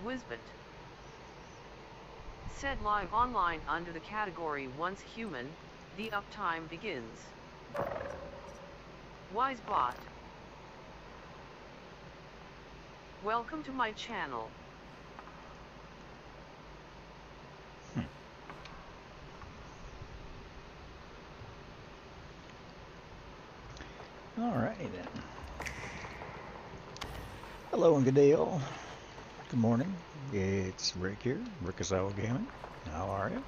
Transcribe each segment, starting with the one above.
Wisbit. Said live online under the category Once Human, the uptime begins. Wisebot. Welcome to my channel. Alrighty then. Hello and good day all. Good morning. It's Rick here, Rickasawa Gaming. How are you?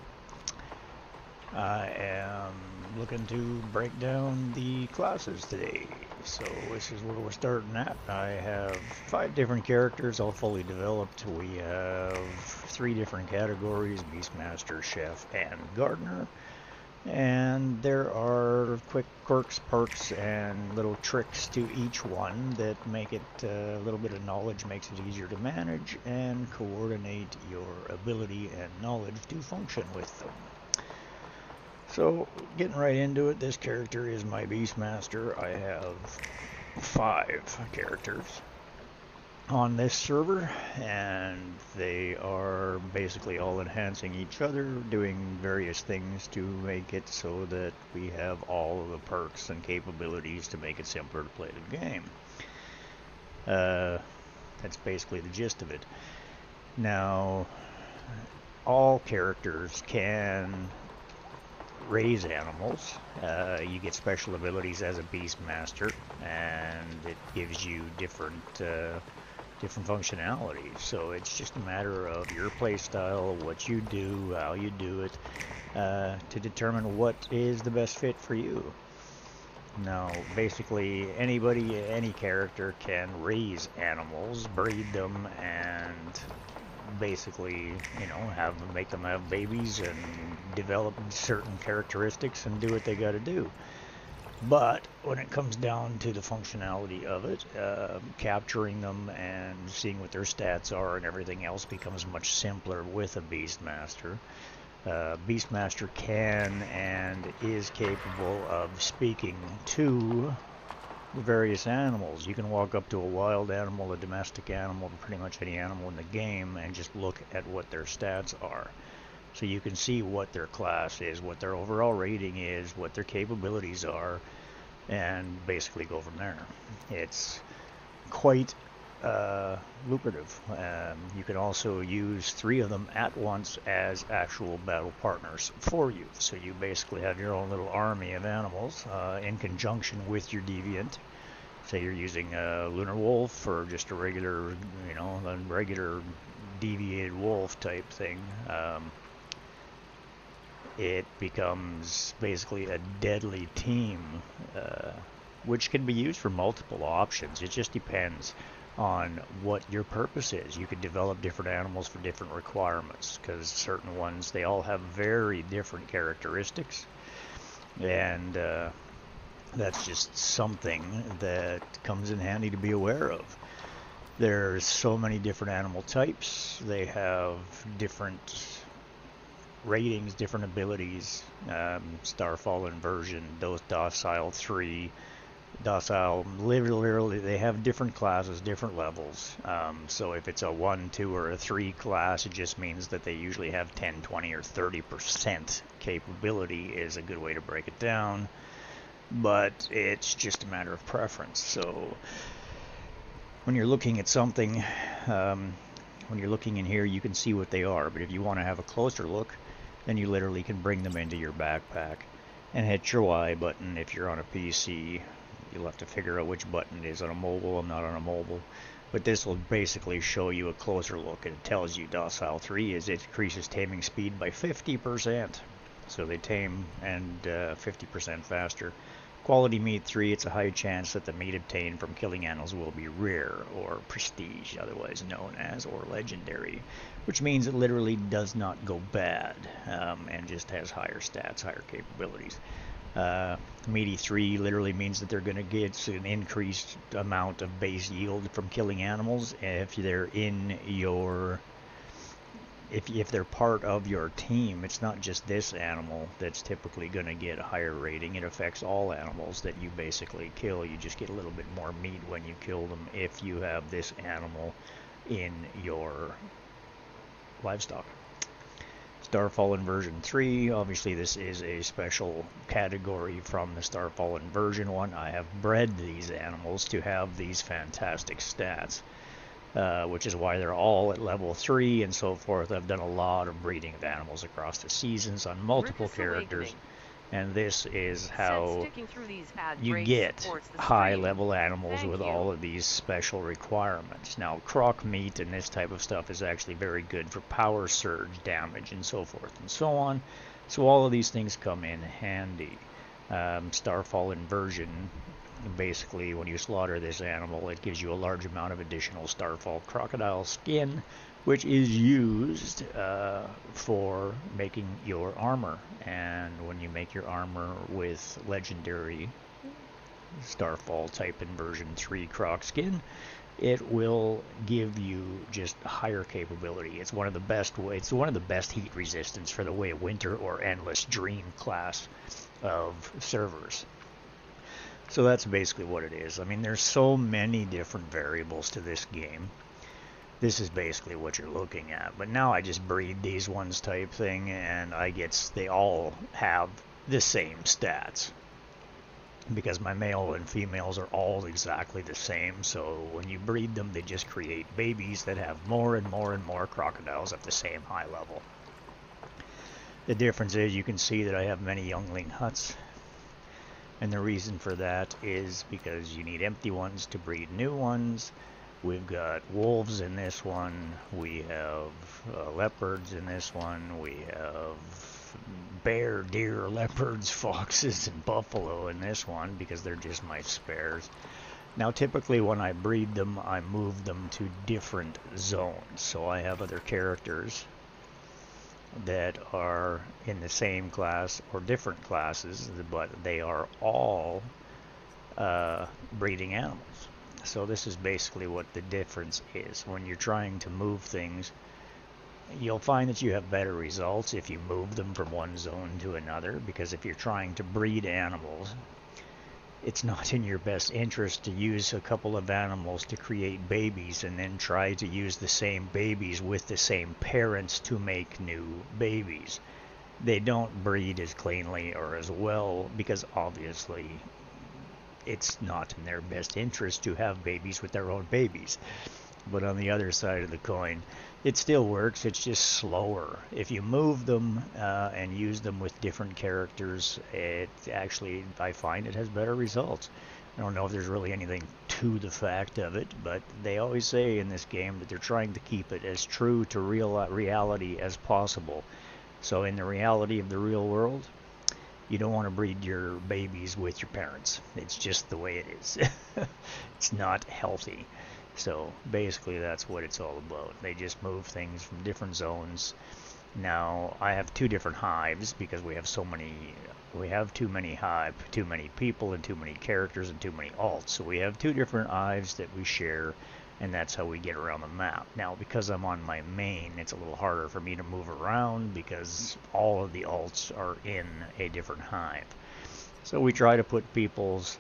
I am looking to break down the classes today. So this is where we're starting at. I have 5 different characters all fully developed. We have 3 different categories: Beastmaster, Chef, and Gardener. And there are quick quirks, perks, and little tricks to each one that make it a little bit of knowledge, makes it easier to manage and coordinate your ability and knowledge to function with them. So, getting right into it, this character is my Beastmaster. I have 5 characters on this server, and they are basically all enhancing each other, doing various things to make it so that we have all of the perks and capabilities to make it simpler to play the game. That's basically the gist of it. Now, all characters can raise animals. You get special abilities as a Beastmaster, and it gives you different functionalities. So it's just a matter of your playstyle, what you do, how you do it, to determine what is the best fit for you. Now, basically, anybody, any character can raise animals, breed them, and basically, make them have babies and develop certain characteristics and do what they got to do. But when it comes down to the functionality of it, capturing them and seeing what their stats are and everything else becomes much simpler with a Beastmaster. Beastmaster can and is capable of speaking to the various animals. You can walk up to a wild animal, a domestic animal, pretty much any animal in the game, and just look at what their stats are. So you can see what their class is, what their overall rating is, what their capabilities are, and basically go from there. It's quite lucrative. You can also use 3 of them at once as actual battle partners for you. So you basically have your own little army of animals in conjunction with your deviant. Say you're using a lunar wolf or just a regular, a regular deviated wolf type thing. It becomes basically a deadly team, which can be used for multiple options. It just depends on what your purpose is. You could develop different animals for different requirements, because certain ones, they all have very different characteristics, and that's just something that comes in handy to be aware of. There's so many different animal types. They have different ratings, different abilities. Starfall Inversion, Docile 3, Docile, literally they have different classes, different levels. So if it's a 1, 2, or a 3 class, it just means that they usually have 10, 20, or 30% capability is a good way to break it down. But it's just a matter of preference. So when you're looking at something, when you're looking in here, you can see what they are. But if you want to have a closer look, then you literally can bring them into your backpack and hit your Y button. If you're on a PC, you'll have to figure out which button is on a mobile. I'm not on a mobile. But this will basically show you a closer look. And it tells you Docile 3 is it increases taming speed by 50%. So they tame and 50% faster. Quality meat 3, it's a high chance that the meat obtained from killing animals will be rare or prestige, otherwise known as, or legendary, which means it literally does not go bad, and just has higher stats, higher capabilities. Meaty 3 literally means that they're going to get an increased amount of base yield from killing animals if they're in your if they're part of your team. It's not just this animal that's typically going to get a higher rating. It affects all animals that you basically kill. You just get a little bit more meat when you kill them if you have this animal in your livestock. Starfallen version 3, obviously this is a special category from the Starfallen version 1. I have bred these animals to have these fantastic stats, which is why they're all at level 3 and so forth. I've done a lot of breeding of animals across the seasons on multiple characters, and this is how you get high-level animals with all of these special requirements. Now, croc meat and this type of stuff is actually very good for power surge damage and so forth and so on. So all of these things come in handy. Starfallen version, basically when you slaughter this animal, it gives you a large amount of additional Starfall crocodile skin, which is used for making your armor. And when you make your armor with legendary Starfall type in version 3 croc skin, it will give you just higher capability. It's one of the best heat resistance for the Way of Winter or Endless Dream class of servers. So that's basically what it is. I mean, there's so many different variables to this game. This is basically what you're looking at. But now I just breed these ones type thing, and they all have the same stats. Because my male and females are all exactly the same, so when you breed them, they just create babies that have more and more and more crocodiles at the same high level. The difference is you can see that I have many youngling huts. And the reason for that is because you need empty ones to breed new ones. We've got wolves in this one, we have leopards in this one, we have bear, deer, leopards, foxes, and buffalo in this one because they're just my spares. Now typically when I breed them, I move them to different zones. So I have other characters that are in the same class or different classes, but they are all breeding animals. So this is basically what the difference is. When you're trying to move things, you'll find that you have better results if you move them from one zone to another, because if you're trying to breed animals, it's not in your best interest to use a couple of animals to create babies and then try to use the same babies with the same parents to make new babies. They don't breed as cleanly or as well because obviously it's not in their best interest to have babies with their own babies. But on the other side of the coin, it still works, it's just slower. If you move them and use them with different characters, it actually, I find it has better results. I don't know if there's really anything to the fact of it, but they always say in this game that they're trying to keep it as true to reality as possible. So in the reality of the real world, you don't want to breed your babies with your parents. It's just the way it is. It's not healthy. So basically that's what it's all about. They just move things from different zones. Now I have two different hives because we have too many people and too many characters and too many alts. So we have two different hives that we share, and that's how we get around the map. Now because I'm on my main, it's a little harder for me to move around because all of the alts are in a different hive. So we try to put people's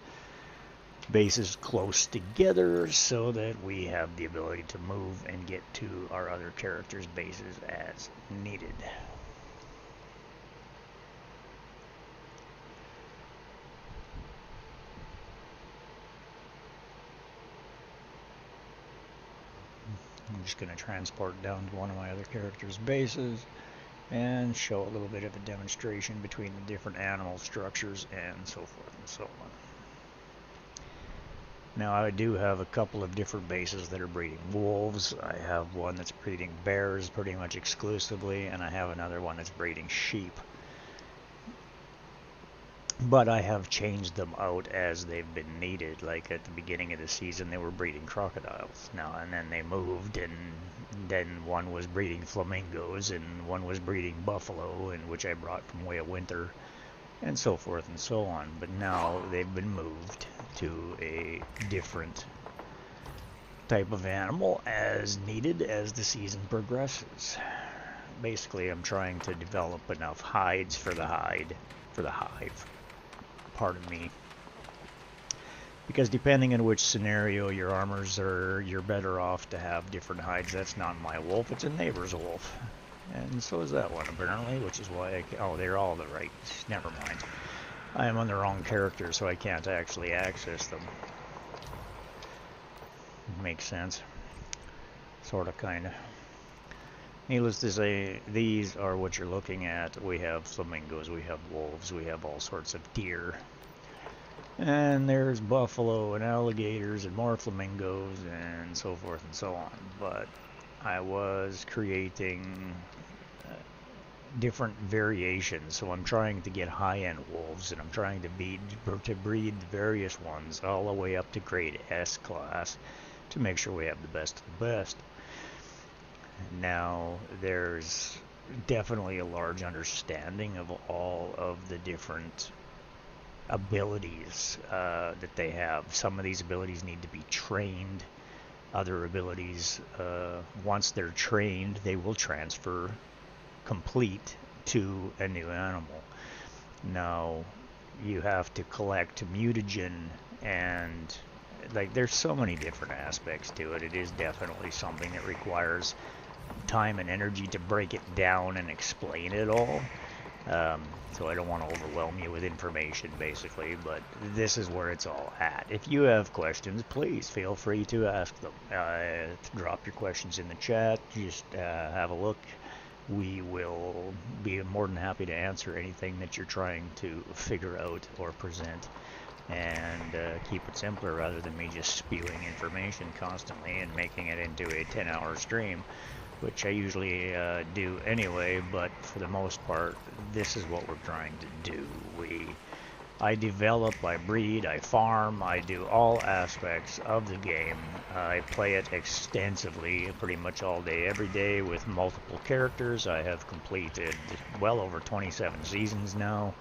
bases close together so that we have the ability to move and get to our other characters' bases as needed. I'm just going to transport down to one of my other characters' bases and show a little bit of a demonstration between the different animal structures and so forth and so on. Now I do have a couple of different bases that are breeding wolves. I have one that's breeding bears pretty much exclusively, and I have another one that's breeding sheep. But I have changed them out as they've been needed. Like at the beginning of the season they were breeding crocodiles. Now and then they moved, and then one was breeding flamingos and one was breeding buffalo, and which I brought from Way of Winter, and so forth and so on. But now they've been moved to a different type of animal as needed as the season progresses. Basically I'm trying to develop enough hides for the hive, pardon me, Because depending on which scenario your armors are, you're better off to have different hides. That's not my wolf, it's a neighbor's wolf. And so is that one apparently, which is why oh, they're all the right. Never mind. I am on the wrong character, so I can't actually access them. Makes sense. Sorta, kinda. Needless to say, these are what you're looking at. We have flamingos, we have wolves, we have all sorts of deer. And there's buffalo and alligators and more flamingos and so forth and so on. But I was creating different variations, so I'm trying to get high-end wolves, and I'm trying to breed various ones all the way up to grade S class to make sure we have the best of the best. Now, there's definitely a large understanding of all of the different abilities that they have. Some of these abilities need to be trained. Other abilities, once they're trained, they will transfer complete to a new animal. Now, you have to collect mutagen, and like there's so many different aspects to it. It is definitely something that requires time and energy to break it down and explain it all. So I don't want to overwhelm you with information, basically, but this is where it's all at. If you have questions, please feel free to ask them. Drop your questions in the chat. Just have a look. We will be more than happy to answer anything that you're trying to figure out or present, and keep it simpler rather than me just spewing information constantly and making it into a 10-hour stream, which I usually do anyway. But for the most part, this is what we're trying to do. I develop, I breed, I farm, I do all aspects of the game. I play it extensively, pretty much all day, every day, with multiple characters. I have completed well over 27 seasons now.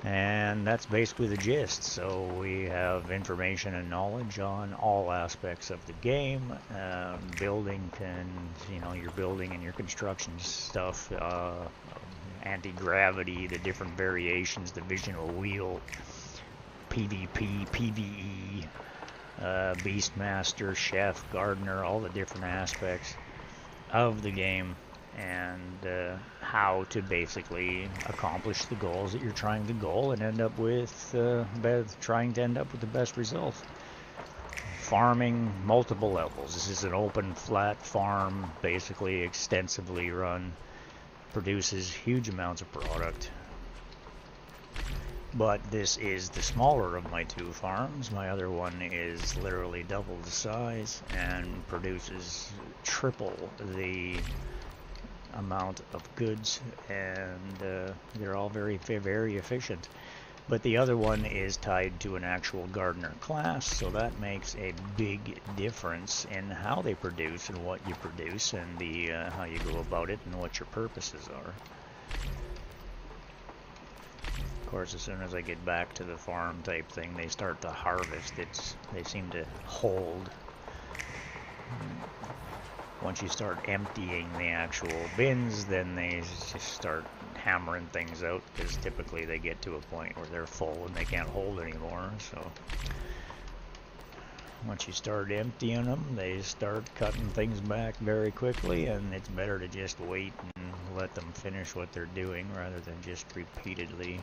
And that's basically the gist. So we have information and knowledge on all aspects of the game. Building your building and your construction stuff, anti-gravity, the different variations, the Visional Wheel, PvP, PvE, Beastmaster, Chef, Gardener, all the different aspects of the game, and how to basically accomplish the goals that you're trying to goal and end up with trying to end up with the best results. Farming multiple levels. This is an open flat farm, basically extensively run, produces huge amounts of product. But this is the smaller of my two farms. My other one is literally double the size and produces triple the amount of goods, and they're all very, very efficient. But the other one is tied to an actual gardener class, so that makes a big difference in how they produce and what you produce, and the how you go about it and what your purposes are. Of course, as soon as I get back to the farm type thing, they start to harvest. They seem to hold. Once you start emptying the actual bins, then they just start hammering things out, because typically they get to a point where they're full and they can't hold anymore. So once you start emptying them, they start cutting things back very quickly, and it's better to just wait and let them finish what they're doing rather than just repeatedly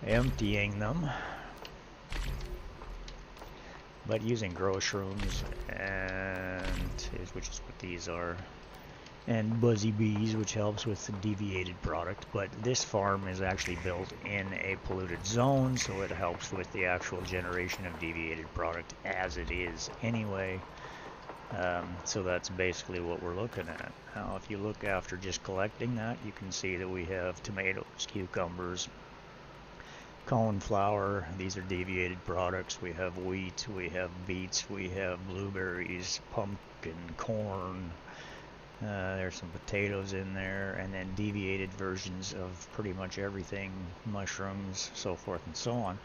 emptying them. But using grow shrooms, which is what these are, and buzzy bees, which helps with the deviated product. But this farm is actually built in a polluted zone, so it helps with the actual generation of deviated product as it is anyway. So that's basically what we're looking at. Now, if you look after just collecting that, you can see that we have tomatoes, cucumbers, coneflower. These are deviated products. We have wheat, we have beets, we have blueberries, pumpkin, corn. There's some potatoes in there, and then deviated versions of pretty much everything, mushrooms, so forth and so on.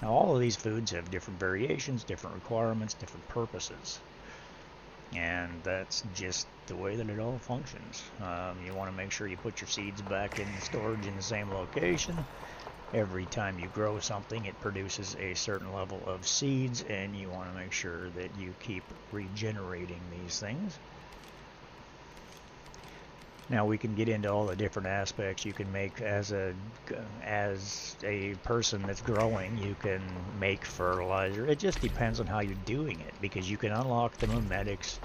Now, all of these foods have different variations, different requirements, different purposes, and that's just the way that it all functions. You want to make sure you put your seeds back in storage in the same location. every time you grow something, it produces a certain level of seeds, and you want to make sure that you keep regenerating these things. Now we can get into all the different aspects you can make as a person that's growing. You can make fertilizer. It just depends on how you're doing it, because you can unlock the mimetics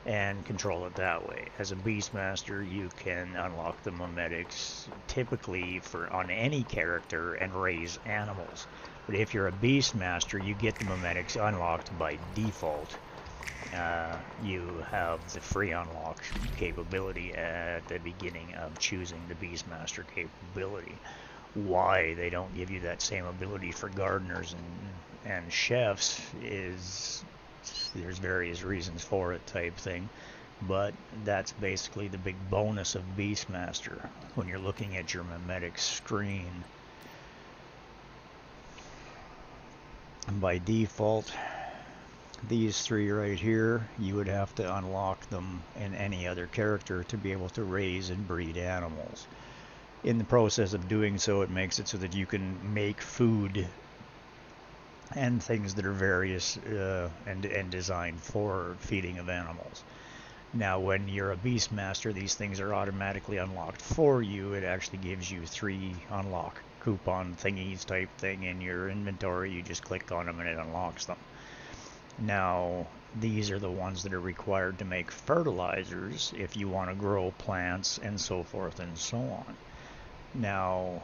and control it that way. As a Beastmaster, you can unlock the mimetics typically on any character and raise animals. But if you're a Beastmaster, you get the mimetics unlocked by default. You have the free unlock capability at the beginning of choosing the Beastmaster capability. Why they don't give you that same ability for gardeners and chefs is there's various reasons for it type thing, but that's basically the big bonus of Beastmaster when you're looking at your mimetic screen. And by default, these three right here, you would have to unlock them in any other character to be able to raise and breed animals. In the process of doing so, it makes it so that you can make food and things that are various and designed for feeding of animals. Now, when you're a Beastmaster, these things are automatically unlocked for you. It actually gives you 3 unlock coupon thingies type thing in your inventory. You just click on them and it unlocks them. Now, these are the ones that are required to make fertilizers if you want to grow plants and so forth and so on. Now,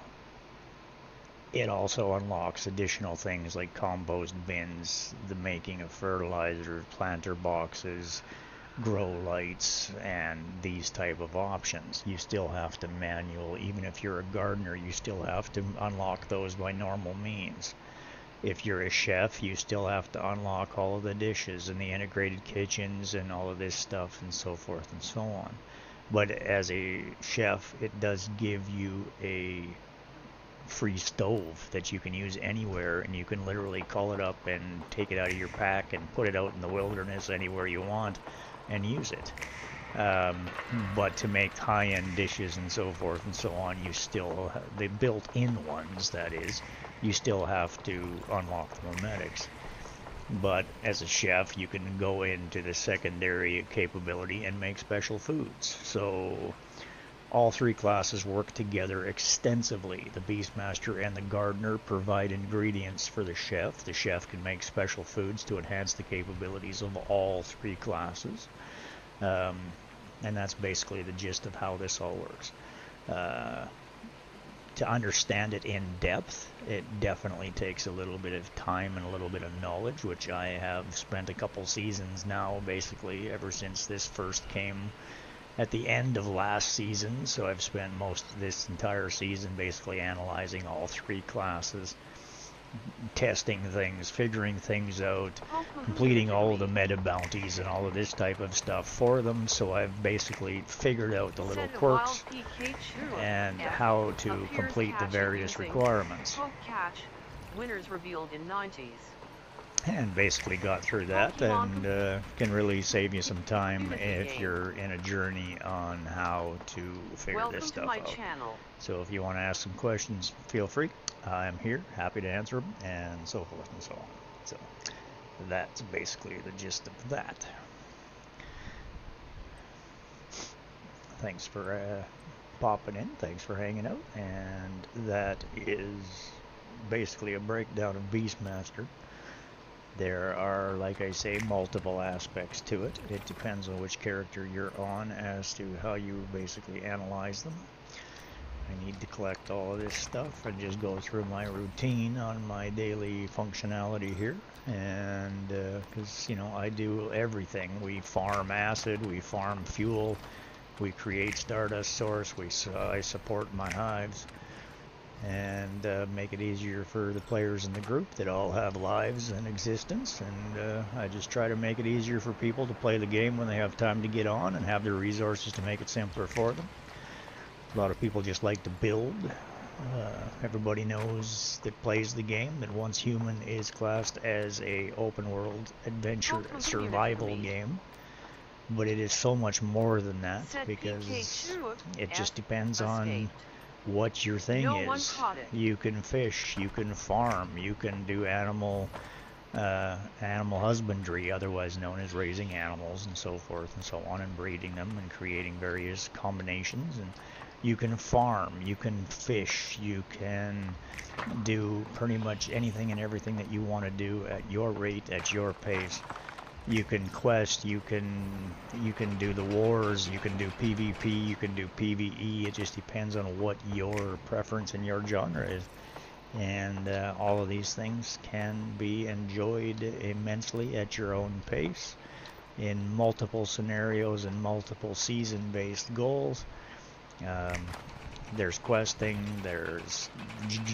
it also unlocks additional things like compost bins, the making of fertilizer, planter boxes, grow lights, and these type of options. You still have to even if you're a gardener, you still have to unlock those by normal means. If you're a chef, you still have to unlock all of the dishes and the integrated kitchens and all of this stuff and so forth and so on. But as a chef, it does give you a free stove that you can use anywhere, and you can literally call it up and take it out of your pack and put it out in the wilderness anywhere you want and use it. But to make high-end dishes and so forth and so on, you still, the built-in ones, that is, you still have to unlock the mimetics. But as a chef, you can go into the secondary capability and make special foods. So all 3 classes work together extensively. The Beastmaster and the Gardener provide ingredients for the chef. The chef can make special foods to enhance the capabilities of all 3 classes. And that's basically the gist of how this all works. To understand it in depth, it definitely takes a little bit of time and a little bit of knowledge, which I have spent a couple seasons now, basically, ever since this first came at the end of last season. So I've spent most of this entire season basically analyzing all 3 classes, testing things, figuring things out, completing all of the meta bounties and all of this type of stuff for them. So I've basically figured out the little quirks and how to complete the various requirements. Winners revealed in 90s. And basically got through that, and can really save you some time if you're in a journey on how to figure this stuff out. So if you want to ask some questions, feel free. I'm here, happy to answer them, and so forth and so on. So that's basically the gist of that. Thanks for popping in, thanks for hanging out, and that is basically a breakdown of Beastmaster. There are, like I say, multiple aspects to it. It depends on which character you're on as to how you basically analyze them. I need to collect all of this stuff and just go through my routine on my daily functionality here. And because, you know, I do everything. We farm acid, we farm fuel, we create stardust source, I support my hives, and make it easier for the players in the group that all have lives and existence. And I just try to make it easier for people to play the game when they have time to get on and have the resources to make it simpler for them. A lot of people just like to build. Everybody knows that plays the game that Once Human is classed as a open world adventure survival game, but it is so much more than that, because it just depends on what your thing No one is. caught it. You can fish, you can farm, you can do animal husbandry, otherwise known as raising animals and so forth and so on, and breeding them and creating various combinations. And you can farm, you can fish, you can do pretty much anything and everything that you want to do at your rate, at your pace. You can quest, you can do the wars, you can do PvP, you can do PvE. It just depends on what your preference and your genre is. And all of these things can be enjoyed immensely at your own pace in multiple scenarios and multiple season-based goals. There's questing, there's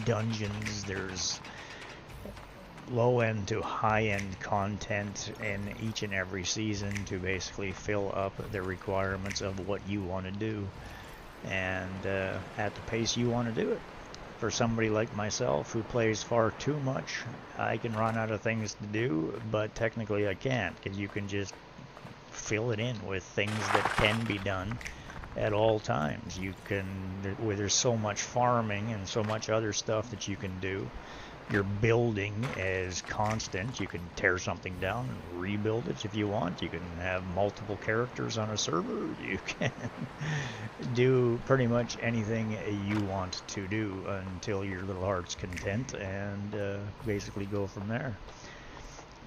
dungeons, there's low-end to high-end content in each and every season to basically fill up the requirements of what you want to do, and at the pace you want to do it. For somebody like myself who plays far too much, I can run out of things to do, but technically I can't, because you can just fill it in with things that can be done at all times. You can, there's so much farming and so much other stuff that you can do. Your building is constant. You can tear something down and rebuild it if you want. You can have multiple characters on a server. You can do pretty much anything you want to do until your little heart's content, and basically go from there.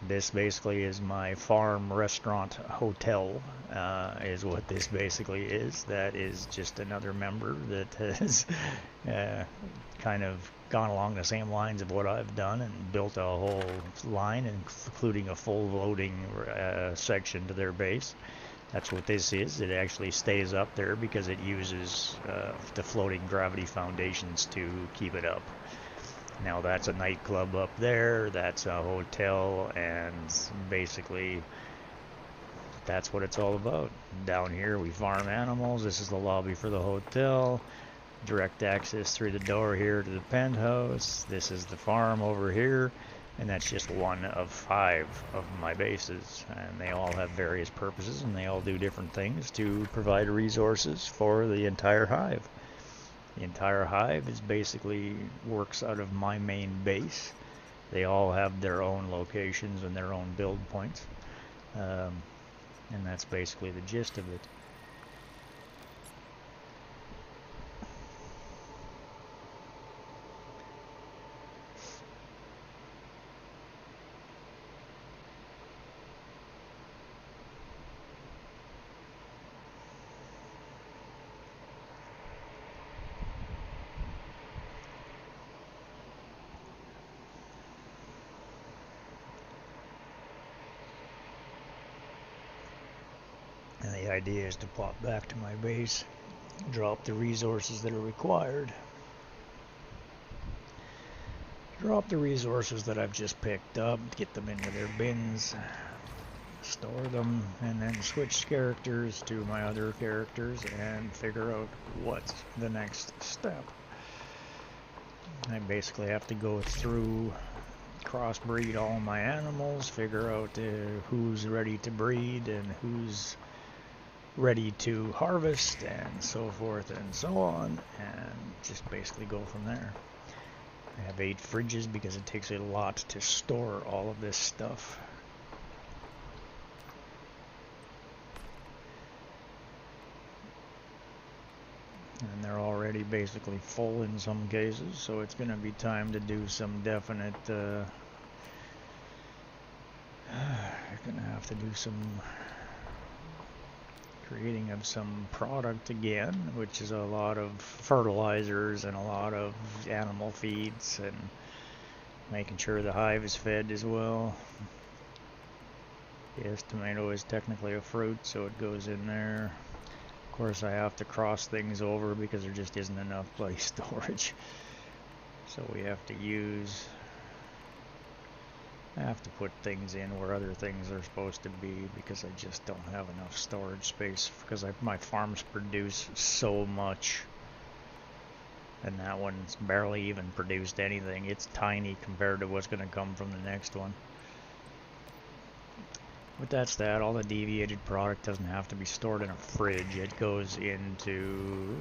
This basically is my farm restaurant hotel, is what this basically is. That is just another member that has kind of gone along the same lines of what I've done and built a whole line, including a full loading section to their base. That's what this is. It actually stays up there because it uses the floating gravity foundations to keep it up. Now that's a nightclub up there, that's a hotel, and basically that's what it's all about. Down here we farm animals. This is the lobby for the hotel. Direct access through the door here to the penthouse. This is the farm over here, and that's just one of 5 of my bases, and they all have various purposes, and they all do different things to provide resources for the entire hive. The entire hive is basically works out of my main base. They all have their own locations and their own build points, and that's basically the gist of it. And the idea is to pop back to my base, drop the resources that are required, drop the resources that I've just picked up, get them into their bins, store them, and then switch characters to my other characters and figure out what's the next step. I basically have to go through, crossbreed all my animals, figure out who's ready to breed and who's ready to harvest, and so forth and so on, and just basically go from there. I have 8 fridges because it takes a lot to store all of this stuff. And they're already basically full in some cases, so it's going to be time to do some definite you're going to have to do some creating of some product again, which is a lot of fertilizers and a lot of animal feeds, and making sure the hive is fed as well. Yes, tomato is technically a fruit, so it goes in there. Of course, I have to cross things over because there just isn't enough bloody storage. So we have to use... I have to put things in where other things are supposed to be because I just don't have enough storage space, because my farms produce so much. And that one's barely even produced anything. It's tiny compared to what's going to come from the next one. But that's that. All the deviated product doesn't have to be stored in a fridge. It goes into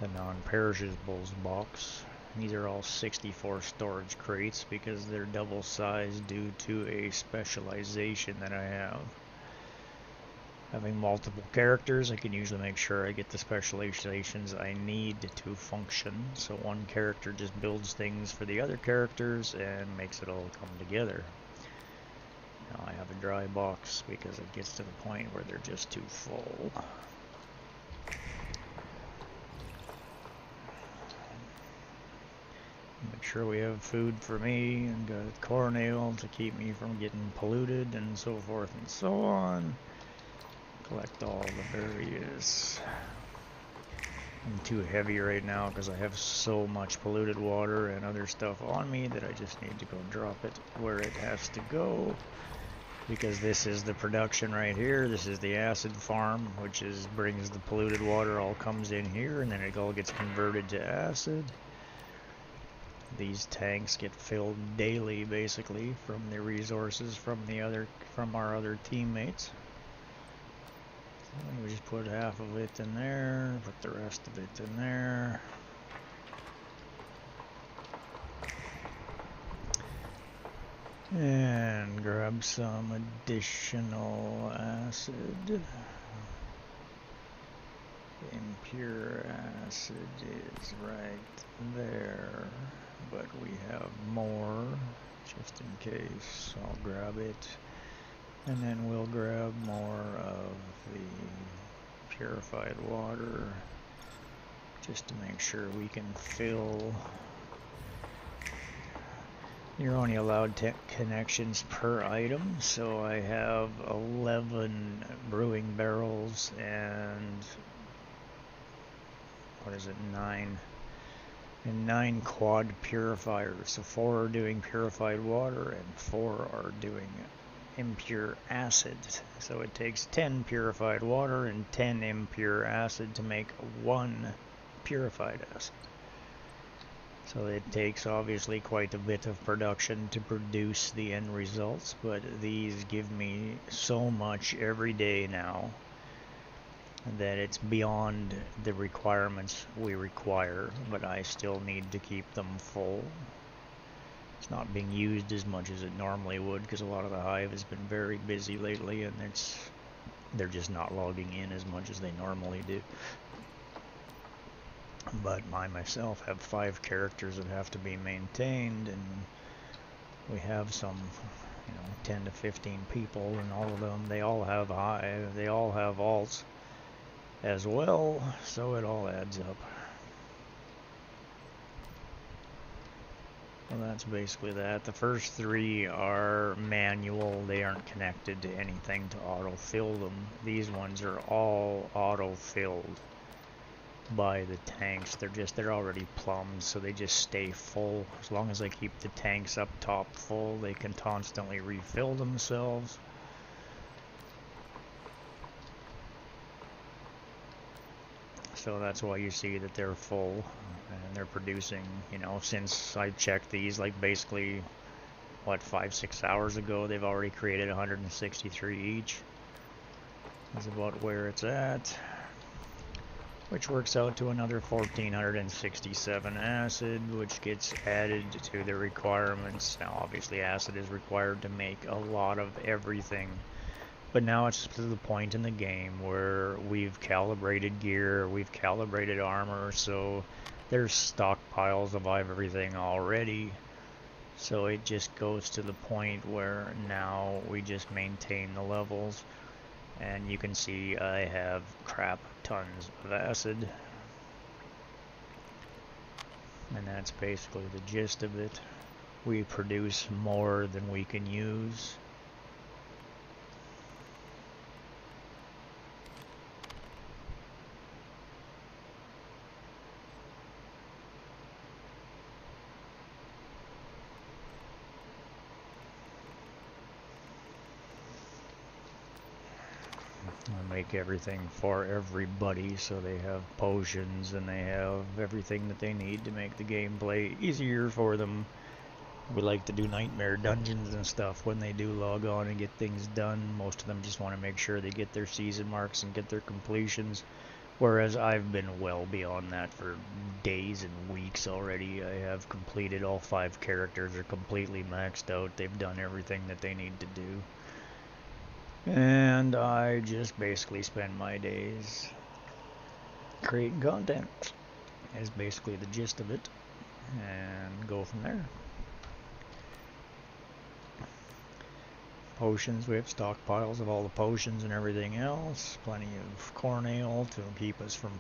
the non-perishables box. These are all 64 storage crates because they're double sized due to a specialization that I have. Having multiple characters, I can usually make sure I get the specializations I need to function. So one character just builds things for the other characters and makes it all come together. Now I have a dry box because it gets to the point where they're just too full. Make sure we have food for me, and got corn ale to keep me from getting polluted, and so forth and so on. Collect all the various. I'm too heavy right now because I have so much polluted water and other stuff on me that I just need to go drop it where it has to go. Because this is the production right here. This is the acid farm, which brings the polluted water, all comes in here, and then it all gets converted to acid. These tanks get filled daily, basically, from the resources from our other teammates. So we just put half of it in there, put the rest of it in there. And grab some additional acid. Impure acid is right there, but we have more just in case. I'll grab it, and then we'll grab more of the purified water just to make sure we can fill. You're only allowed 10 connections per item, so I have 11 brewing barrels and what is it, 9 quad purifiers. So 4 are doing purified water and 4 are doing impure acid. So it takes 10 purified water and 10 impure acid to make 1 purified acid. So it takes obviously quite a bit of production to produce the end results, but these give me so much every day now that it's beyond the requirements we require, but I still need to keep them full. It's not being used as much as it normally would because a lot of the hive has been very busy lately, and they're just not logging in as much as they normally do. But I myself have 5 characters that have to be maintained, and we have some, 10 to 15 people, and all of them, they all have hive, they all have alts as well, so it all adds up. Well, that's basically that. The first 3 are manual. They aren't connected to anything to auto-fill them. These ones are all auto-filled by the tanks. They're already plumbed, so they just stay full. As long as I keep the tanks up top full, they can constantly refill themselves. So that's why you see that they're full and they're producing, since I checked these, like basically, 5-6 hours ago, they've already created 163 each. That's about where it's at, which works out to another 1,467 acid, which gets added to the requirements. Now, obviously, acid is required to make a lot of everything. But now it's to the point in the game where we've calibrated gear, we've calibrated armor, so there's stockpiles of everything already. So it just goes to the point where now we just maintain the levels. And you can see I have crap tons of acid. And that's basically the gist of it. We produce more than we can use. I make everything for everybody, so they have potions and they have everything that they need to make the gameplay easier for them. We like to do nightmare dungeons and stuff when they do log on and get things done. Most of them just want to make sure they get their season marks and get their completions Whereas I've been well beyond that for days and weeks already. I have completed all 5 characters, are completely maxed out. They've done everything that they need to do. And I just basically spend my days creating content, is basically the gist of it, and go from there. Potions, we have stockpiles of all the potions and everything else, plenty of corn ale to keep us from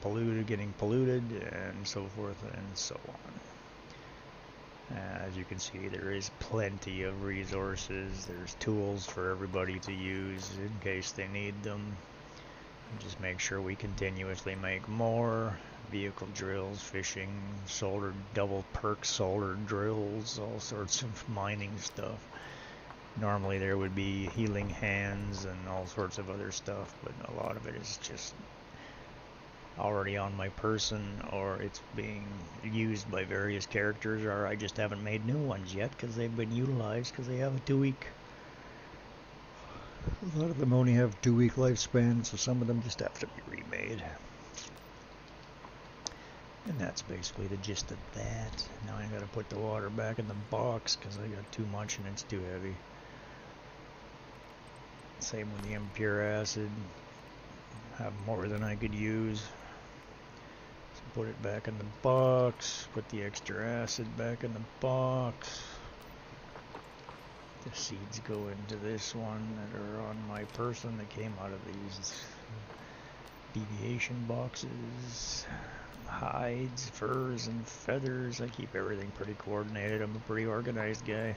getting polluted, and so forth and so on. As you can see, there is plenty of resources. There's tools for everybody to use in case they need them. Just make sure we continuously make more vehicle drills, fishing, solar, double perk solar drills, all sorts of mining stuff. Normally there would be healing hands and all sorts of other stuff, but a lot of it is just already on my person, or it's being used by various characters, or I just haven't made new ones yet because they've been utilized because they have a 2-week. A lot of them only have 2-week lifespan, so some of them just have to be remade. And that's basically the gist of that. Now I gotta put the water back in the box because I got too much and it's too heavy. Same with the impure acid. Have more than I could use. So put it back in the box. Put the extra acid back in the box. The seeds go into this one that are on my person that came out of these deviation boxes. Hides, furs, and feathers. I keep everything pretty coordinated. I'm a pretty organized guy.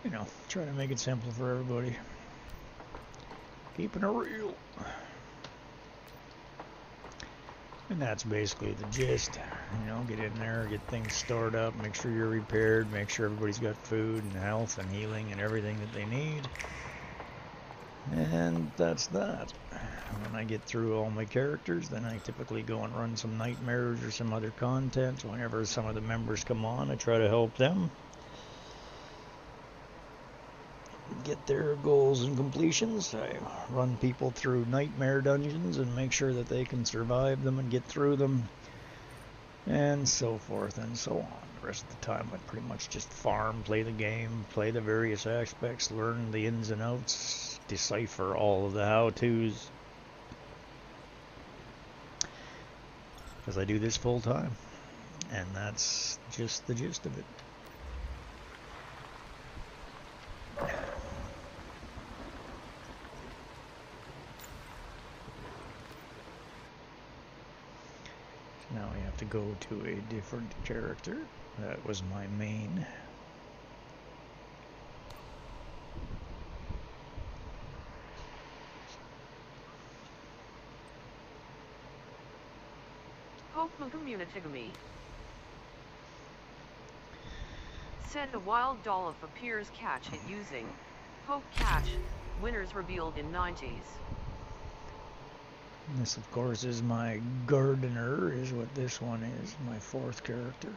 You know, try to make it simple for everybody. Keeping it real. And that's basically the gist. You know, get in there, get things stored up, make sure you're repaired, make sure everybody's got food and health and healing and everything that they need. And that's that. When I get through all my characters, then I typically go and run some nightmares or some other content. Whenever some of the members come on, I try to help them get their goals and completions. I run people through nightmare dungeons and make sure that they can survive them and get through them, and so forth and so on. The rest of the time I pretty much just farm, play the game, play the various aspects, learn the ins and outs, decipher all of the how-tos, because I do this full time, and that's just the gist of it. Now we have to go to a different character. That was my main. Pokemon Community. Said a wild Dolph appears catch it using Poke Catch. Winners revealed in 90s. This, of course, is my gardener, is what this one is, my 4th character.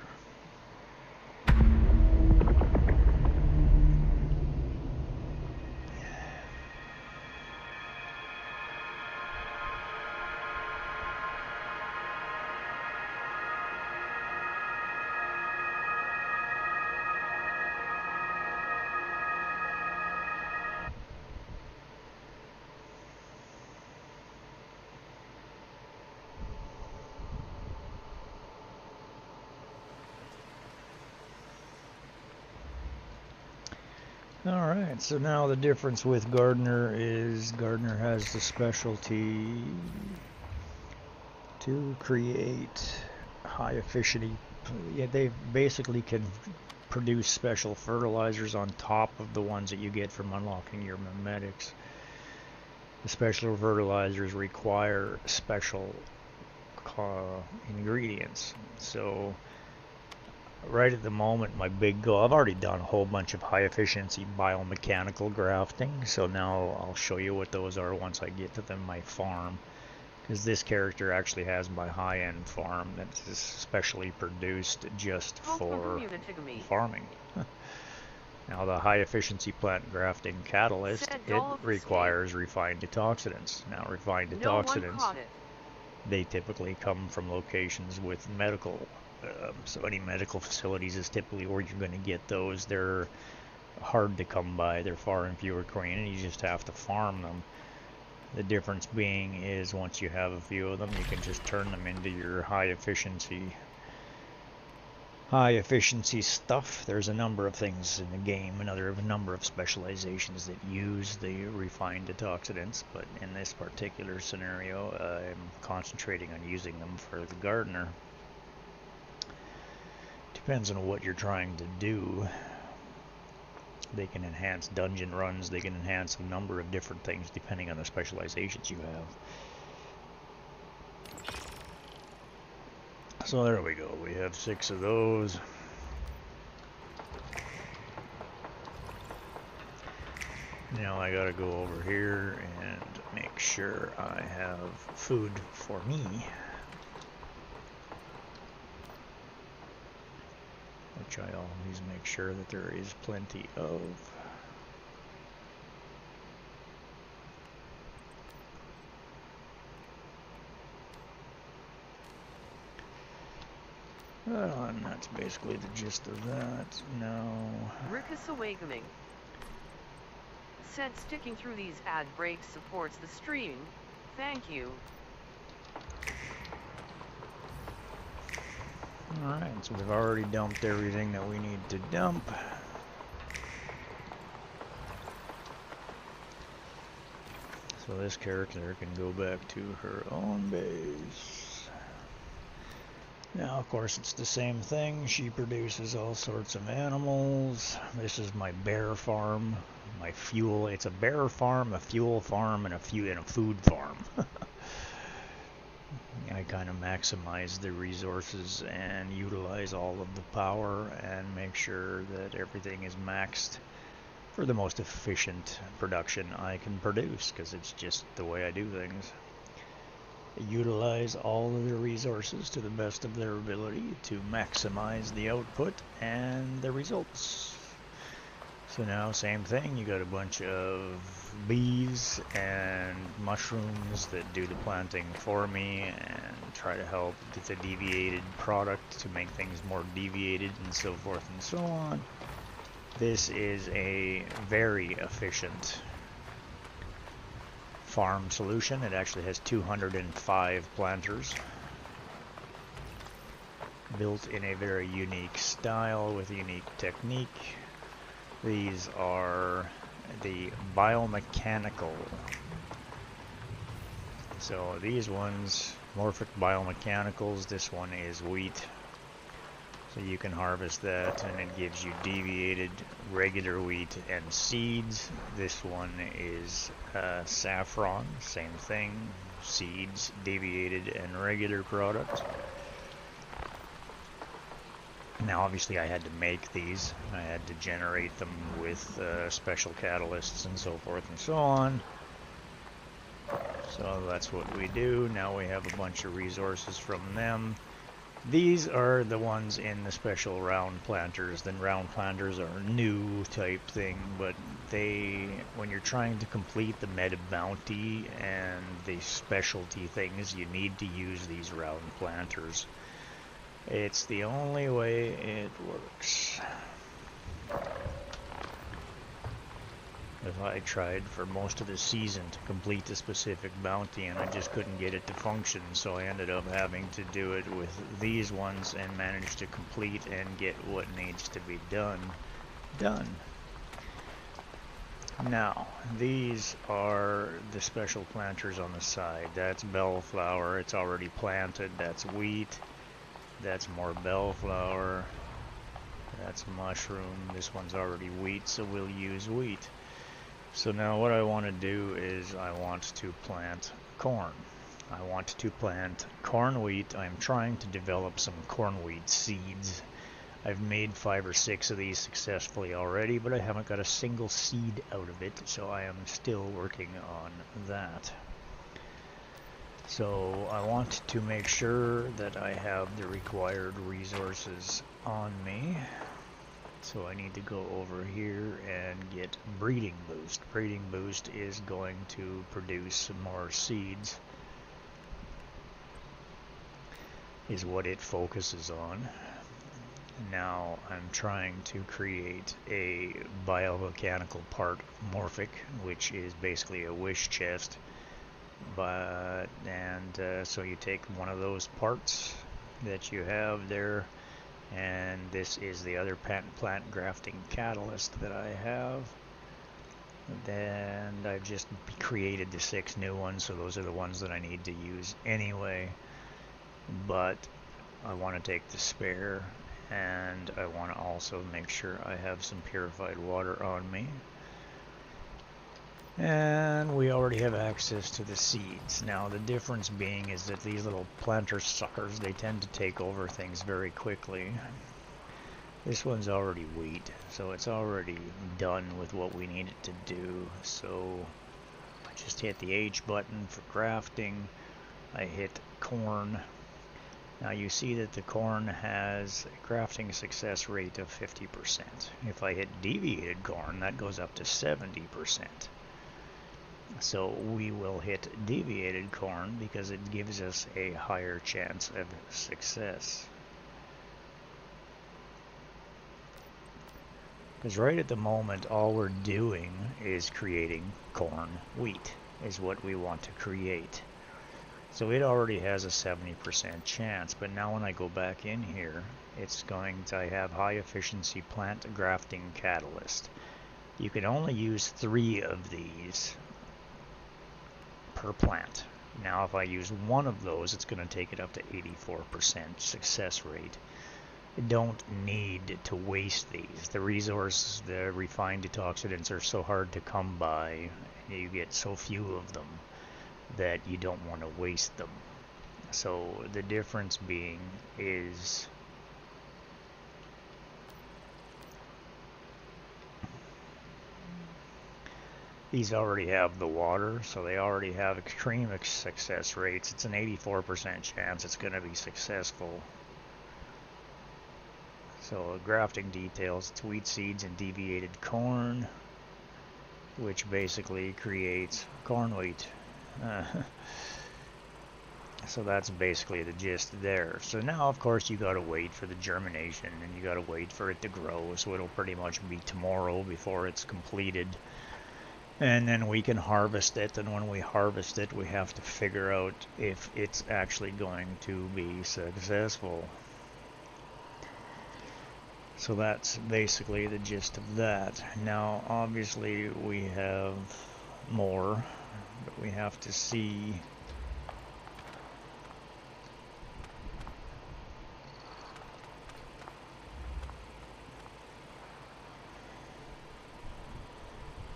Alright, so now the difference with Gardener is Gardener has the specialty to create high efficiency. Yeah, they basically can produce special fertilizers on top of the ones that you get from unlocking your mimetics. The special fertilizers require special ingredients. So right at the moment, my big goal, I've already done a whole bunch of high efficiency biomechanical grafting, so now I'll show you what those are once I get to them, my farm, because this character actually has my high-end farm that's specially produced just for farming. Now the high efficiency plant grafting catalyst, Said it Dolph escaped. requires refined antioxidants. Now refined No one antioxidants, caught it. they typically come from locations with medical, so any medical facilities is typically where you're going to get those. They're hard to come by, they're far and few between, and you just have to farm them. The difference being is once you have a few of them, you can just turn them into your high efficiency stuff. There's a number of things in the game, a number of specializations that use the refined antioxidants, but in this particular scenario, I'm concentrating on using them for the gardener. Depends on what you're trying to do. They can enhance dungeon runs, they can enhance a number of different things depending on the specializations you have. So there we go, we have 6 of those. Now I gotta go over here and make sure I have food for me. Which I always make sure that there is plenty of. Well, and that's basically the gist of that. Now, Rickus Awakening. Said sticking through these ad breaks supports the stream. Thank you. alright, so we've already dumped everything that we need to dump. So this character can go back to her own base. Now, of course, it's the same thing. She produces all sorts of animals. This is my bear farm, my fuel. It's a bear farm, a fuel farm, and a food farm. I kind of maximize the resources and utilize all of the power and make sure that everything is maxed for the most efficient production I can produce, because it's just the way I do things. Utilize all of the resources to the best of their ability to maximize the output and the results. So now, same thing, you got a bunch of bees and mushrooms that do the planting for me and try to help get the deviated product to make things more deviated and so forth and so on. This is a very efficient farm solution. It actually has 205 planters built in a very unique style with a unique technique. These are the biomechanical. So these ones, morphic biomechanicals, this one is wheat. So you can harvest that and it gives you deviated regular wheat and seeds. This one is saffron, same thing, seeds, deviated and regular product. Now obviously I had to make these. I had to generate them with special catalysts and so forth and so on. So that's what we do. Now we have a bunch of resources from them. These are the ones in the special round planters. The round planters are a new type thing, but they, when you're trying to complete the meta bounty and the specialty things, you need to use these round planters. It's the only way it works. If I tried for most of the season to complete a specific bounty and I just couldn't get it to function, so I ended up having to do it with these ones and managed to complete and get what needs to be done. Now, these are the special planters on the side. That's bellflower, it's already planted. That's wheat, that's more bellflower, that's mushroom. This one's already wheat, so we'll use wheat. So now what I want to do is I want to plant corn. I want to plant corn wheat. I'm trying to develop some corn wheat seeds. I've made 5 or 6 of these successfully already, but I haven't got a single seed out of it, so I am still working on that. So I want to make sure that I have the required resources on me. So I need to go over here and get breeding boost. Breeding boost is going to produce some more seeds, is what it focuses on. Now I'm trying to create a biomechanical part morphic, which is basically a wish chest. So you take one of those parts that you have there, and this is the other plant grafting catalyst that I have. Then I've just created the 6 new ones, so those are the ones that I need to use anyway. But I want to take the spare, and I want to also make sure I have some purified water on me. And we already have access to the seeds. Now the difference being is that these little planter suckers, they tend to take over things very quickly. This one's already wheat, so it's already done with what we need it to do. So I just hit the H button for grafting. I hit corn. Now you see that the corn has a grafting success rate of 50%. If I hit deviated corn, that goes up to 70%. So we will hit deviated corn because it gives us a higher chance of success. Because right at the moment, all we're doing is creating corn wheat, is what we want to create. So it already has a 70% chance, but now when I go back in here, it's going to have high efficiency plant grafting catalyst. You can only use 3 of these per plant. Now if I use one of those, it's going to take it up to 84% success rate. You don't need to waste these. The resources, the refined detoxidants, are so hard to come by. You get so few of them that you don't want to waste them. So the difference being is these already have the water, so they already have extreme success rates. It's an 84% chance it's going to be successful. So grafting details, it's wheat seeds and deviated corn, which basically creates corn wheat. So that's basically the gist there. So now of course you gotta wait for the germination, and you gotta wait for it to grow, so it'll pretty much be tomorrow before it's completed. And then we can harvest it, and when we harvest it, we have to figure out if it's actually going to be successful. So that's basically the gist of that. Now obviously we have more, but we have to see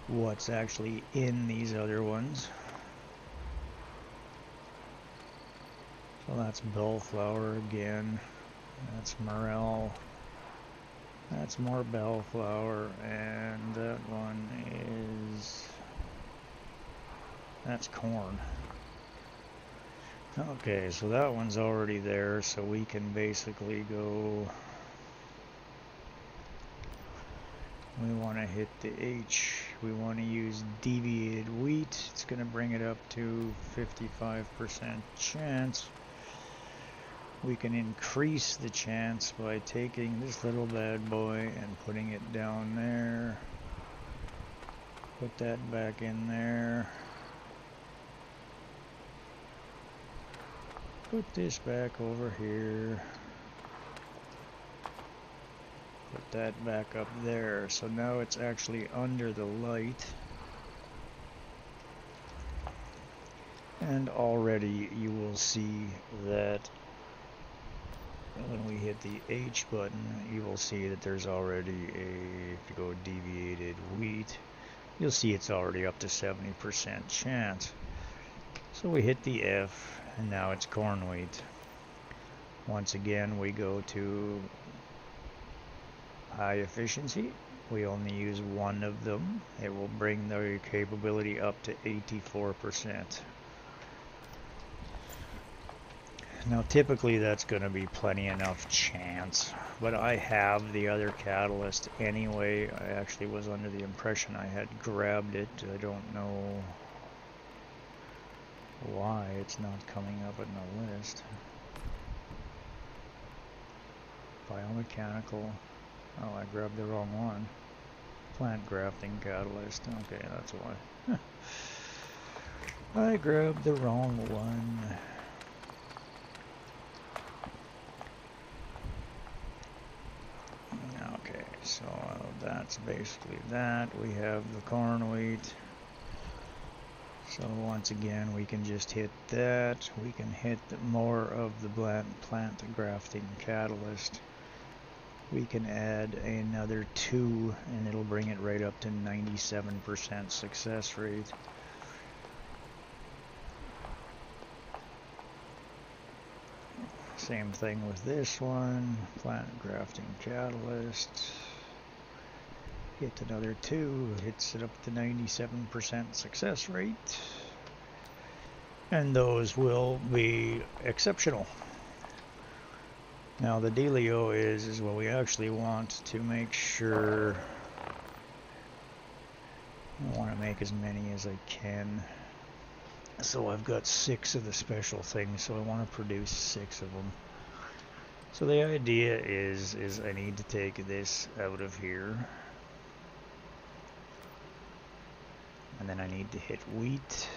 what's actually in these other ones. So that's bellflower again, that's morel, that's more bellflower, and that one that's corn. Okay, so that one's already there, so we can basically go, we want to hit the H, we want to use deviated wheat. It's going to bring it up to 55% chance. We can increase the chance by taking this little bad boy and putting it down there. Put that back in there. Put this back over here. Put that back up there. So now it's actually under the light. And already you will see that when we hit the H button, you will see that there's already if you go deviated wheat, you'll see it's already up to 70% chance. So we hit the F, and now it's corn wheat. Once again, we go to high efficiency. We only use one of them. It will bring the capability up to 84%. Now typically that's going to be plenty enough chance, but I have the other catalyst anyway. I actually was under the impression I had grabbed it. I don't know why it's not coming up in the list. Biomechanical. Oh, I grabbed the wrong one. Plant grafting catalyst. Okay, that's why. I grabbed the wrong one. Okay, so that's basically that. We have the corn wheat. So once again, we can just hit that. We can hit more of the plant grafting catalyst. We can add another 2 and it'll bring it right up to 97% success rate. Same thing with this one, plant grafting catalyst. Hit another 2, hits it up to 97% success rate. And those will be exceptional. Now the dealio is what we actually want to make sure. I want to make as many as I can. So I've got 6 of the special things, so I want to produce 6 of them. So the idea is I need to take this out of here. And then I need to hit wheat.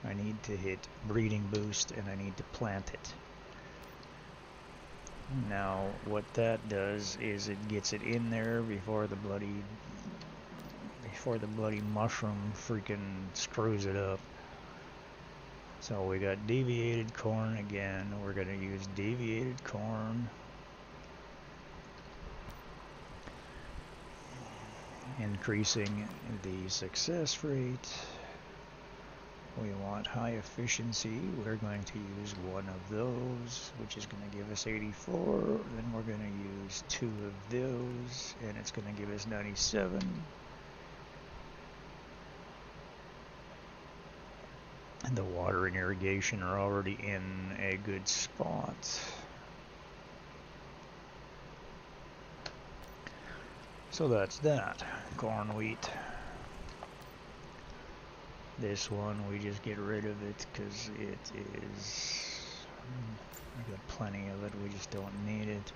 I need to hit breeding boost, and I need to plant it. Now what that does is it gets it in there before the bloody mushroom freaking screws it up. So we got deviated corn again. We're going to use deviated corn. Increasing the success rate. We want high efficiency. We're going to use 1 of those, which is going to give us 84. Then we're going to use 2 of those, and it's going to give us 97. And the water and irrigation are already in a good spot. So that's that. Corn, wheat. This one, we just get rid of it because it is... we got plenty of it, we just don't need it.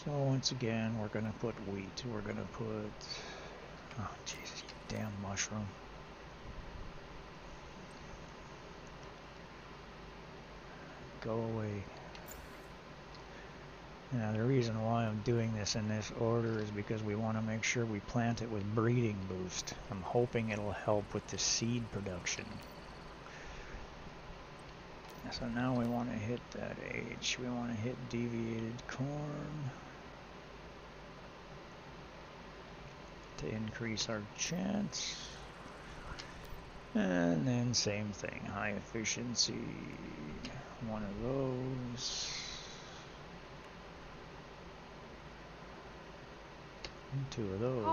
So once again, we're going to put wheat. We're going to put... oh, Jesus, you damn mushroom. Go away. Now the reason why I'm doing this in this order is because we want to make sure we plant it with breeding boost. I'm hoping it'll help with the seed production. So now we want to hit that H. We want to hit deviated corn to increase our chance. And then same thing, high efficiency. 1 of those. 2 of those.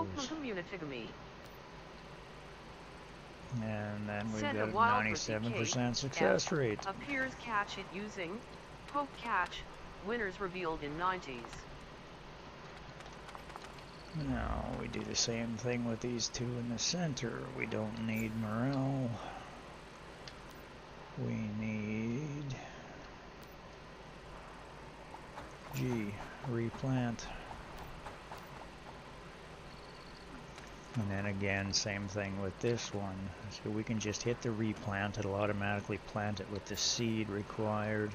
And then we've got a 97% success rate. Appears catch it using poke catch. Winners revealed in 90s. Now we do the same thing with these 2 in the center. We don't need morale. We need G, replant. And then again, same thing with this one. So we can just hit the replant. It'll automatically plant it with the seed required.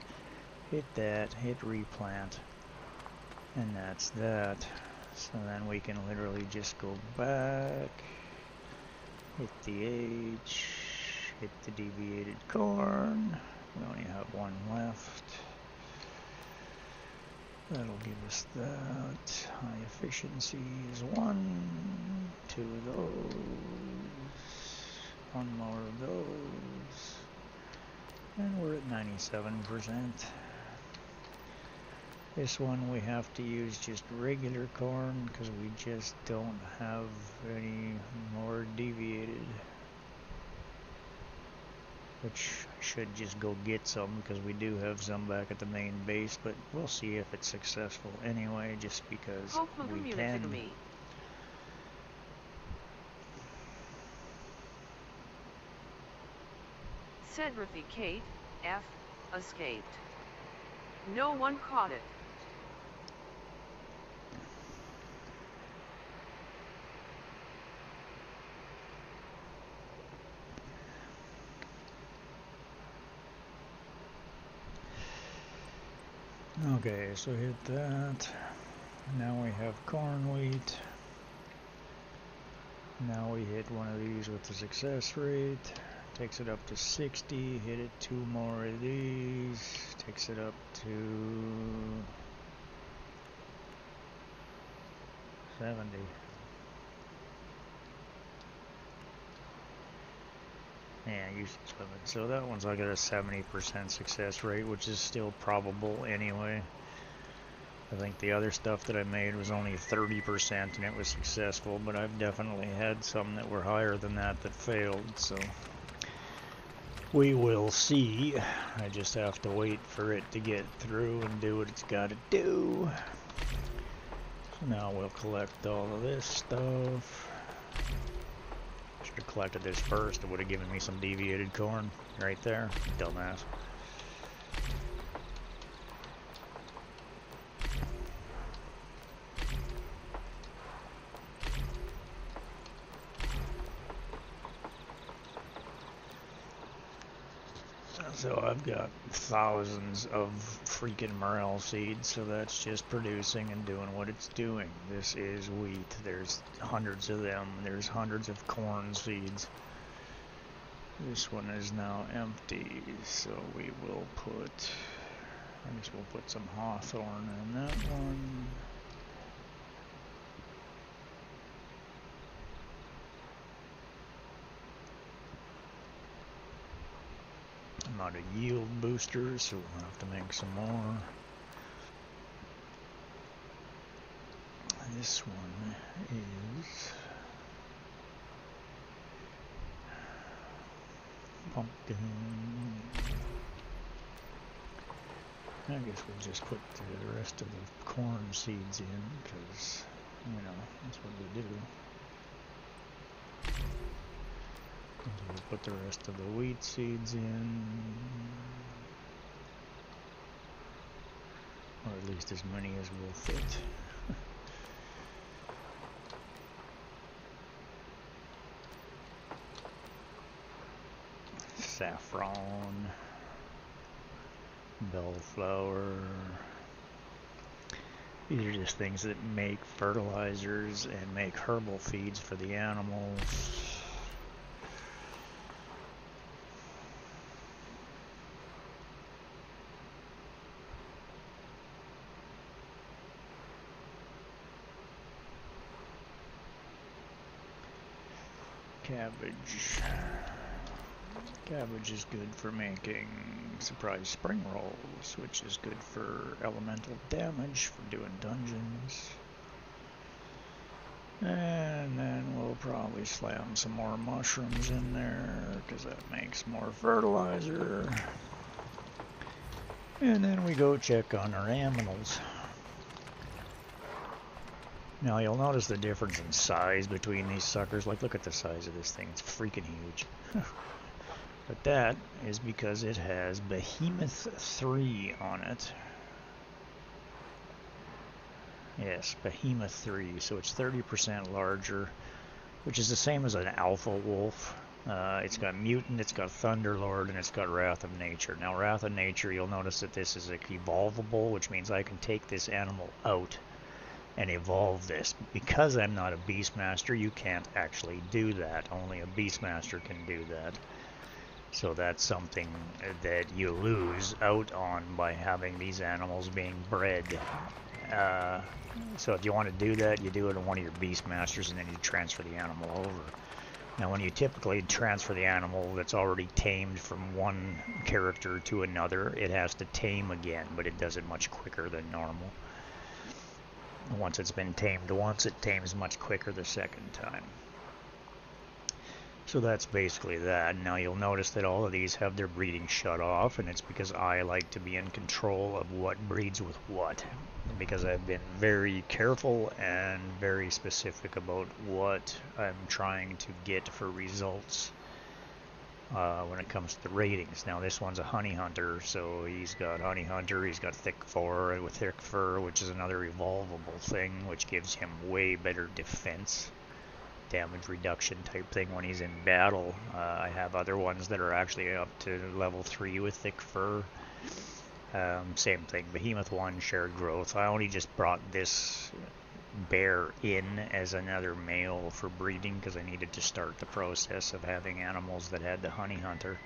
Hit that, hit replant. And that's that. So then we can literally just go back. Hit the H. Hit the deviated corn. We only have 1 left. That'll give us that. High efficiency is 1. 2 of those. 1 more of those. And we're at 97%. This one we have to use just regular corn because we just don't have any more deviated. which I should just go get some because we do have some back at the main base, but we'll see if it's successful anyway, just because we can. Cedric Kate, F, escaped. No one caught it. Okay, so hit that. Now we have corn wheat. Now we hit one of these with the success rate. Takes it up to 60. Hit it 2 more of these. Takes it up to 70. Yeah, usage limit. So that one's like at a 70% success rate, which is still probable anyway. I think the other stuff that I made was only 30% and it was successful, but I've definitely had some that were higher than that failed, so we will see. I just have to wait for it to get through and do what it's got to do. So now we'll collect all of this stuff. Should have collected this first. It would have given me some deviated corn right there. Dumbass. So I've got thousands of freaking morel seeds, so that's just producing and doing what it's doing. This is wheat. There's hundreds of them. There's hundreds of corn seeds. This one is now empty, so we will put, I guess we'll put some hawthorn in that one. I'm out of yield boosters, so we'll have to make some more. This one is pumpkin. I guess we'll just put the rest of the corn seeds in, because, you know, that's what we do. We'll put the rest of the wheat seeds in, or at least as many as will fit. Saffron, bellflower. These are just things that make fertilizers and make herbal feeds for the animals. Cabbage. Cabbage is good for making surprise spring rolls, which is good for elemental damage for doing dungeons. And then we'll probably slam some more mushrooms in there, because that makes more fertilizer. And then we go check on our aminals. Now you'll notice the difference in size between these suckers. Like, look at the size of this thing. It's freaking huge. But that is because it has Behemoth 3 on it. Yes, Behemoth 3. So it's 30% larger, which is the same as an Alpha Wolf. It's got Mutant, it's got Thunderlord, and it's got Wrath of Nature. Now, Wrath of Nature, you'll notice that this is evolvable, which means I can take this animal out and evolve this. Because I'm not a Beastmaster, you can't actually do that. Only a Beastmaster can do that. So that's something that you lose out on by having these animals being bred. So if you want to do that, you do it on one of your Beastmasters and then you transfer the animal over. Now when you typically transfer the animal that's already tamed from one character to another, it has to tame again, but it does it much quicker than normal. Once it's been tamed once, it tames much quicker the second time. So that's basically that. Now you'll notice that all of these have their breeding shut off, and it's because I like to be in control of what breeds with what. Because I've been very careful and very specific about what I'm trying to get for results when it comes to the ratings. Now this one's a honey hunter, so he's got honey hunter, he's got thick fur with thick fur, which is another evolvable thing, which gives him way better defense, damage reduction type thing when he's in battle. I have other ones that are actually up to level 3 with thick fur. Same thing, Behemoth 1, shared growth. I only just brought this bear in as another male for breeding because I needed to start the process of having animals that had the honey hunter,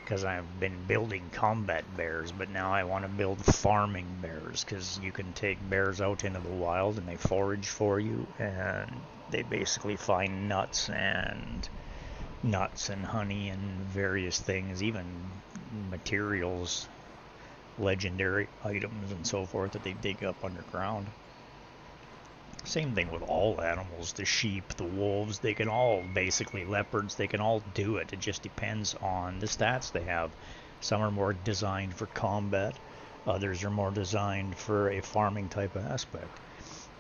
because I've been building combat bears, but now I want to build farming bears, because you can take bears out into the wild and they forage for you, and they basically find nuts and honey and various things, even materials, legendary items and so forth that they dig up underground. Same thing with all animals, the sheep, the wolves, they can all, basically leopards, they can all do it. It just depends on the stats they have. Some are more designed for combat, others are more designed for a farming type of aspect.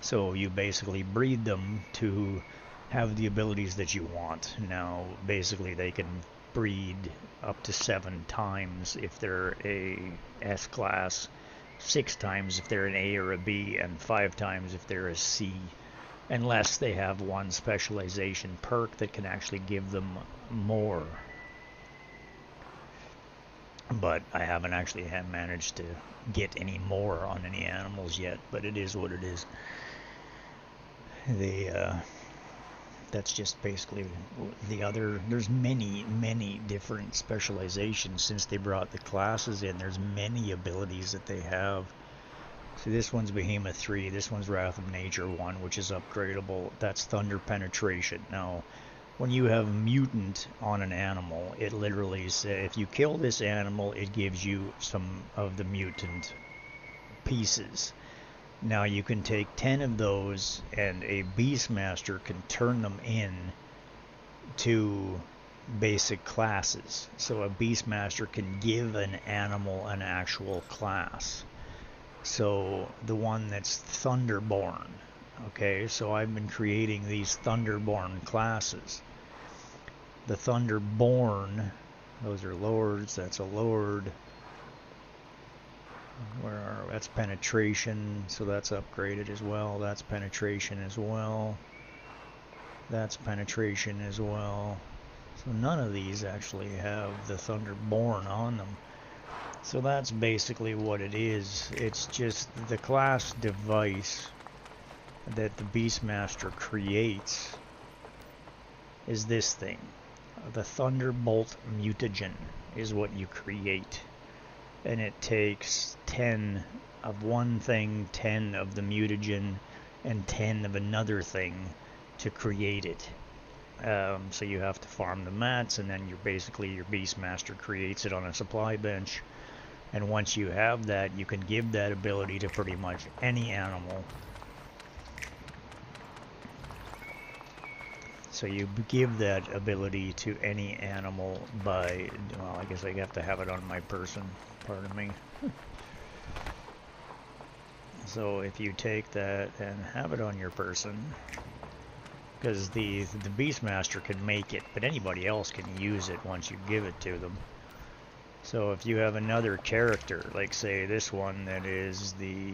So you basically breed them to have the abilities that you want. Now basically they can breed up to 7 times if they're a S class, 6 times if they're an A or a B, and 5 times if they're a C, unless they have one specialization perk that can actually give them more. But I haven't actually managed to get any more on any animals yet, but it is what it is. That's just basically the other. There's many different specializations since they brought the classes in. There's many abilities that they have. So this one's Behemoth 3, this one's Wrath of Nature 1, which is upgradable. That's Thunder Penetration. Now, when you have Mutant on an animal, it literally says if you kill this animal, it gives you some of the mutant pieces. Now you can take 10 of those, and a Beastmaster can turn them in to basic classes. So a Beastmaster can give an animal an actual class. So the one that's Thunderborn, okay, so I've been creating these Thunderborn classes. The Thunderborn, those are lords, that's a lord. That's penetration, so that's upgraded as well. That's penetration as well. That's penetration as well. So none of these actually have the Thunderborn on them. So that's basically what it is. It's just the class device that the Beastmaster creates is this thing. The Thunderbolt Mutagen is what you create. And it takes 10 of one thing, 10 of the mutagen, and 10 of another thing to create it. So you have to farm the mats, and then your Beastmaster creates it on a supply bench. And once you have that, you can give that ability to pretty much any animal. So you give that ability to any animal by, well, I guess I have to have it on my person. Pardon me. So if you take that and have it on your person, because the Beastmaster can make it, but anybody else can use it once you give it to them. So if you have another character, like say this one that is the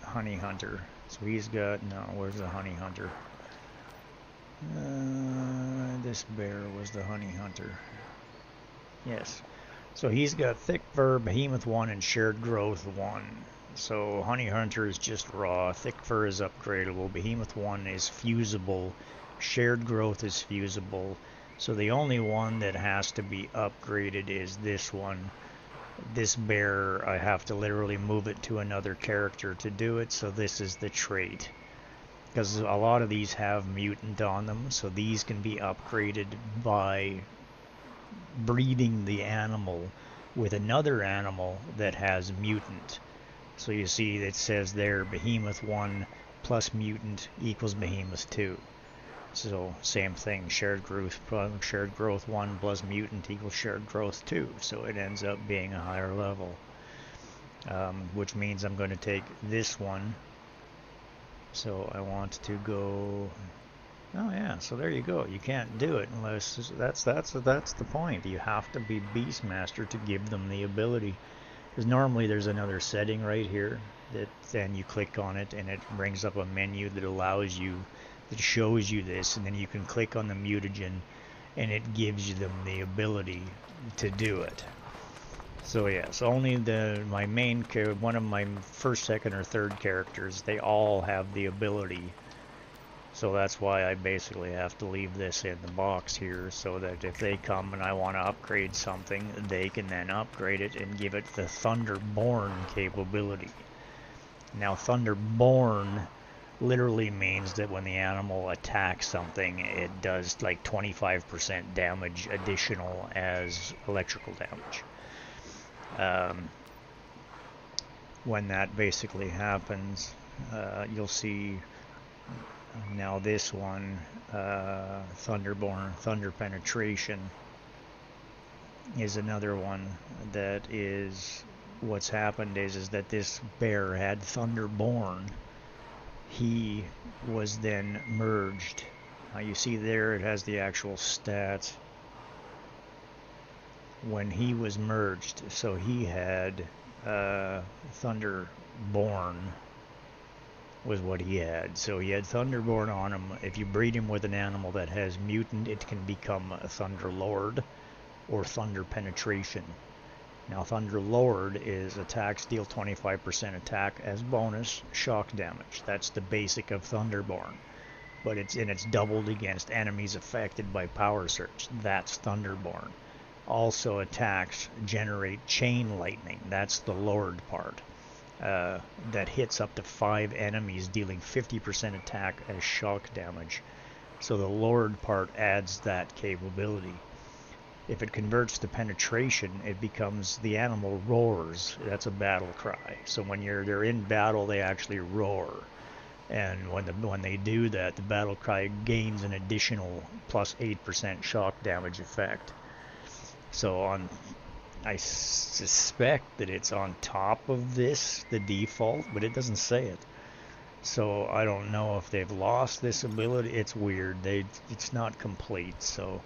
Honey Hunter, so he's got, no, where's the Honey Hunter? This bear was the Honey Hunter. Yes. So he's got thick fur, Behemoth 1, and shared growth 1. So Honey Hunter is just raw, thick fur is upgradable, Behemoth 1 is fusible, shared growth is fusible. So the only one that has to be upgraded is this one. This bear, I have to literally move it to another character to do it, so this is the trait. Because a lot of these have mutant on them, so these can be upgraded by breeding the animal with another animal that has mutant. So you see it says there Behemoth 1 plus mutant equals Behemoth 2. So same thing, shared growth 1 plus mutant equals shared growth 2. So it ends up being a higher level. Which means I'm going to take this one. So I want to go. Oh yeah, so there you go. You can't do it unless that's the point. You have to be Beastmaster to give them the ability. Because normally there's another setting right here that then you click on it and it brings up a menu that allows you, that shows you this, and then you can click on the mutagen and it gives you them the ability to do it. So yes, only my main one of my first, second, or third characters, they all have the ability. So that's why I basically have to leave this in the box here, so that if they come and I want to upgrade something, they can then upgrade it and give it the Thunderborn capability. Now Thunderborn literally means that when the animal attacks something, it does like 25% damage additional as electrical damage. When that basically happens, you'll see now this one, Thunderborn, Thunder Penetration, is another one that is, what's happened is that this bear had Thunderborn. He was then merged. Now you see there it has the actual stats. When he was merged, so he had Thunderborn was what he had. So he had Thunderborn on him. If you breed him with an animal that has mutant, it can become a Thunderlord or Thunder Penetration. Now Thunderlord is attacks deal 25% attack as bonus shock damage. That's the basic of Thunderborn. But it's doubled against enemies affected by Power Surge. That's Thunderborn. Also attacks generate chain lightning. That's the Lord part. That hits up to 5 enemies, dealing 50% attack as shock damage. So the Lord part adds that capability. If it converts to penetration, it becomes the animal roars. That's a battle cry. So when they're in battle, they actually roar. And when they do that, the battle cry gains an additional plus 8% shock damage effect. So I suspect that it's on top of this, the default, but it doesn't say it. So I don't know if they've lost this ability. It's weird. It's not complete. So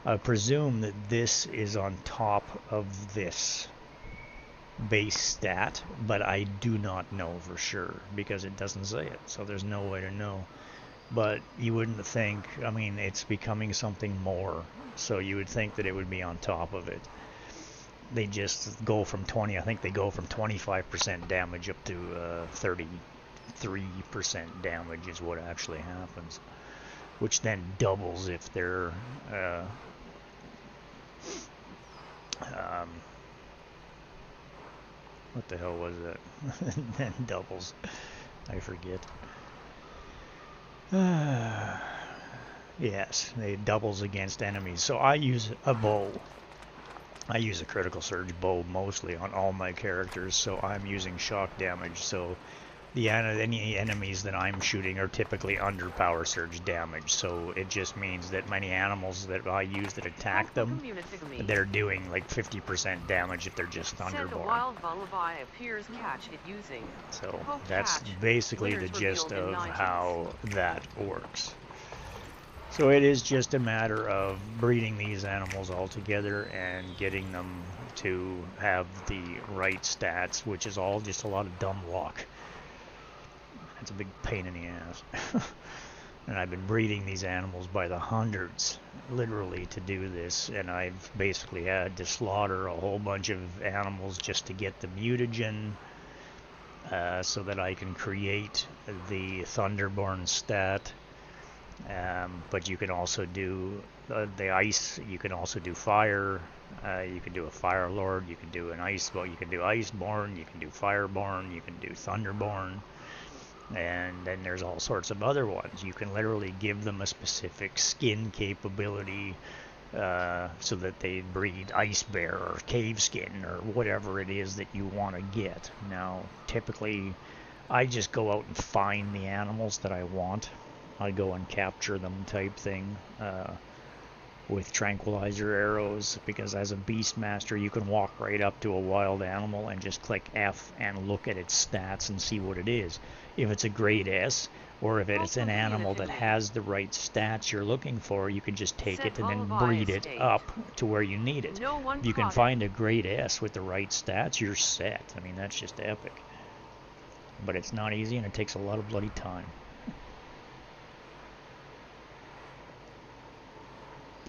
I presume that this is on top of this base stat, but I do not know for sure because it doesn't say it. So there's no way to know. But you wouldn't think, I mean, it's becoming something more. So you would think that it would be on top of it. They just go from 20, I think they go from 25% damage up to 33% damage is what actually happens. Which then doubles if they're what the hell was that? Then doubles. I forget. Yes, it doubles against enemies. So I use a bow. I use a critical surge bow mostly on all my characters, so I'm using shock damage. So any enemies that I'm shooting are typically under power surge damage. So it just means that many animals that I use that attack them, they're doing like 50% damage if they're just Thunderborn. Wild Lullaby appears catch it using. So that's basically the gist of how that works. So it is just a matter of breeding these animals all together and getting them to have the right stats, which is all just a lot of dumb luck. It's a big pain in the ass. And I've been breeding these animals by the hundreds, literally, to do this. And I've basically had to slaughter a whole bunch of animals just to get the mutagen, so that I can create the Thunderborn stat. But you can also do the ice, you can also do fire, you can do a Fire Lord, you can do an ice, well, you can do Iceborn, you can do Fireborn, you can do Thunderborn, and then there's all sorts of other ones. You can literally give them a specific skin capability, so that they breed Ice Bear or Cave Skin or whatever it is that you want to get. Now, typically, I just go out and find the animals that I want. I go and capture them type thing. With tranquilizer arrows, because as a Beastmaster you can walk right up to a wild animal and just click F and look at its stats and see what it is. If it's a grade S, or if it's an animal that has the right stats you're looking for, you can just take it and then breed it up to where you need it. If you can find a grade S with the right stats, you're set. I mean, that's just epic. But it's not easy, and it takes a lot of bloody time.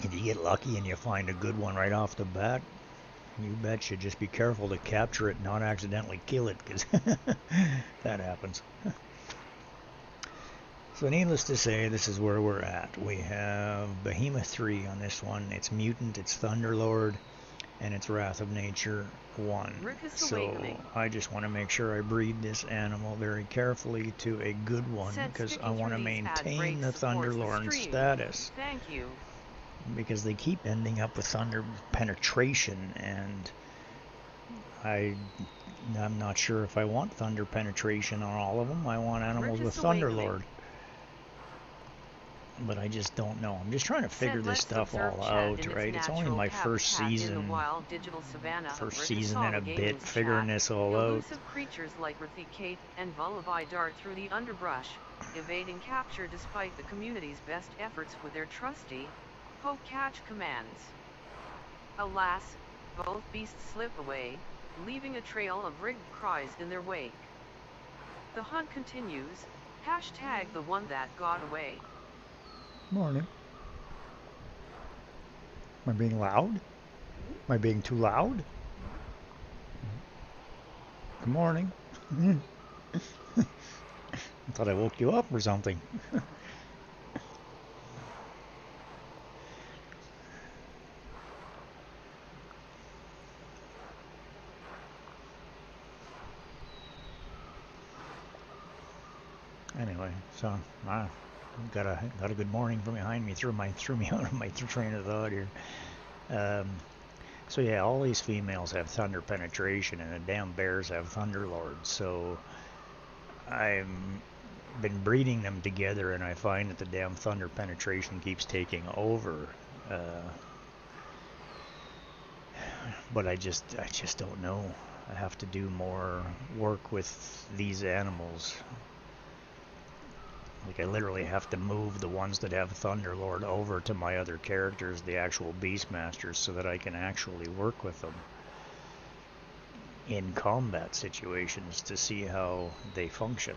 If you get lucky and you find a good one right off the bat, you betcha just be careful to capture it and not accidentally kill it, because that happens. So needless to say, this is where we're at. We have Behemoth 3 on this one. It's Mutant, it's Thunderlord, and it's Wrath of Nature 1. So I just want to make sure I breed this animal very carefully to a good one, because I want to maintain the Thunderlord status. Thank you. Because they keep ending up with thunder penetration, and I'm not sure if I want thunder penetration on all of them. I want animals with Thunderlord. But I just don't know. I'm just trying to figure this stuff all out, right? It's only my first season and a bit figuring this all out. Elusive creatures like Rathicate and Vullaby dart through the underbrush, evading capture despite the community's best efforts with their trusty poke-catch commands. Alas, both beasts slip away, leaving a trail of rigged cries in their wake. The hunt continues, hashtag the one that got away. Morning. Am I being loud? Am I being too loud? Good morning. I thought I woke you up or something. Anyway, so got a good morning from behind me. Threw me out of my train of thought here. So yeah, all these females have thunder penetration, and the damn bears have Thunderlords. So I've been breeding them together, and I find that the damn thunder penetration keeps taking over. But I just don't know. I have to do more work with these animals. Like, I literally have to move the ones that have Thunderlord over to my other characters, the actual Beastmasters, so that I can actually work with them in combat situations to see how they function.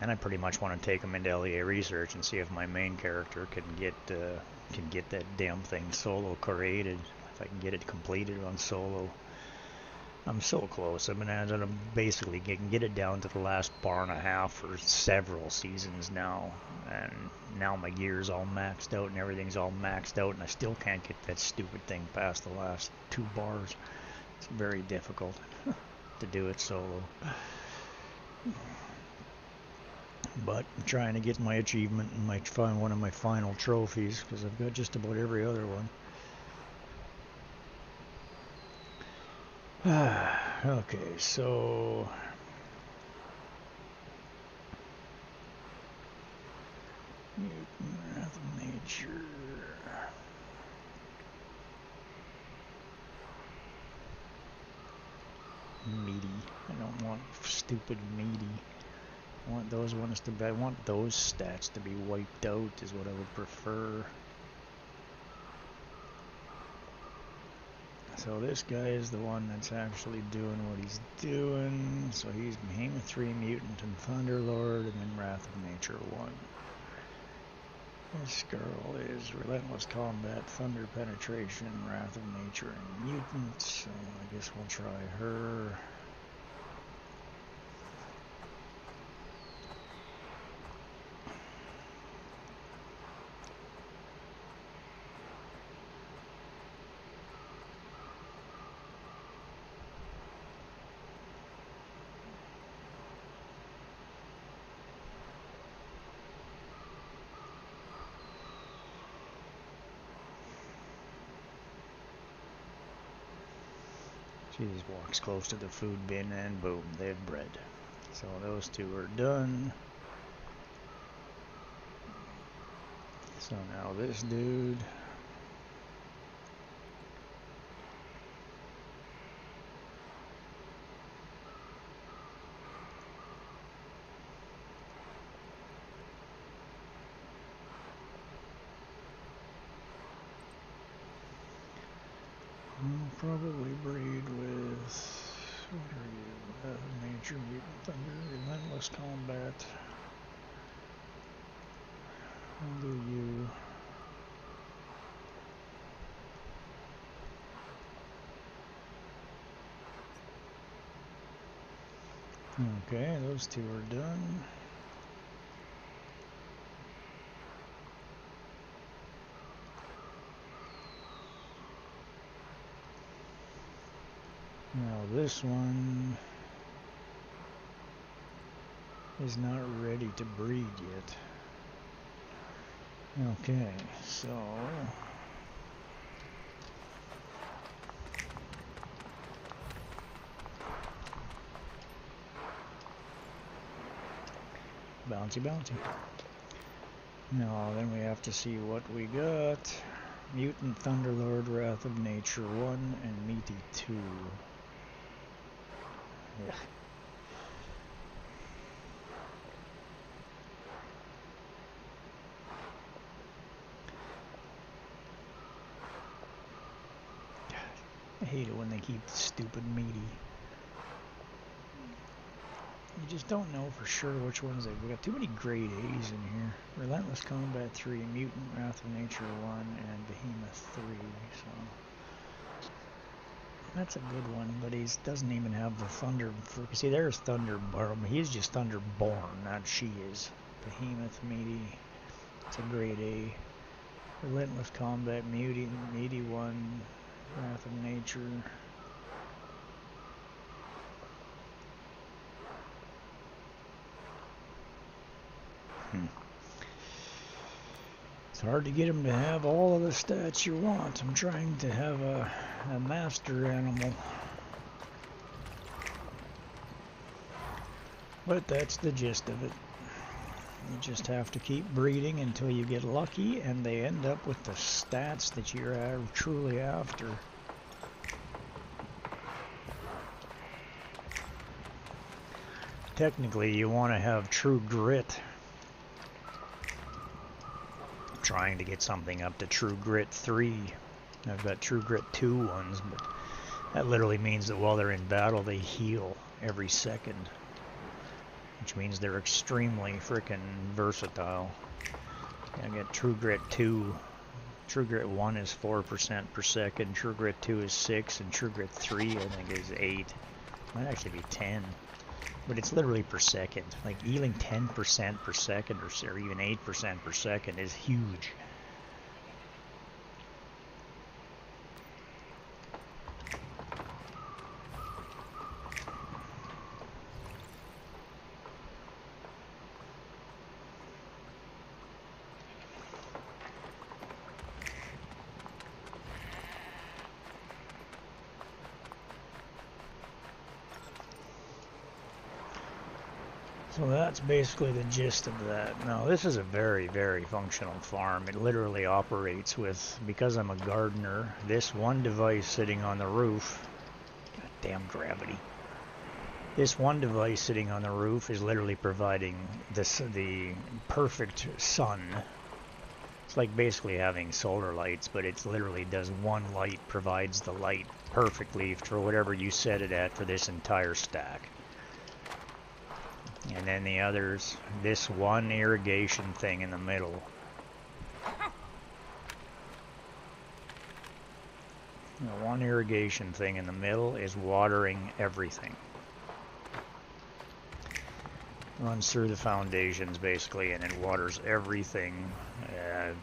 And I pretty much want to take them into LEA research and see if my main character can get that damn thing solo created. If I can get it completed on solo. I'm so close. I'm basically can get it down to the last bar and a half for several seasons now, and now my gear's all maxed out and everything's all maxed out, and I still can't get that stupid thing past the last 2 bars. It's very difficult to do it solo. But I'm trying to get my achievement and find one of my final trophies, because I've got just about every other one. Okay, so Wrath of Nature. Meaty. I don't want stupid meaty. I want those ones to be. I want those stats to be wiped out. Is what I would prefer. So this guy is the one that's actually doing what he's doing. So he's Behemoth 3, Mutant, and Thunderlord, and then Wrath of Nature 1. This girl is Relentless Combat, Thunder Penetration, Wrath of Nature, and Mutant. So I guess we'll try her. She just walks close to the food bin and boom, they have bread. So those two are done. So now this dude. I'll probably breed with, what are you, Nature, Mutant Thunder, Relentless Combat. I'll do you. Okay, those two are done. Now this one is not ready to breed yet. Okay, so bouncy bouncy. Now then we have to see what we got. Mutant Thunderlord, Wrath of Nature 1 and Meaty 2. Yeah. I hate it when they keep the stupid Meaty. You just don't know for sure which ones they've got. Too many grade A's in here. Relentless Combat 3, Mutant Wrath of Nature 1, and Behemoth 3. So that's a good one, but he doesn't even have the Thunder. See, there's Thunderborn. He's just Thunderborn, not she is. Behemoth, Meaty. It's a grade A. Relentless Combat, Meaty 1, Wrath of Nature. It's hard to get him to have all of the stats you want. I'm trying to have a master animal. But that's the gist of it. You just have to keep breeding until you get lucky and they end up with the stats that you're truly after. Technically, you want to have true grit. I'm trying to get something up to true grit 3. I've got true grit 2 ones, but that literally means that while they're in battle, they heal every second. Which means they're extremely frickin' versatile. I got True Grit 2. True Grit 1 is 4% per second. True Grit 2 is 6. And True Grit 3, I think, is 8. Might actually be 10. But it's literally per second. Like, healing 10% per second or even 8% per second is huge. So that's basically the gist of that. Now, this is a very, very functional farm. It literally operates with, because I'm a gardener, this one device sitting on the roof. God damn gravity. This one device sitting on the roof is literally providing the perfect sun. It's like basically having solar lights, but it literally does one light, provides the light perfectly for whatever you set it at for this entire stack. And then the others, this one irrigation thing in the middle. The one irrigation thing in the middle is watering everything. Runs through the foundations basically, and it waters everything.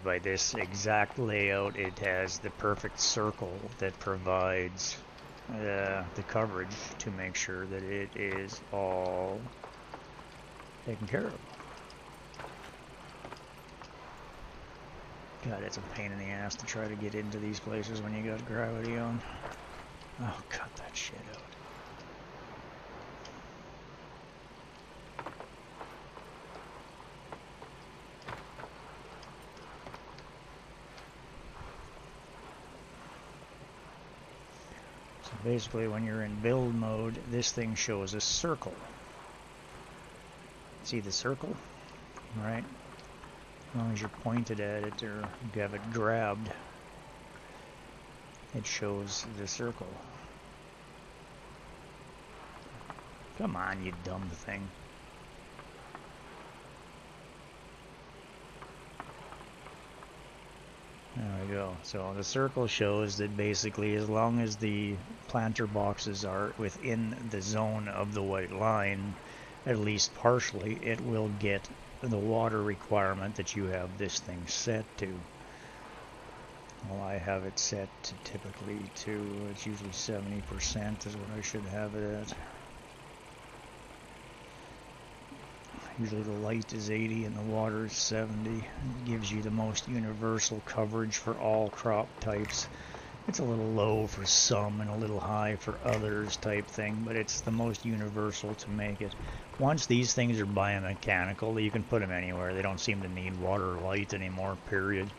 By this exact layout, it has the perfect circle that provides the coverage to make sure that it is all taken care of. God, it's a pain in the ass to try to get into these places when you got gravity on. Oh, cut that shit out. So basically when you're in build mode, this thing shows a circle. See the circle? Right? As long as you're pointed at it or you have it grabbed, it shows the circle. Come on, you dumb thing. There we go. So the circle shows that basically as long as the planter boxes are within the zone of the white line, at least partially, it will get the water requirement that you have this thing set to. Well, I have it set to typically to, it's usually 70% is what I should have it at. Usually the light is 80 and the water is 70. It gives you the most universal coverage for all crop types. It's a little low for some and a little high for others type thing, but it's the most universal to make it. Once these things are biomechanical, you can put them anywhere. They don't seem to need water or light anymore, period.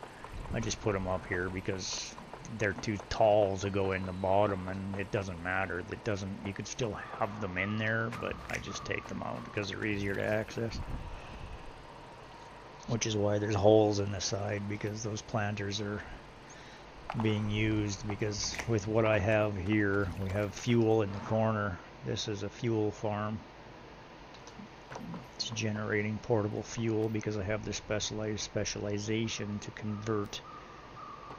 I just put them up here because they're too tall to go in the bottom, and it doesn't matter. It doesn't. You could still have them in there, but I just take them out because they're easier to access. Which is why there's holes in the side, because those planters are being used. Because with what I have here, we have fuel in the corner. This is a fuel farm. It's generating portable fuel because I have the specialization to convert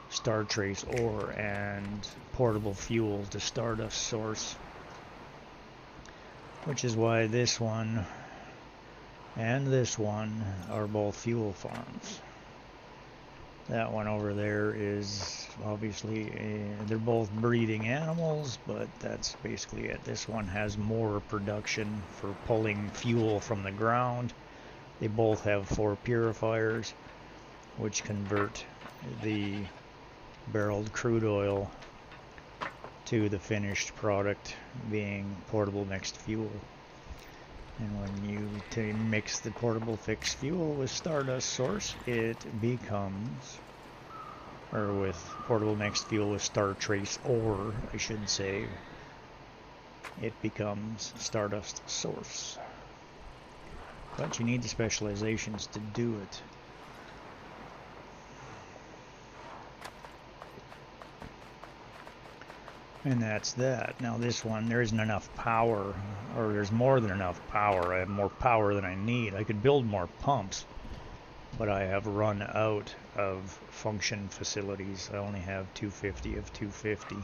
star trace ore and portable fuel to Stardust source, which is why this one and this one are both fuel farms. That one over there is obviously they're both breeding animals, but that's basically it. This one has more production for pulling fuel from the ground. They both have 4 purifiers which convert the barreled crude oil to the finished product being portable mixed fuel. And when you mix the portable fixed fuel with Stardust source, it becomes, or with portable mixed fuel with Star Trace ore, I should say, it becomes Stardust source. But you need the specializations to do it. And that's that. Now this one, there isn't enough power, or there's more than enough power. I have more power than I need. I could build more pumps, but I have run out of function facilities. I only have 250 of 250.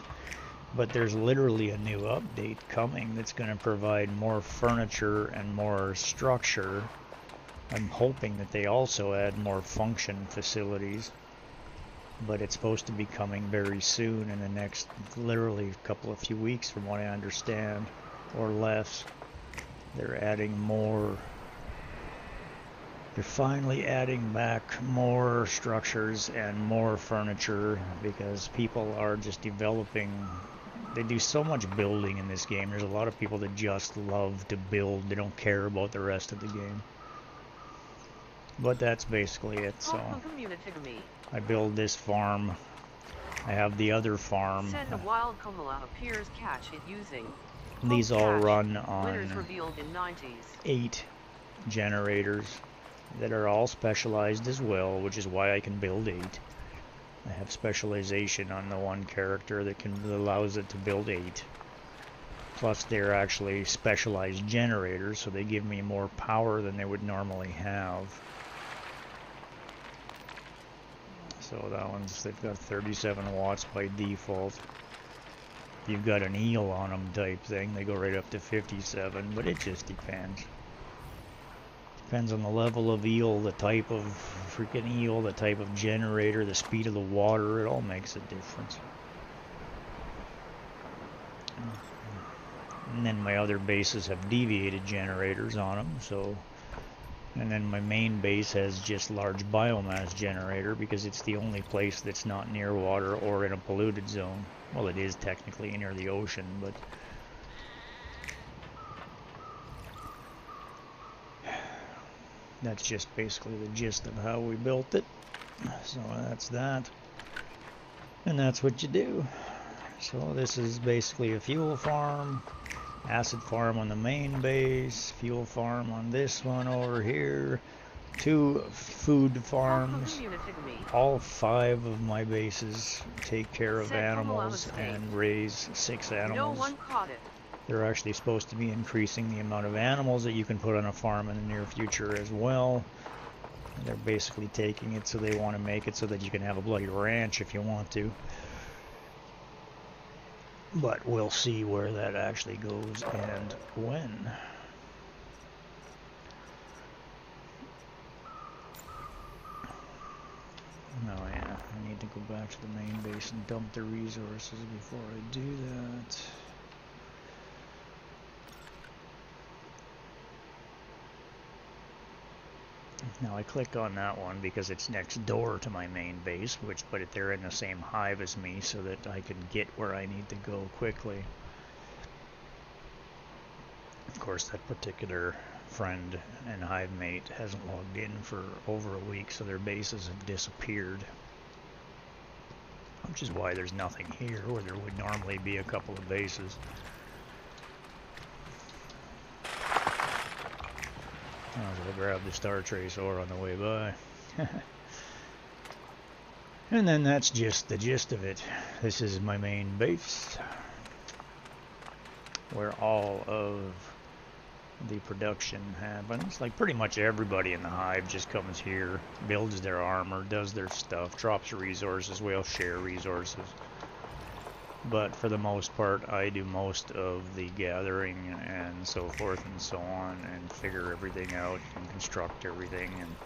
But there's literally a new update coming that's going to provide more furniture and more structure. I'm hoping that they also add more function facilities. But it's supposed to be coming very soon, in the next literally few weeks from what I understand, or less. They're adding more. They're finally adding back more structures and more furniture because people are just developing. They do so much building in this game. There's a lot of people that just love to build. They don't care about the rest of the game. But that's basically it. So I build this farm. I have the other farm. Send a wild Komala appears catch it using. These all run on Winners revealed in 90s. 8 generators that are all specialized as well, which is why I can build 8. I have specialization on the one character that allows it to build 8. Plus they're actually specialized generators, so they give me more power than they would normally have. So that one's, they've got 37 watts by default. If you've got an eel on them type thing, they go right up to 57, but it just depends. Depends on the level of eel, the type of freaking eel, the type of generator, the speed of the water, it all makes a difference. And then my other bases have deviated generators on them, so. And then my main base has just large biomass generator because it's the only place that's not near water or in a polluted zone. Well, it is technically near the ocean, but that's just basically the gist of how we built it. So that's that. And that's what you do. So this is basically a fuel farm, acid farm on the main base, fuel farm on this one over here, 2 food farms. All 5 of my bases take care of animals and raise 6 animals. No one caught it. They're actually supposed to be increasing the amount of animals that you can put on a farm in the near future as well. They're basically taking it so they want to make it so that you can have a bloody ranch if you want to. But we'll see where that actually goes and when. Oh yeah, I need to go back to the main base and dump the resources before I do that. Now I click on that one because it's next door to my main base, but they're in the same hive as me so that I can get where I need to go quickly. Of course, that particular friend and hive mate hasn't logged in for over a week, so their bases have disappeared. Which is why there's nothing here where there would normally be a couple of bases. I'll grab the Star Trace ore on the way by. And then that's just the gist of it. This is my main base, where all of the production happens. Like pretty much everybody in the hive just comes here, builds their armor, does their stuff, drops resources. We all share resources. But for the most part, I do most of the gathering and so forth and so on, and figure everything out and construct everything and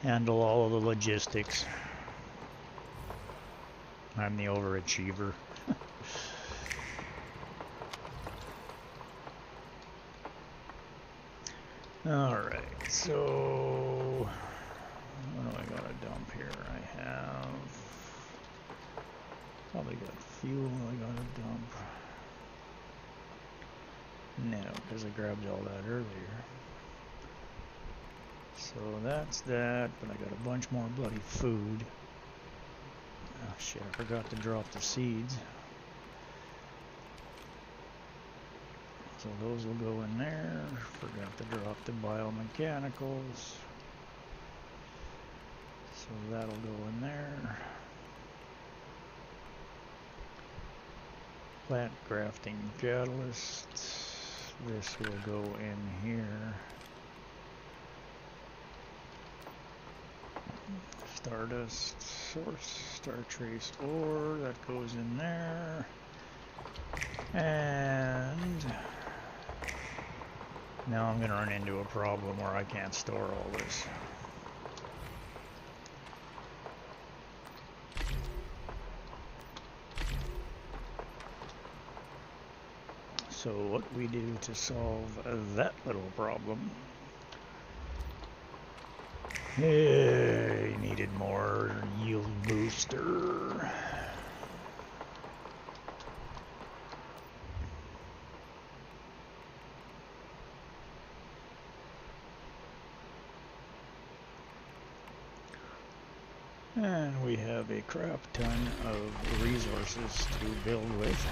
handle all of the logistics. I'm the overachiever. Alright, so what do I gotta dump here? I have probably got fuel I gotta dump. No, because I grabbed all that earlier. So that's that, but I got a bunch more bloody food. Oh shit, I forgot to drop the seeds. So those will go in there. Forgot to drop the biomechanicals. So that'll go in there. Plant grafting catalyst. This will go in here. Stardust source, Star Trace ore, that goes in there. And now I'm going to run into a problem where I can't store all this. So what we do to solve that little problem, needed more yield booster. And we have a crap ton of resources to build with.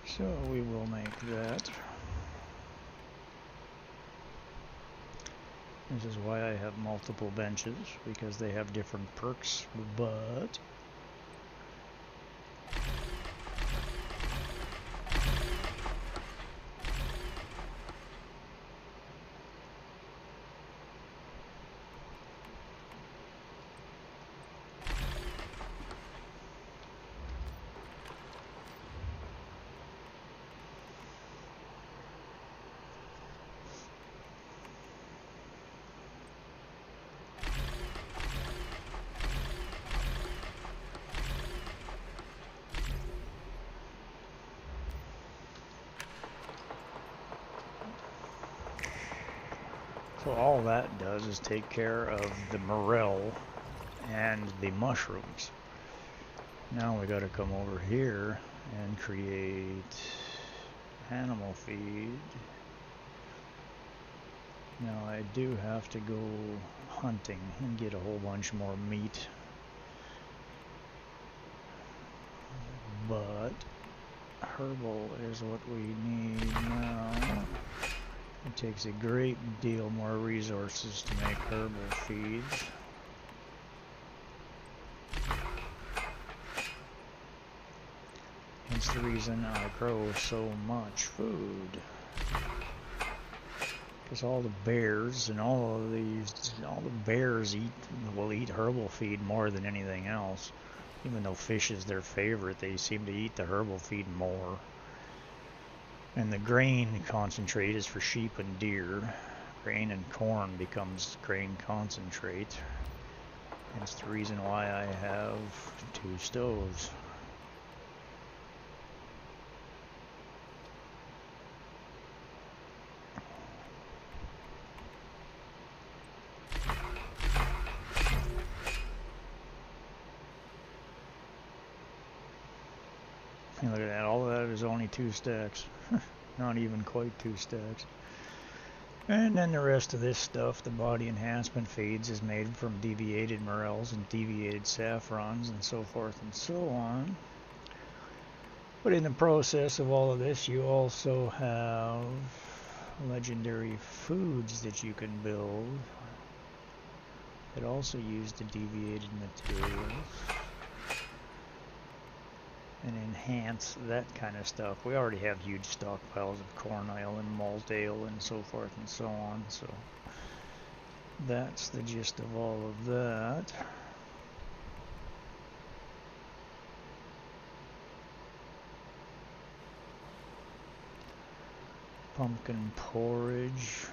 So we will make that. This is why I have multiple benches, because they have different perks, but so all that does is take care of the morel and the mushrooms. Now we got to come over here and create animal feed. Now I do have to go hunting and get a whole bunch more meat. but herbal is what we need now. It takes a great deal more resources to make herbal feeds. Hence the reason I grow so much food. Because all the bears and all the bears will eat herbal feed more than anything else. Even though fish is their favorite, they seem to eat the herbal feed more. And the grain concentrate is for sheep and deer. Grain and corn becomes grain concentrate. That's the reason why I have 2 stoves. And look at that, all of that is only 2 stacks. Not even quite 2 stacks. And then the rest of this stuff, the body enhancement feeds, is made from deviated morels and deviated saffrons and so forth and so on. But in the process of all of this, you also have legendary foods that you can build that also use the deviated materials and enhance that kind of stuff. We already have huge stockpiles of corn ale and malt ale and so forth and so on, so that's the gist of all of that. Pumpkin porridge.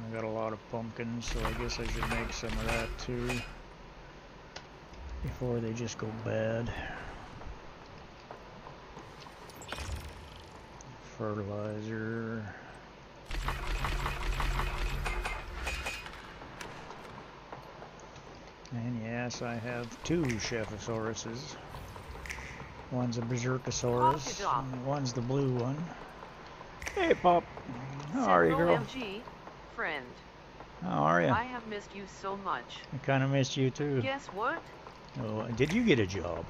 I got a lot of pumpkins, so I guess I should make some of that too before they just go bad. Fertilizer. And yes, I have 2 Chephosauruses. One's a Berserkosaurus, and one's the blue one. Hey, Pop. How are you, girl? OMG, friend. How are you? I have missed you so much. I kind of missed you too. Guess what? Oh, did you get a job?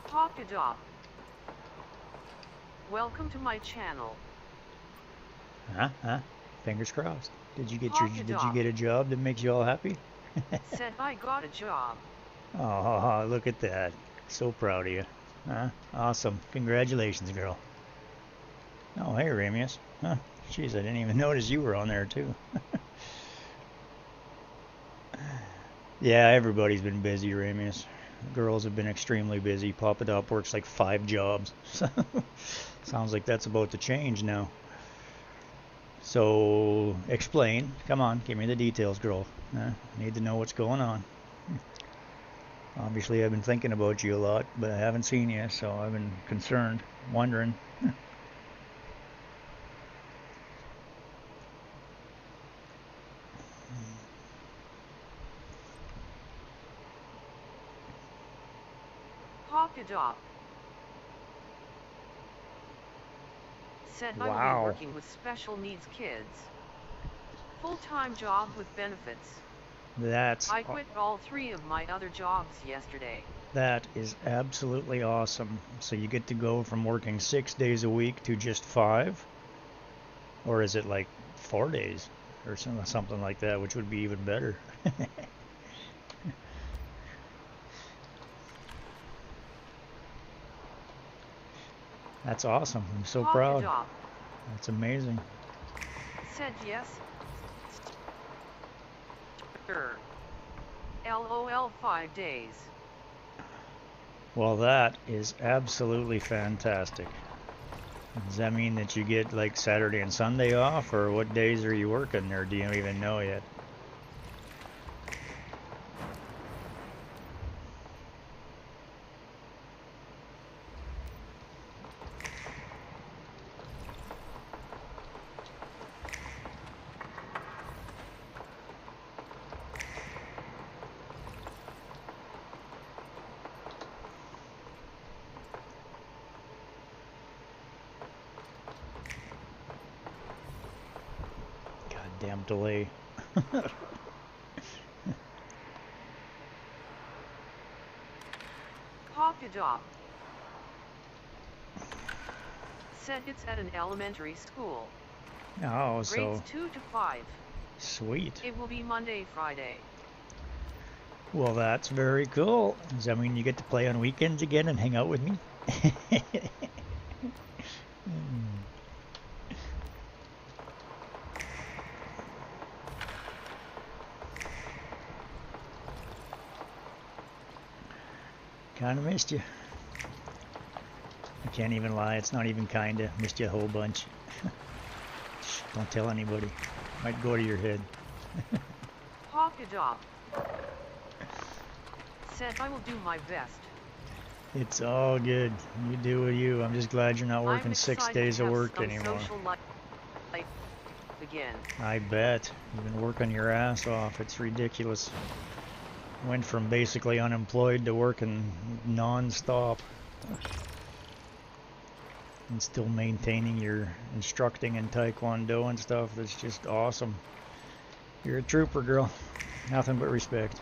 Talk-a-dop. Welcome to my channel. Huh? Fingers crossed. Did you get a job that makes you all happy? Said I got a job. Oh, look at that. So proud of you. Huh? Awesome. Congratulations, girl. Oh, hey, Ramius. Huh? Jeez, I didn't even notice you were on there, too. Yeah, everybody's been busy, Ramius. Girls have been extremely busy. Pop-a-dop works like 5 jobs. Sounds like that's about to change now. So, explain. Come on, give me the details, girl. Need to know what's going on. Obviously, I've been thinking about you a lot, but I haven't seen you, so I've been concerned, wondering. Talk-a-dop. Said I will be working with special needs kids. Full-time job with benefits. I quit all 3 of my other jobs yesterday. That is absolutely awesome. So you get to go from working 6 days a week to just 5? Or is it like 4 days? Or something like that, which would be even better. That's awesome. I'm so proud. That's amazing. Said yes. Sure. LOL 5 days. Well, that is absolutely fantastic. Does that mean that you get like Saturday and Sunday off, or what days are you working, or do you even know yet? Goddamn delay. Talk-a-dop. Said it's at an elementary school. Oh, so Grades 2 to 5. sweet. It will be Monday, Friday. Well, that's very cool. Does that mean you get to play on weekends again and hang out with me? Kinda missed you. I can't even lie, it's not even kinda. Missed you a whole bunch. Shh, don't tell anybody. Might go to your head. Hawk-a-dop. Said I will do my best. It's all good. You do what you. I'm just glad you're not working 6 days of work anymore. Social life begin. I bet. You've been working your ass off. It's ridiculous. Went from basically unemployed to working non-stop. And still maintaining your instructing in Taekwondo and stuff. That's just awesome. You're a trooper, girl. Nothing but respect.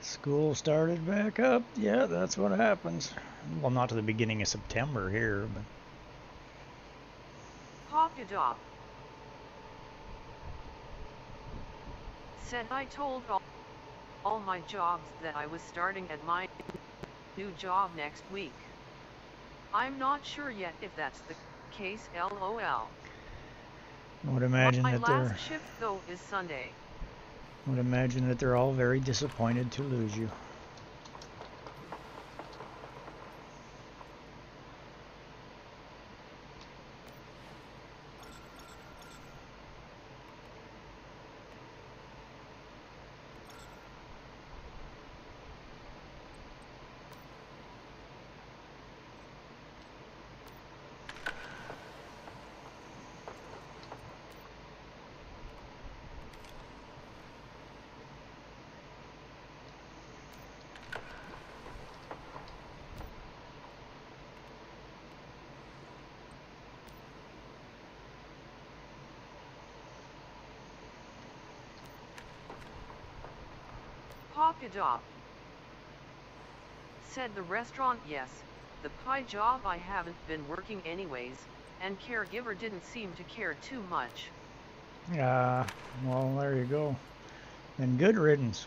School started back up. Yeah, that's what happens. Well, not to the beginning of September here, but... Hawk-a-dop. Said I told all my jobs that I was starting at my new job next week. I'm not sure yet if that's the case, lol. I would imagine my that last shift though is Sunday. Would imagine that they're all very disappointed to lose you. Hawk-a-dop. Said the restaurant yes, the pie job I haven't been working anyways, and caregiver didn't seem to care too much. Well, there you go. And good riddance.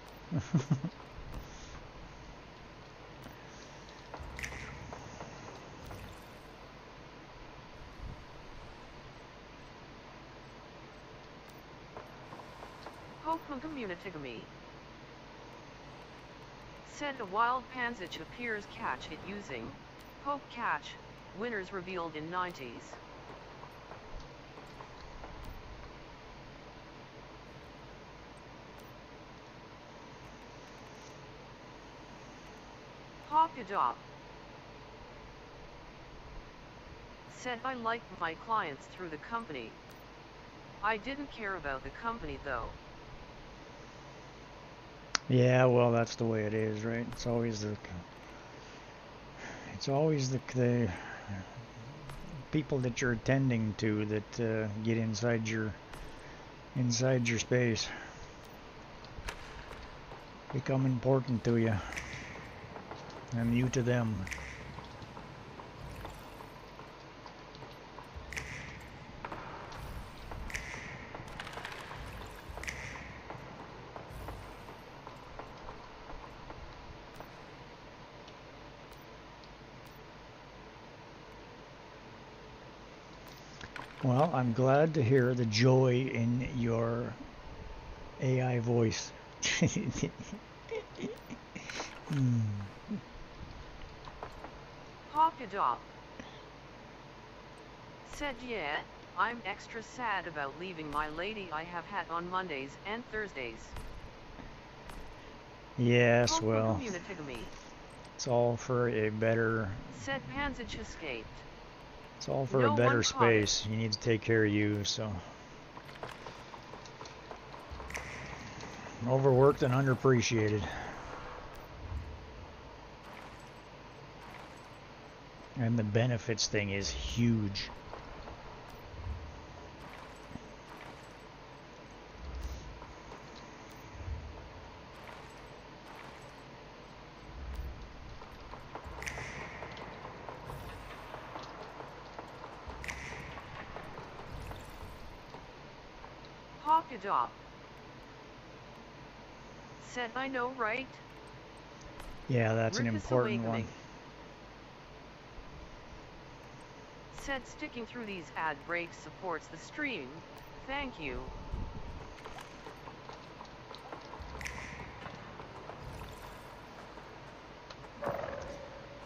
Pokemon community. Said a wild Panzich appears catch it using Poke Catch, winners revealed in 90s. Hawk-a-dop. Said I like my clients through the company. I didn't care about the company though. Yeah, well, that's the way it is, right? It's always the people that you're attending to that get inside your space, become important to you, and you to them. Well, I'm glad to hear the joy in your AI voice. Hawk-a-dop. Said yeah, I'm extra sad about leaving my lady I have had on Mondays and Thursdays. Yes, well, Me. it's all for a better... Said Panzage escaped. It's all for a better space. You need to take care of you, so... Overworked and underappreciated. And the benefits thing is huge. Pocket up. Said I know, right? Yeah, that's an important one. Said sticking through these ad breaks supports the stream. Thank you.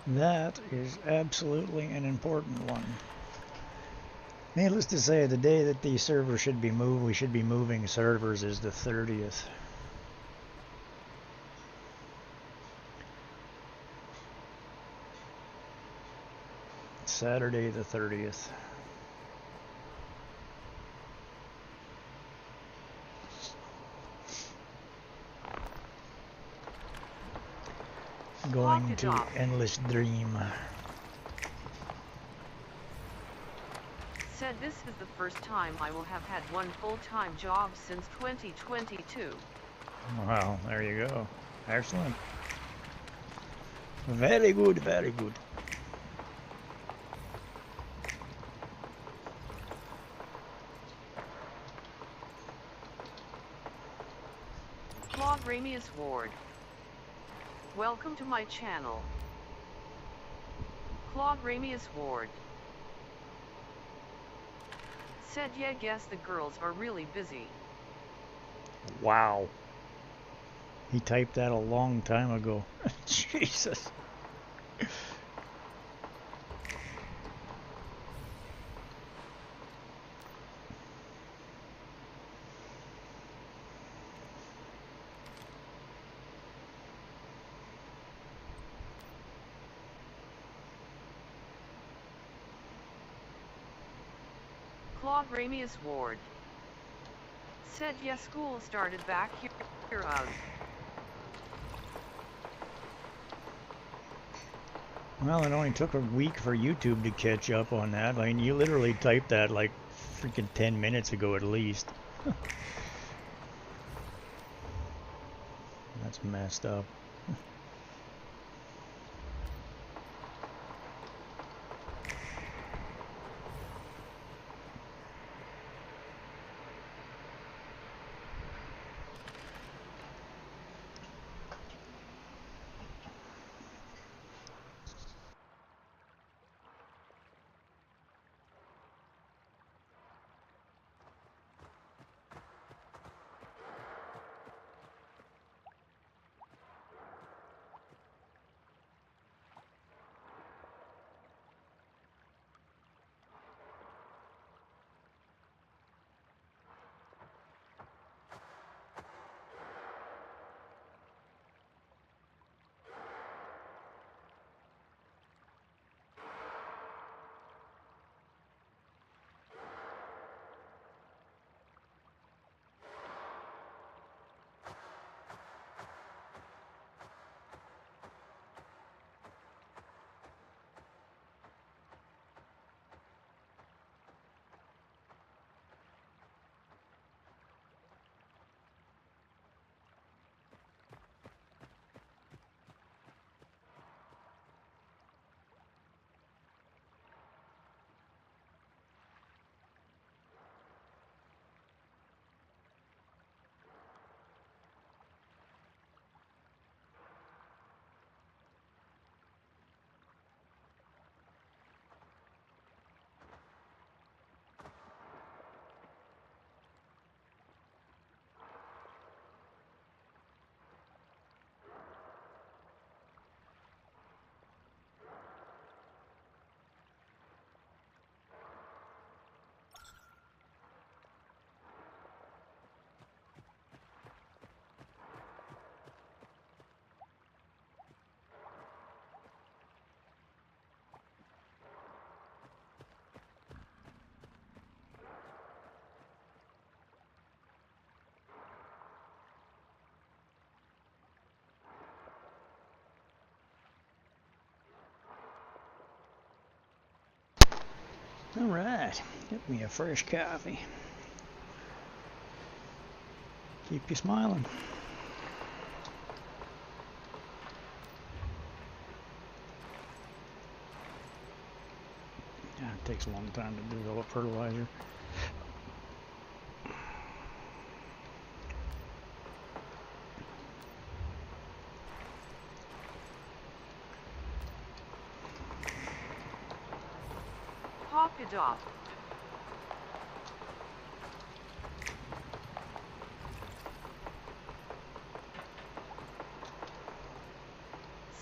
That is absolutely an important one. Needless to say, the day that the server should be moved, we should be moving servers, is the 30th. Saturday the 30th. Going to Endless Dream. Said this is the first time I will have had one full-time job since 2022. Wow, there you go. Excellent. Very good, very good. Claude Ramius Ward. Welcome to my channel. Claude Ramius Ward. Said yeah, guess the girls are really busy. Wow. He typed that a long time ago. Jesus. Claude Ramius Ward. Said yes, school started back here. Well, it only took a week for YouTube to catch up on that. I mean, you literally typed that like freaking 10 minutes ago at least. That's messed up. Alright, get me a fresh coffee. Keep you smiling. Yeah, it takes a long time to develop fertilizer. Hop it off.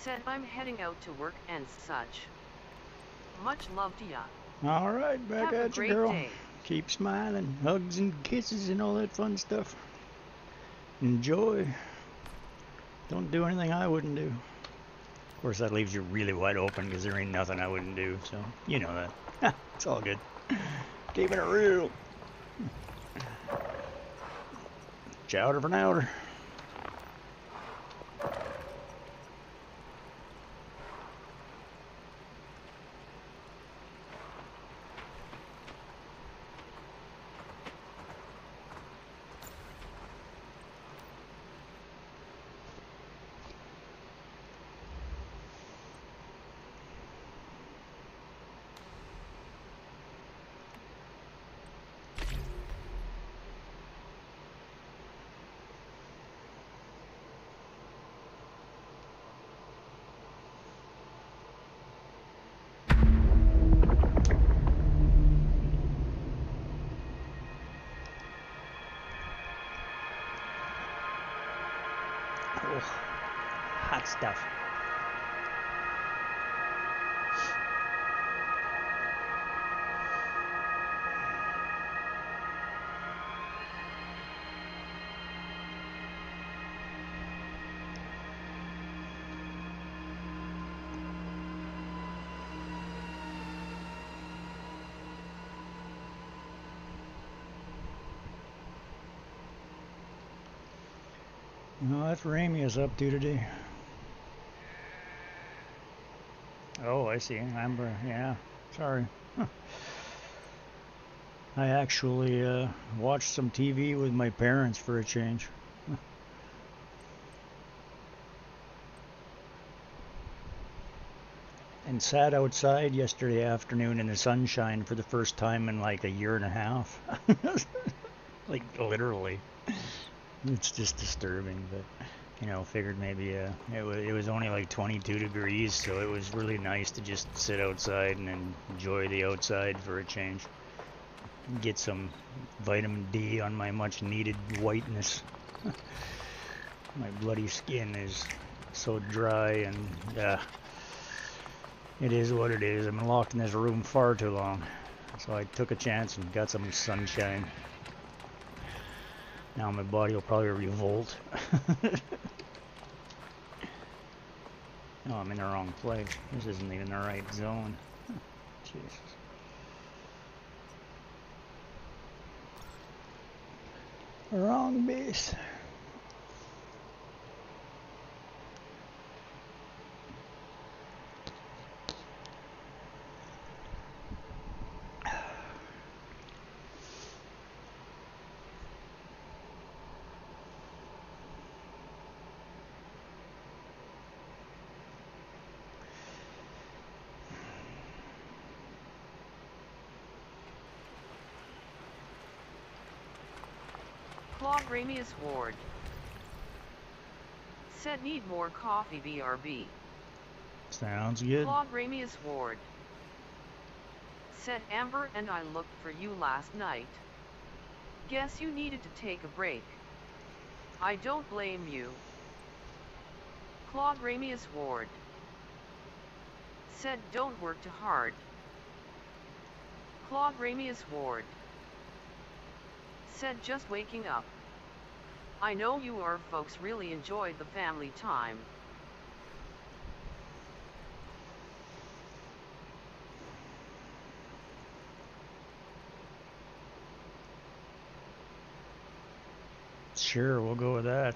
Said I'm heading out to work and such. Much love to ya. Alright, back Have a at you, great girl. day. Keep smiling. Hugs and kisses and all that fun stuff. Enjoy. Don't do anything I wouldn't do. Of course, that leaves you really wide open because there ain't nothing I wouldn't do, so you know that. It's all good. Keeping it real. Chowder for nowder. Oh, hot stuff. No, that's what Amy is up to today. Oh, I see. Amber, yeah. Sorry. Huh. I actually watched some TV with my parents for a change. And sat outside yesterday afternoon in the sunshine for the first time in like a year and a half. Like literally. It's just disturbing, but you know, figured maybe it was only like 22 degrees, so it was really nice to just sit outside and enjoy the outside for a change. Get some vitamin D on my much needed whiteness. My bloody skin is so dry, and it is what it is. I've been locked in this room far too long, so I took a chance and got some sunshine. Now my body will probably revolt. Oh, I'm in the wrong place. This isn't even the right zone. Jesus. Wrong base. Claude Ramius Ward. Said need more coffee BRB. Sounds good. Claude Ramius Ward. Said Amber and I looked for you last night. Guess you needed to take a break. I don't blame you. Claude Ramius Ward. Said don't work too hard. Claude Ramius Ward. Said just waking up. I know you our folks really enjoyed the family time. Sure, we'll go with that.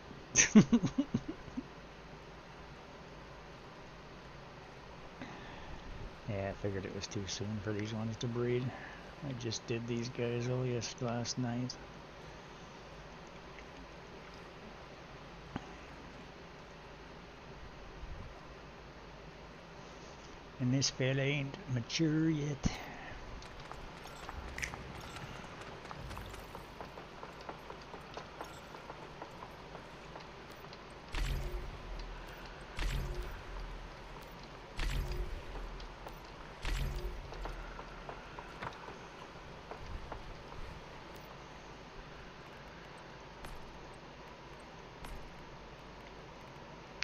Yeah, figured it was too soon for these ones to breed. I just did these guys last night. And this fella ain't mature yet.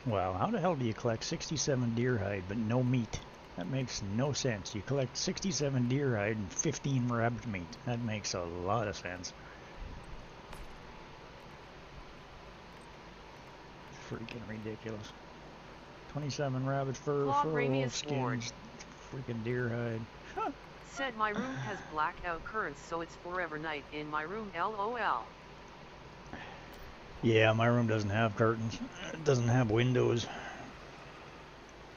Wow, how the hell do you collect 67 deer hide but no meat? That makes no sense. You collect 67 deer hide and 15 rabbit meat. That makes a lot of sense. Freaking ridiculous. 27 rabbit fur, 4 wolf skins, freaking deer hide. Huh. Said my room has blackout curtains, so it's forever night in my room, LOL. Yeah, my room doesn't have curtains. It doesn't have windows.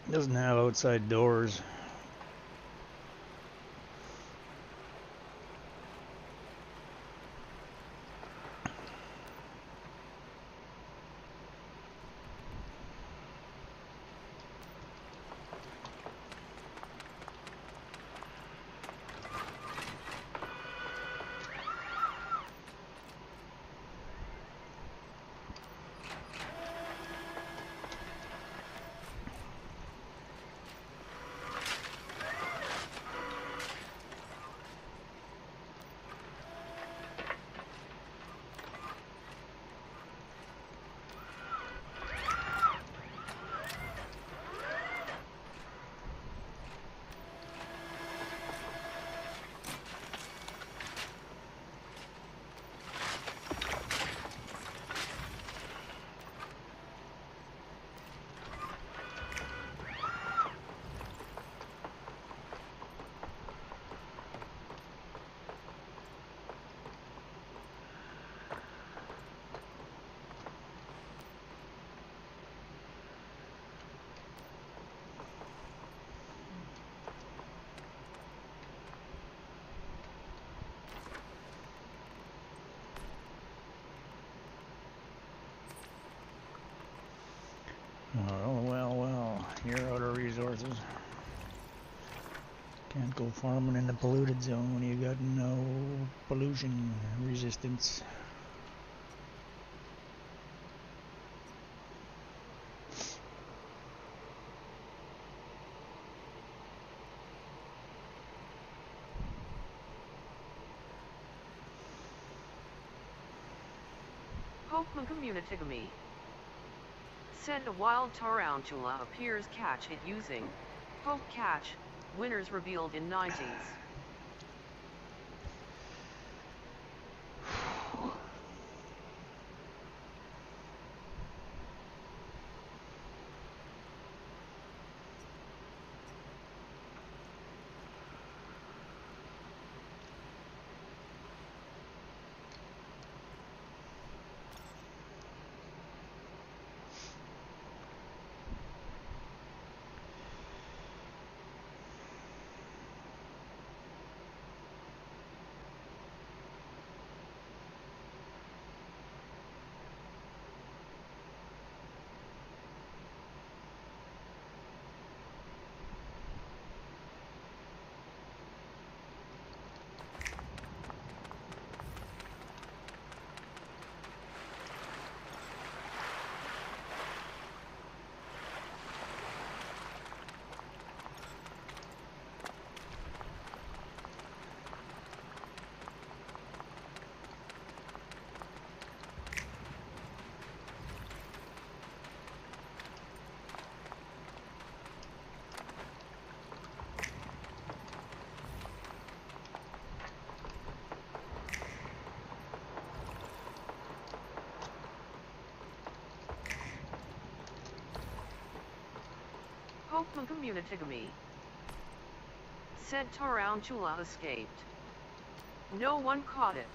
It doesn't have outside doors. Oh, well, you're out of resources. Can't go farming in the polluted zone when you got no pollution resistance. Pokemon Community. Said a wild tarantula appears, catch it using Poke Catch, winners revealed in 90s. Pokemon Community. Said tarantula escaped. No one caught it.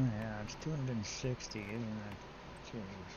yeah, it's 260, isn't it? Jeez.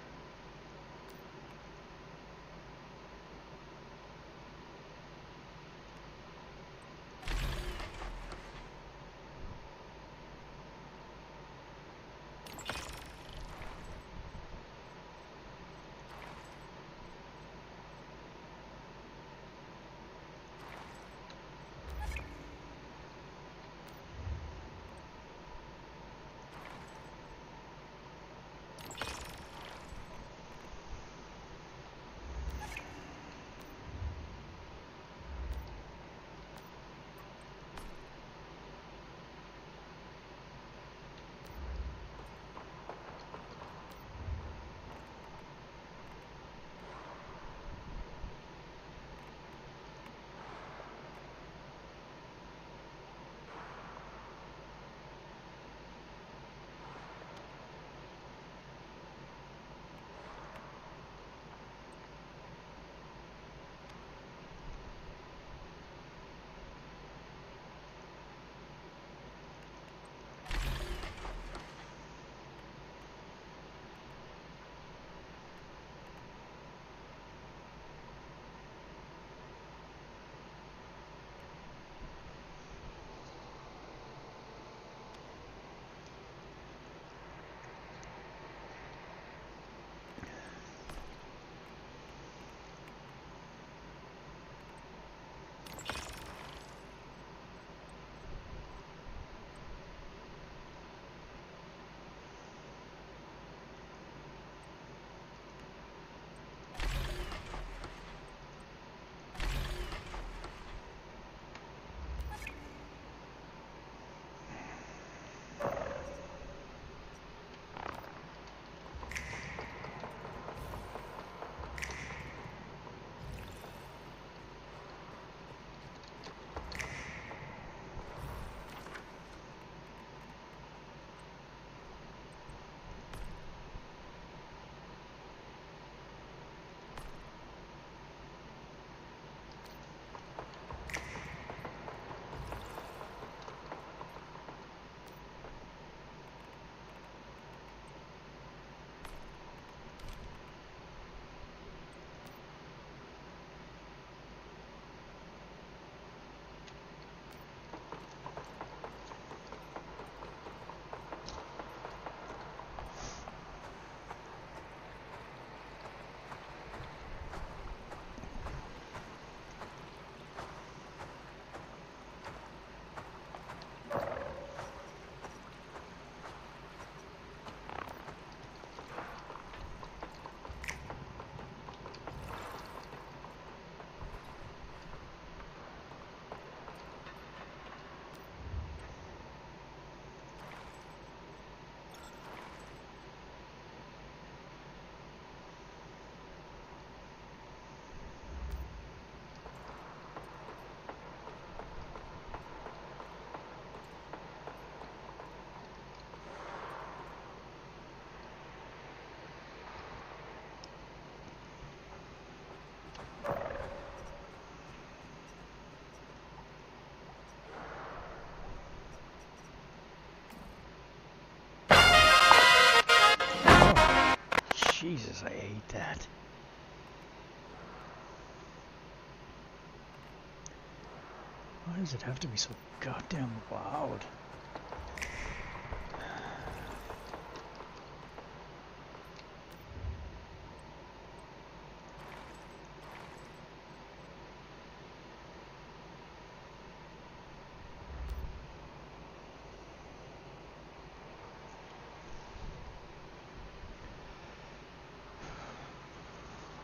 Jesus, I hate that. Why does it have to be so goddamn loud?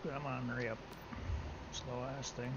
Come on, hurry up. Slow ass thing.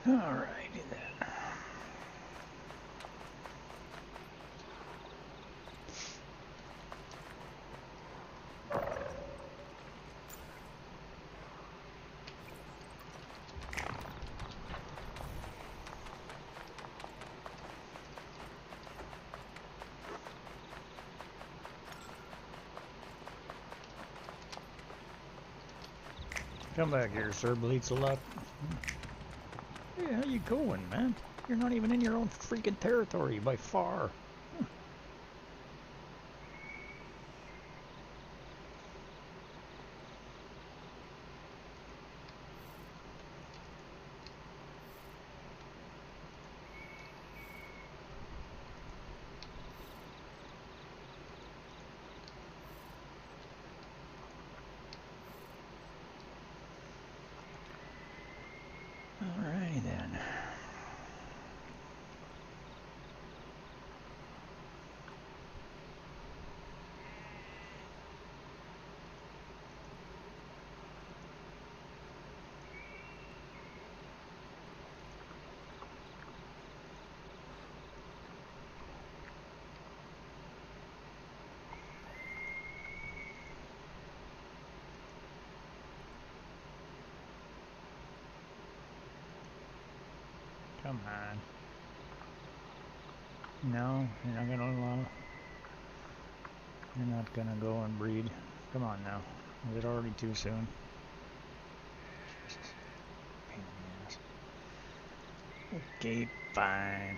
Alrighty then. Come back here, sir. Bleeds a lot. Hey, how you going, man? You're not even in your own freaking territory by far. Alrighty then. Come on. No, you're not gonna allow. You're not gonna go and breed. Come on now. Is it already too soon? Jesus. Pain in the ass. Okay, fine.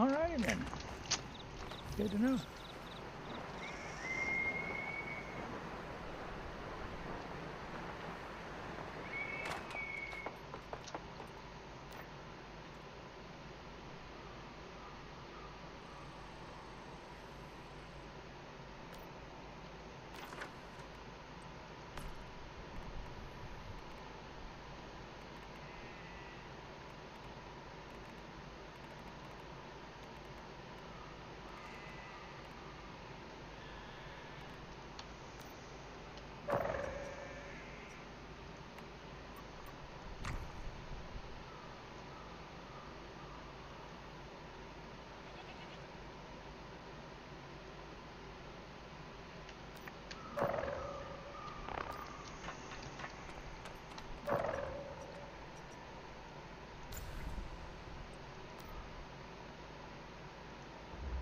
Alright then. Good to know.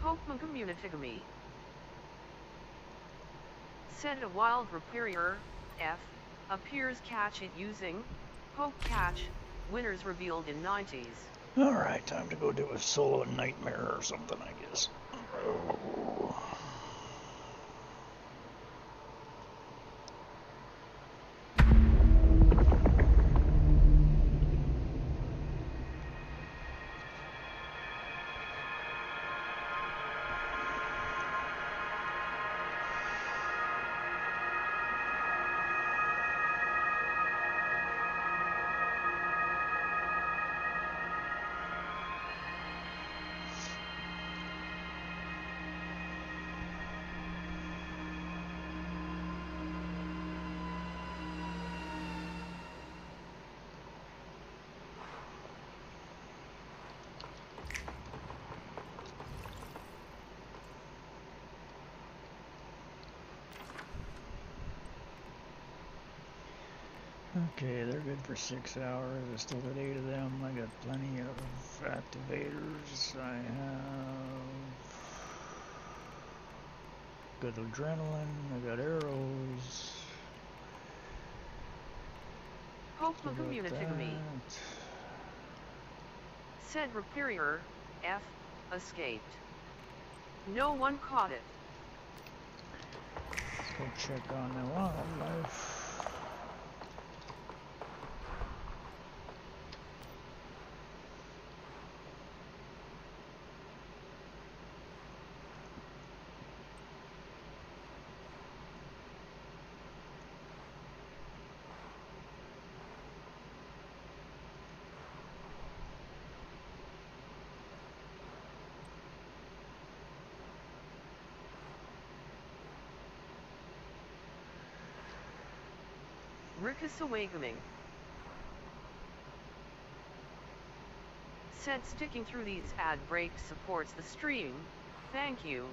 Pokemon Community. Said a wild Rhyperior, F, appears catch it using Poke Catch, winners revealed in 90s. Alright, time to go do a solo nightmare or something, I guess. Okay, they're good for 6 hours. I still got 8 of them. I got plenty of activators. I have good adrenaline. I got arrows. Pokemon Community. Said Rhyperior, F, escaped. No one caught it. Let's go check on the wildlife. Rickasawagaming. Said sticking through these ad breaks supports the stream. Thank you.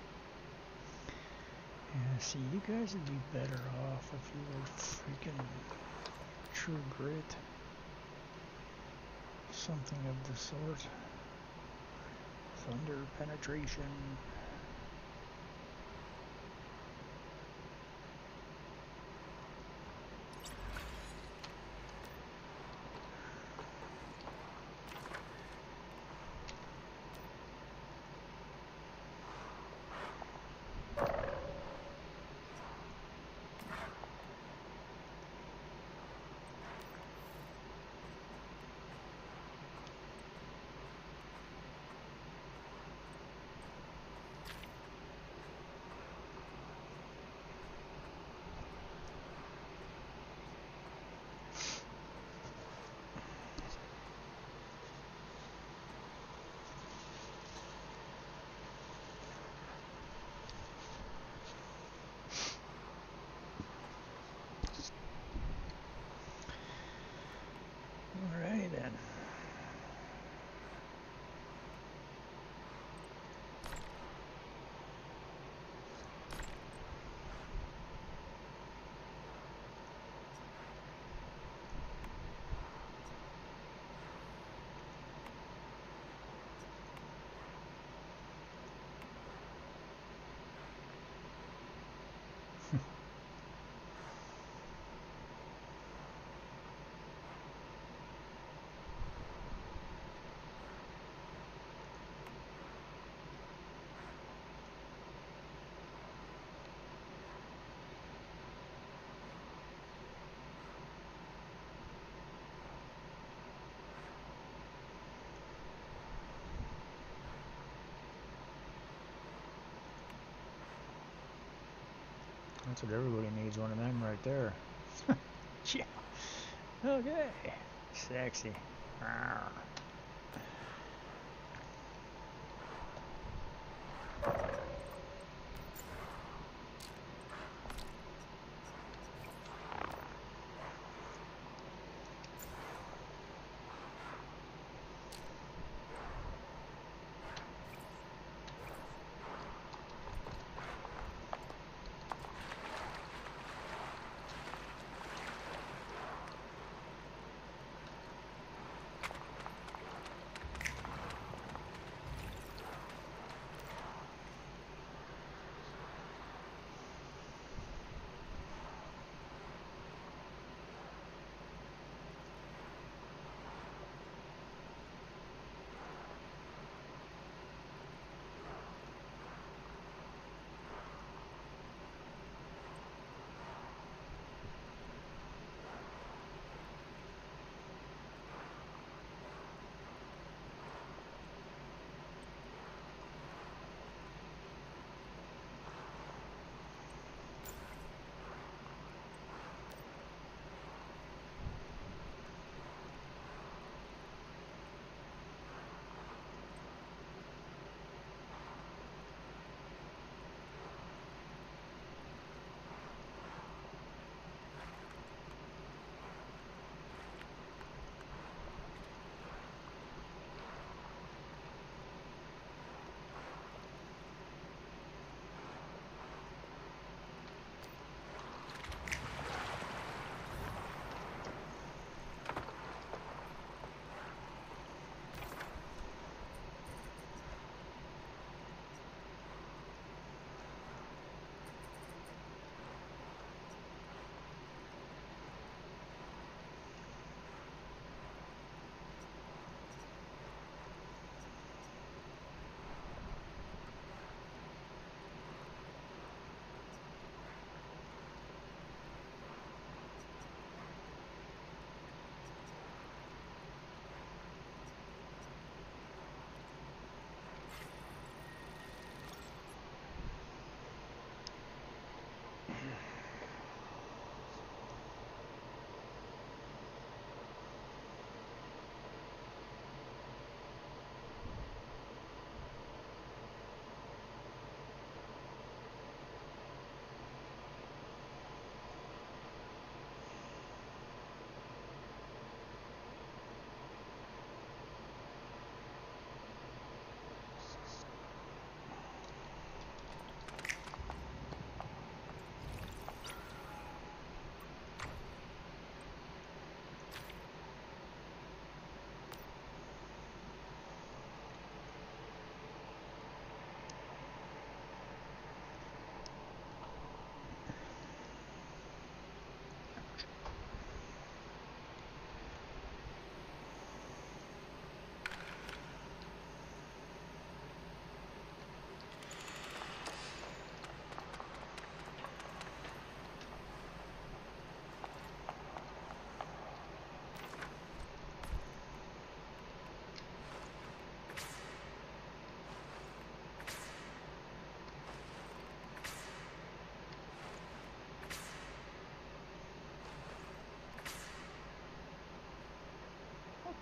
Yeah, see, you guys would be better off if you were freaking True Grit. Something of the sort. Thunder penetration. Alrighty then. That's what everybody needs, one of them right there. Yeah. Okay. Sexy. Arr.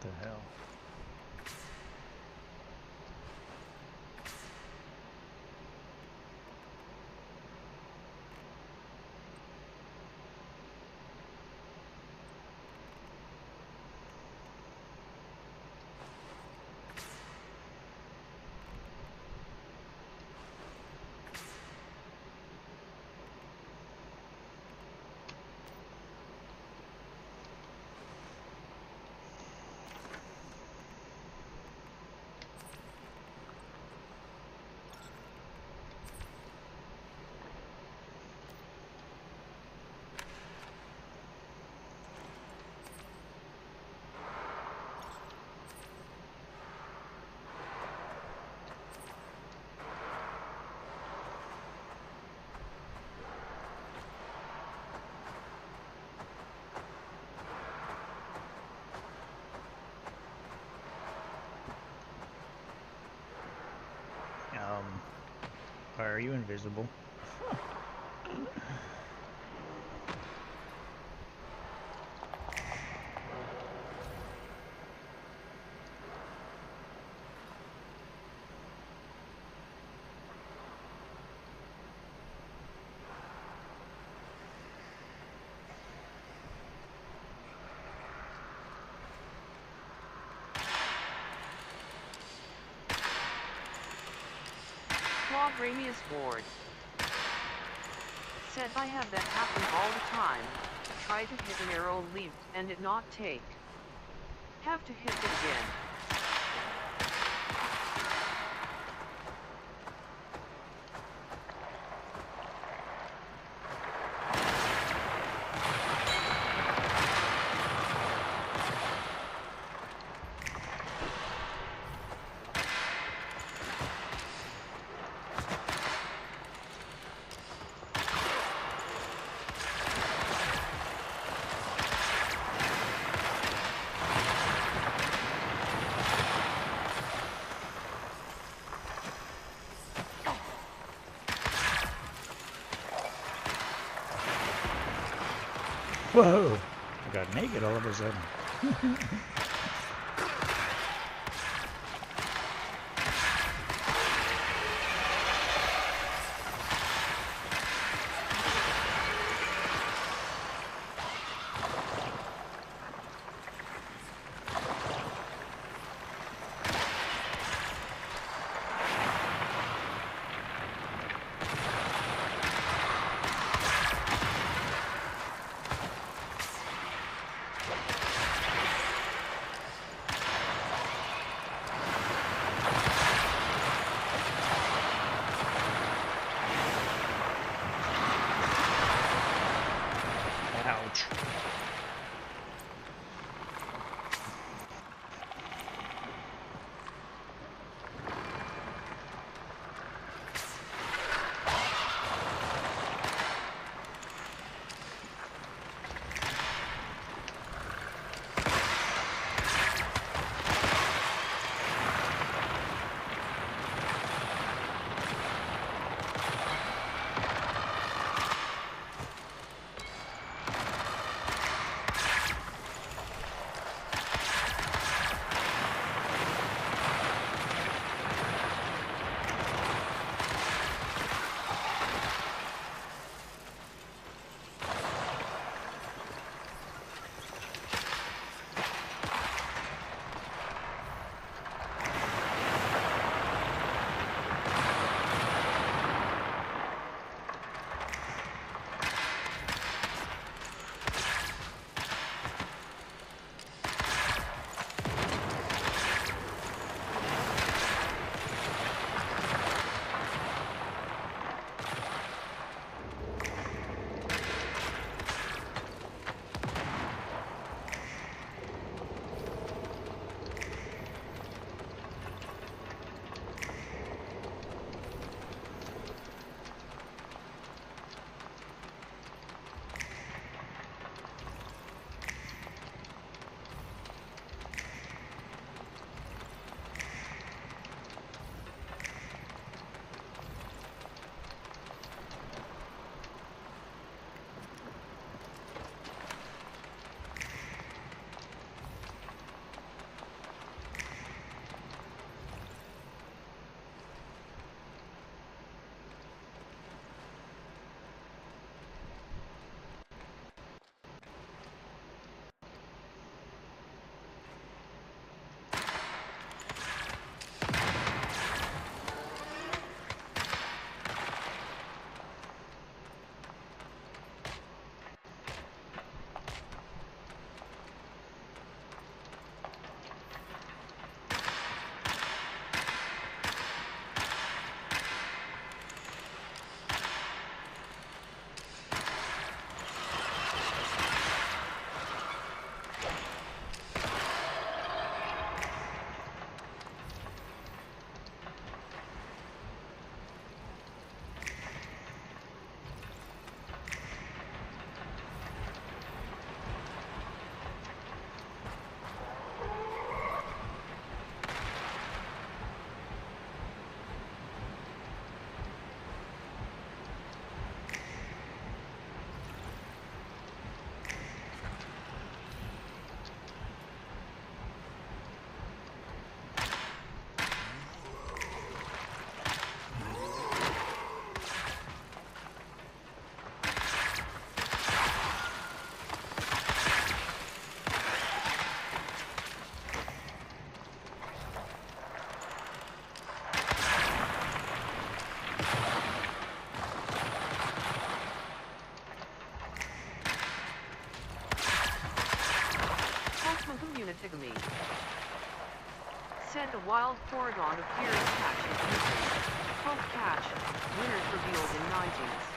the hell? Are you invisible? Ramius Ward said, I have that happen all the time. Try to hit an arrow leave and it not take. Have to hit it again. Whoa! I got naked all of a sudden. Said a wild Porygon appears catch is missing. Hope catch. Winners revealed in 90s.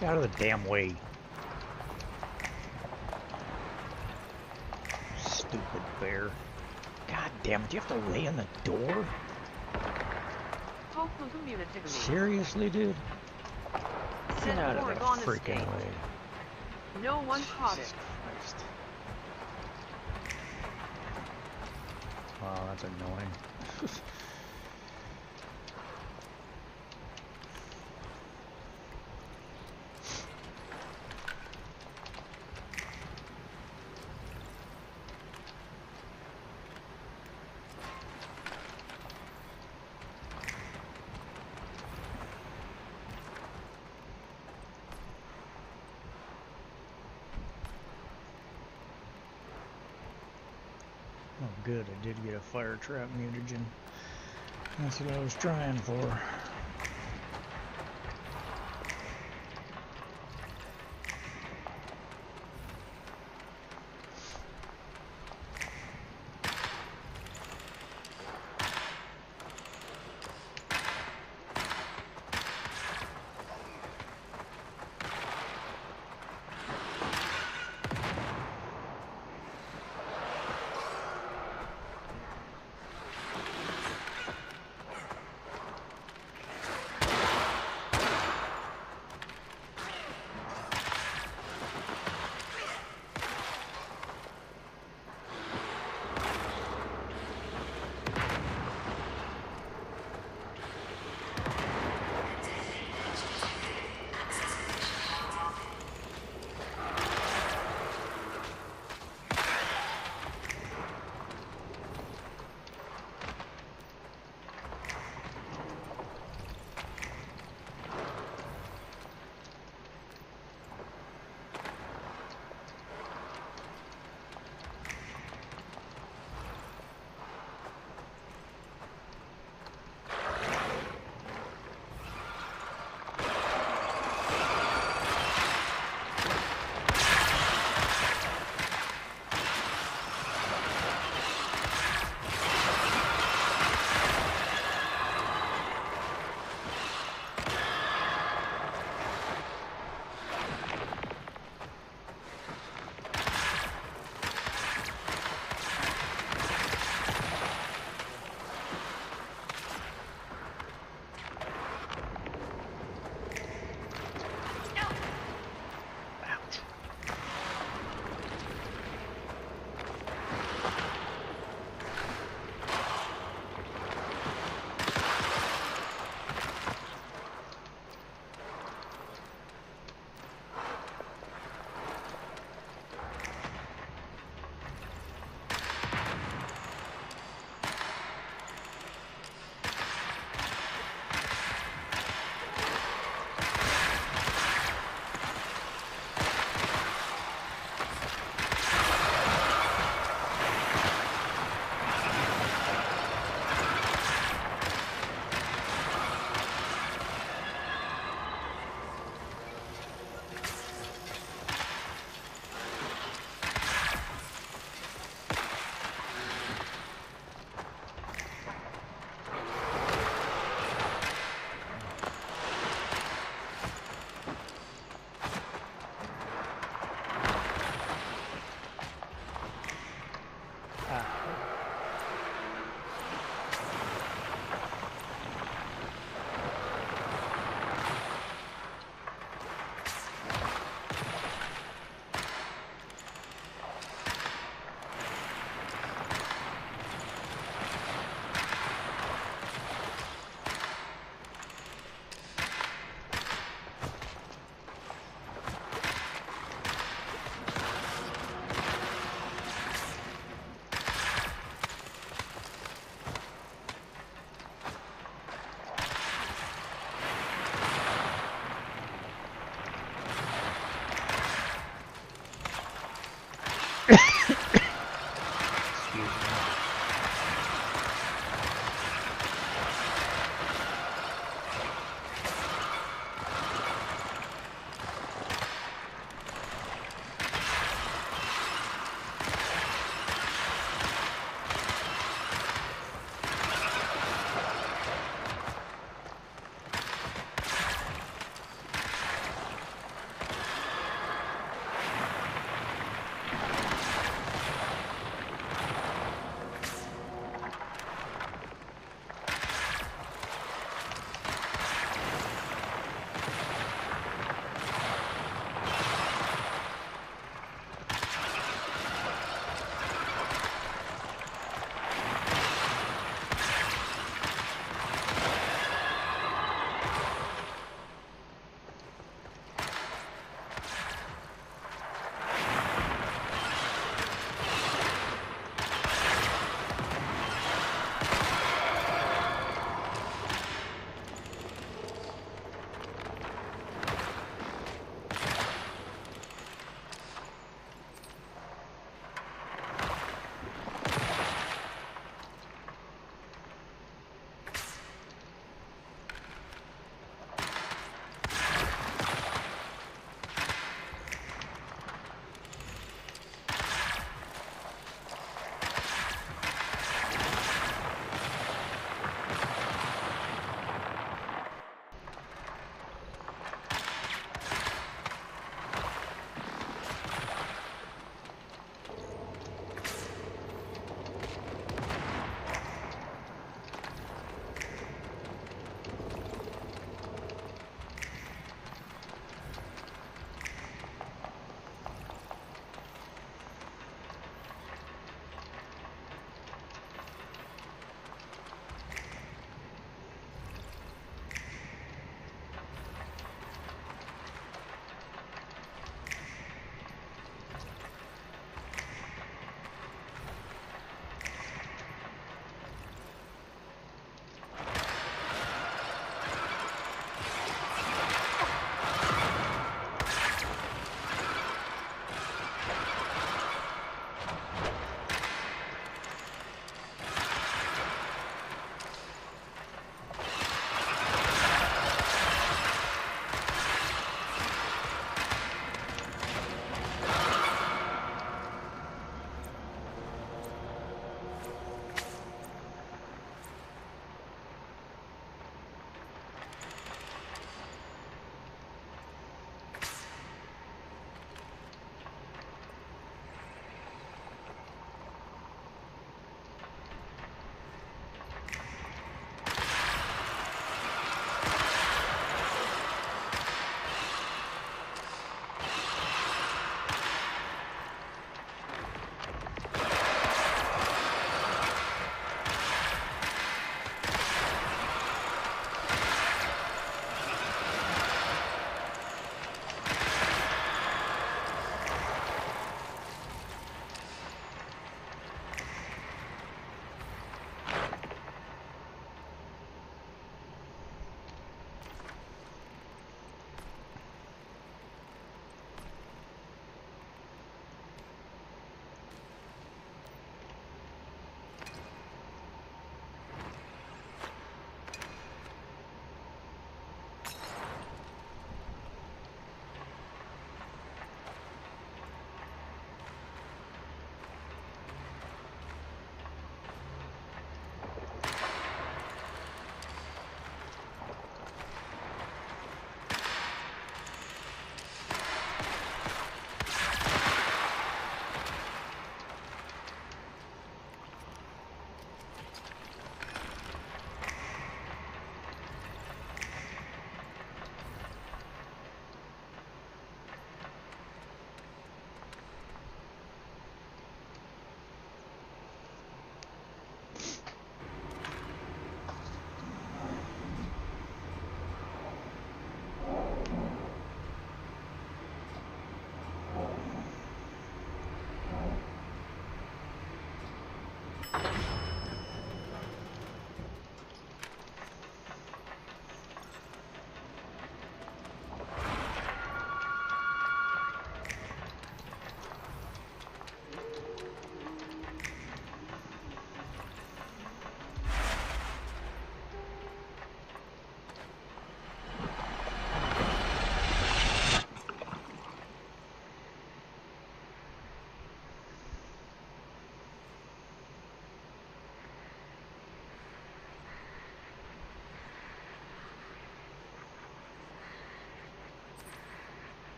Get out of the damn way. Stupid bear. God damn it, you have to lay in the door? Seriously, dude? Get out of the freaking way. No one caught it. Christ. Wow, that's annoying. Oh good, I did get a fire trap mutagen. That's what I was trying for.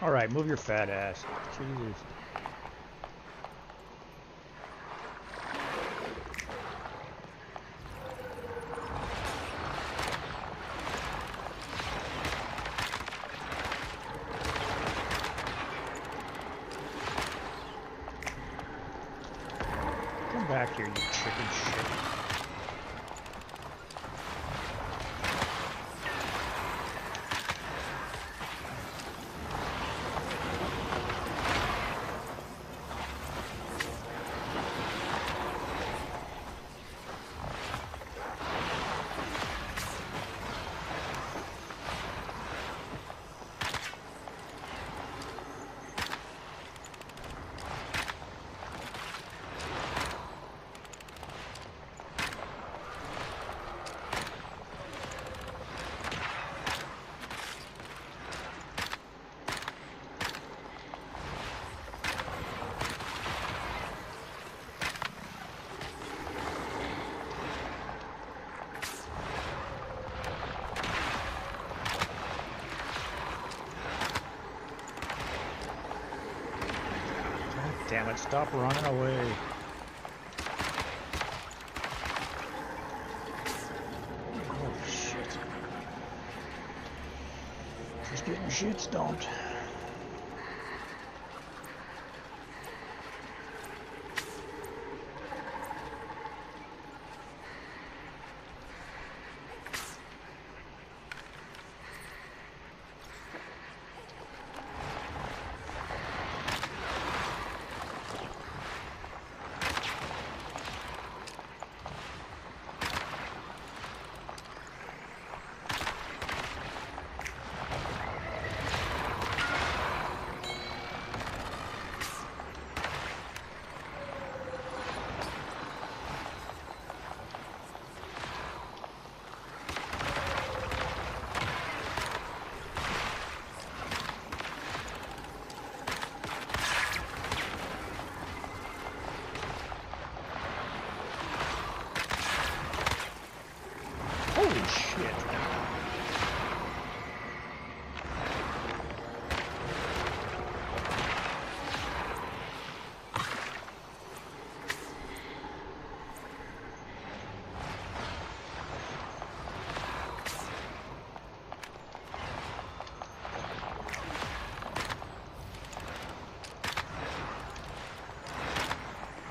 Alright, move your fat ass. Jesus. Come back here, you chicken shit. Damn it, stop running away. Oh shit. Just getting shit stomped. Holy shit.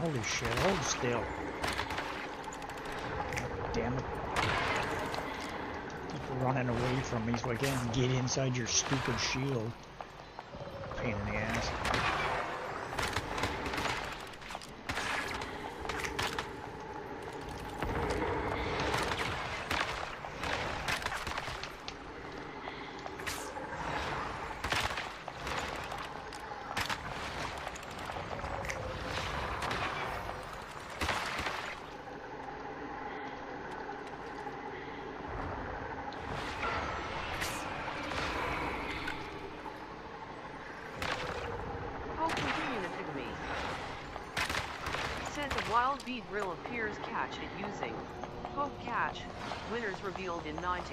Holy shit, hold still. Damn it. Keep running away from me so I can't get inside your stupid shield. Pain in the ass. Wild bead drill appears. Catch it using Poke Catch. Winners revealed in 90s.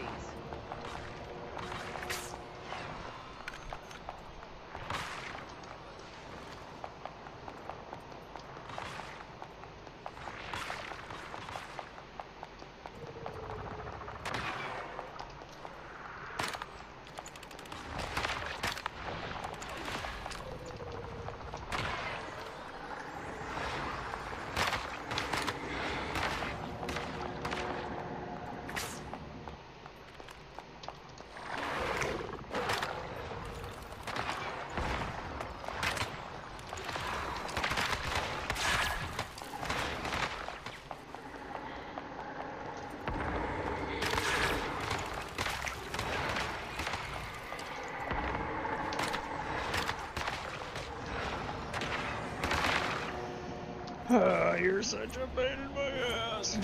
You're such a pain in my ass.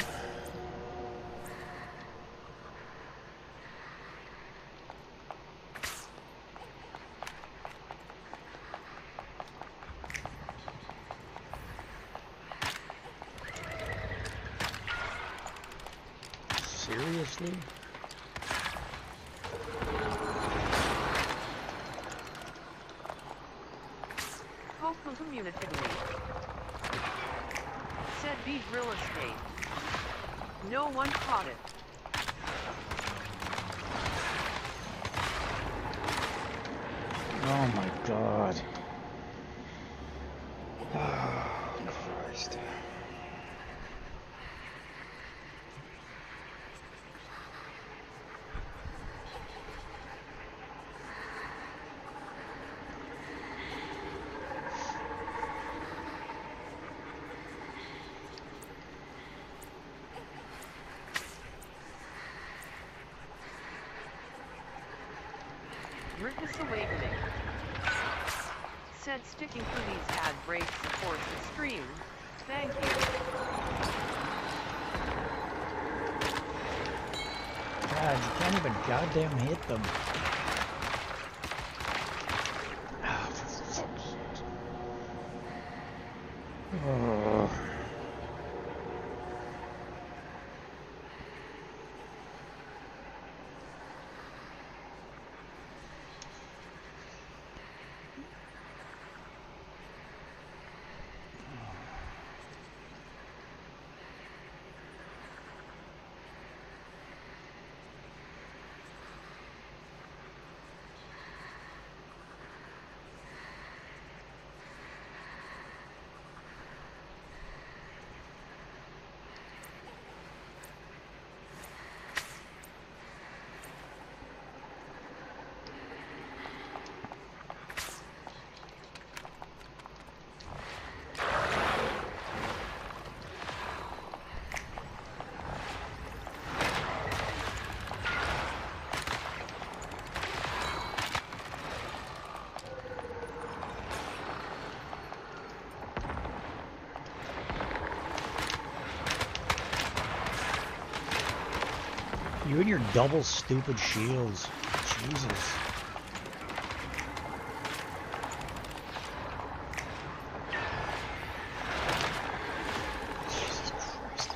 Seriously? communicatively. Said beat real estate. No one caught it. Oh my god. Oh, Christ. Rickus Awakening. Said sticking through these ad breaks supports the stream. Thank you. God, you can't even goddamn hit them. Ah, for fuck's sake. Oh. You and your double stupid shields. Jesus. Jesus Christ.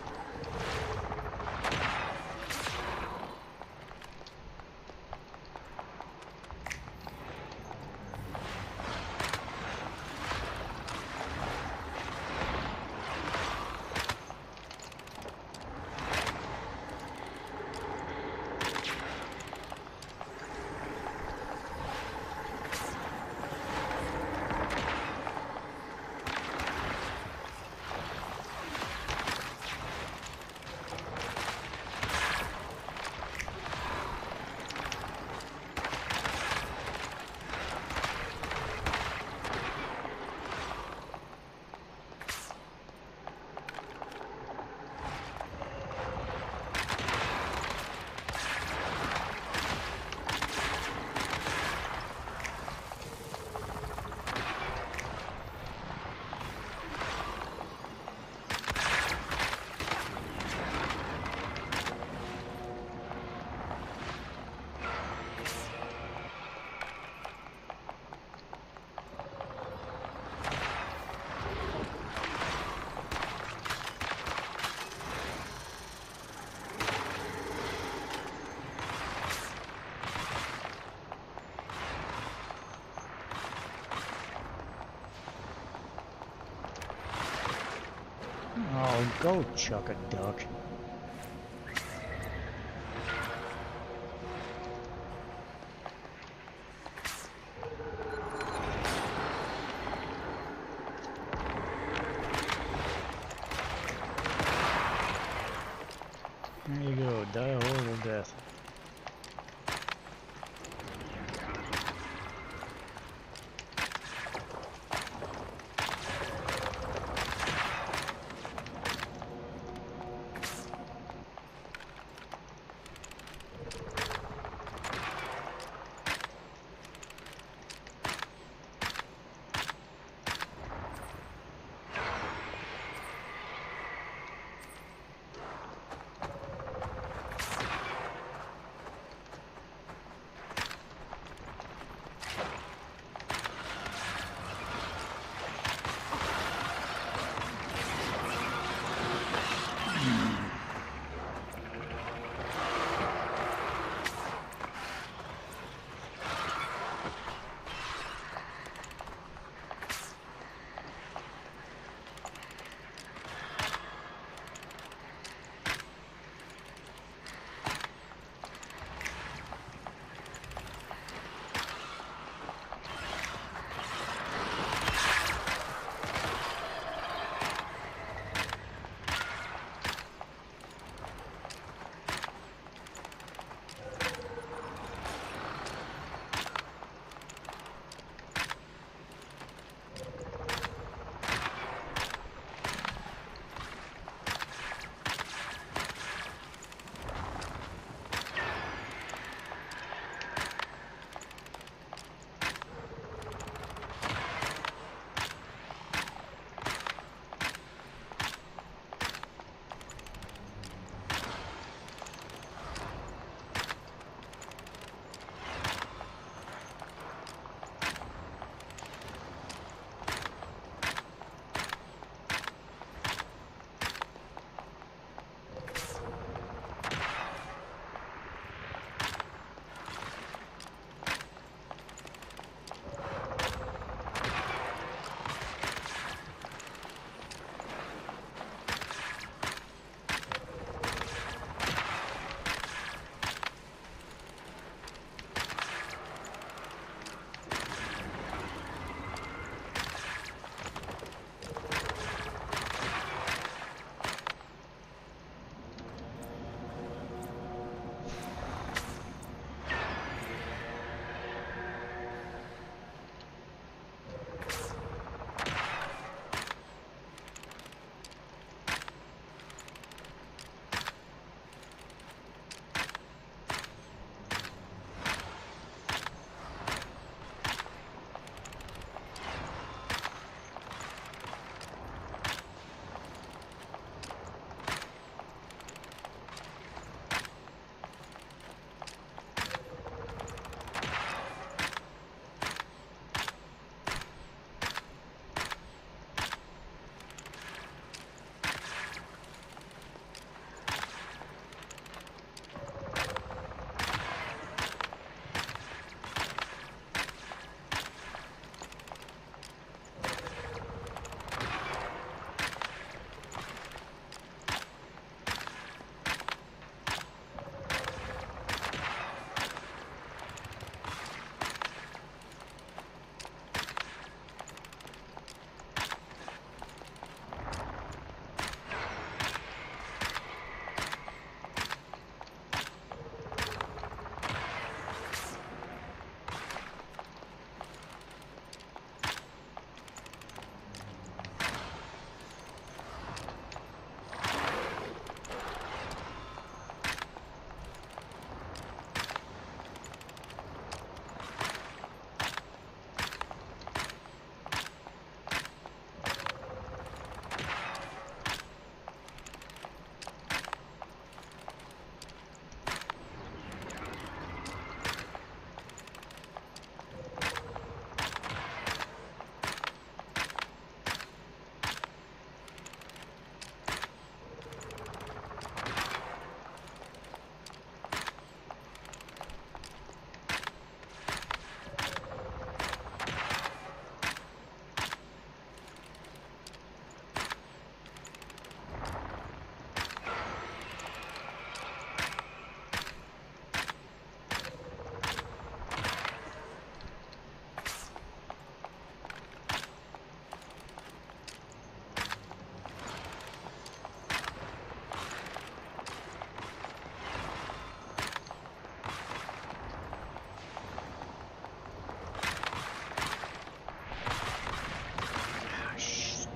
Oh, go chuck a duck. There you go, die a horrible death.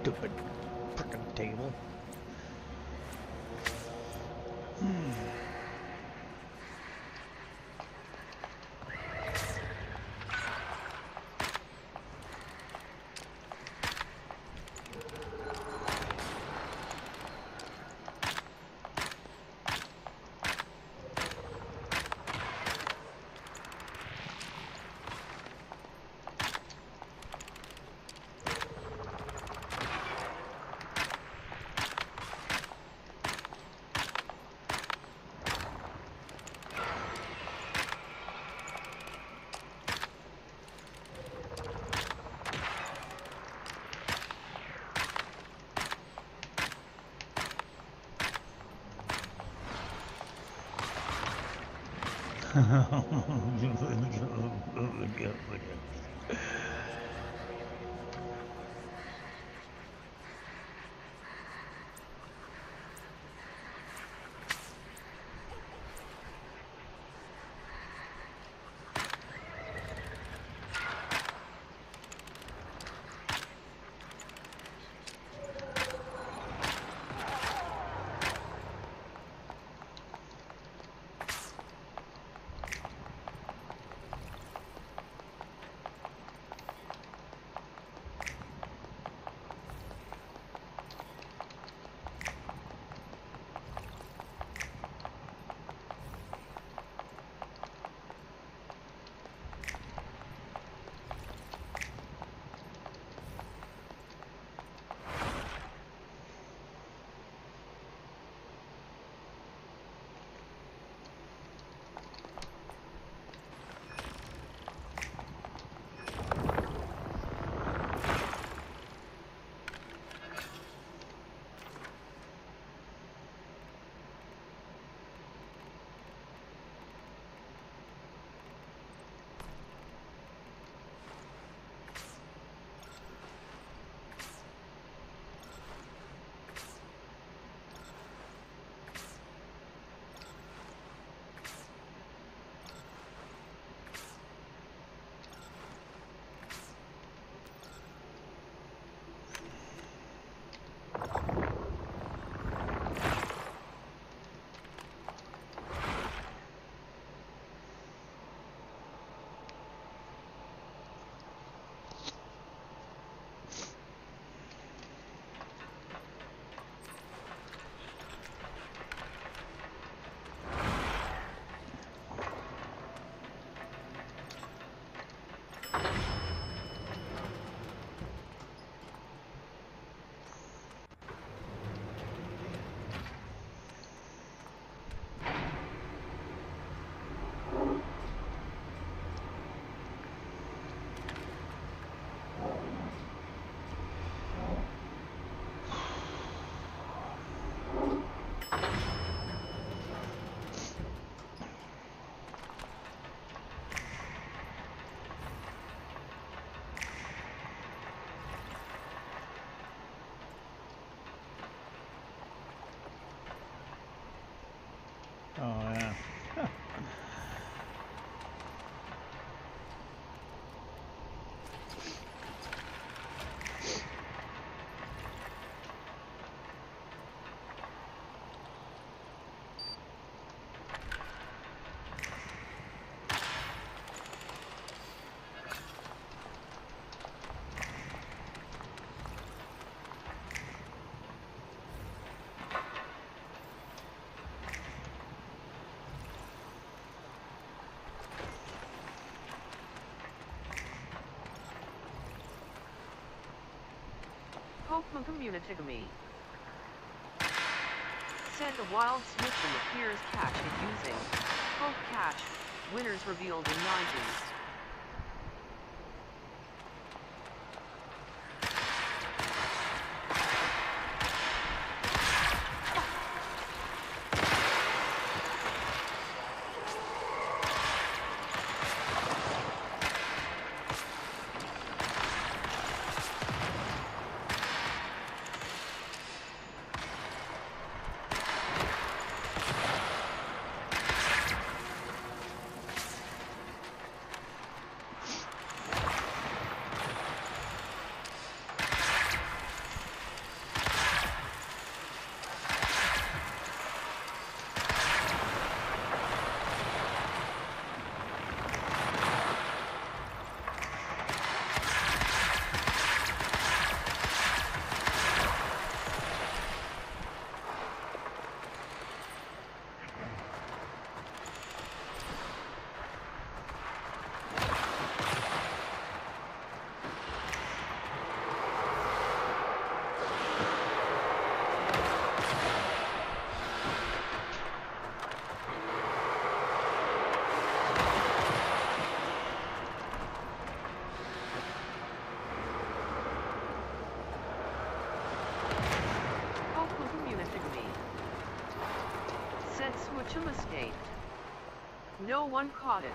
Stupid frickin' table. Oh, yeah. Pokemon Community to me. Send a wild Smith and appears catch it using Poke Catch. Winners revealed in 90s. Kuchum escaped. No one caught it.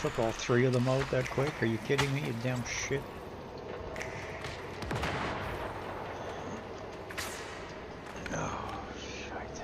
took all 3 of them out that quick? Are you kidding me, you damn shit? Oh, shite.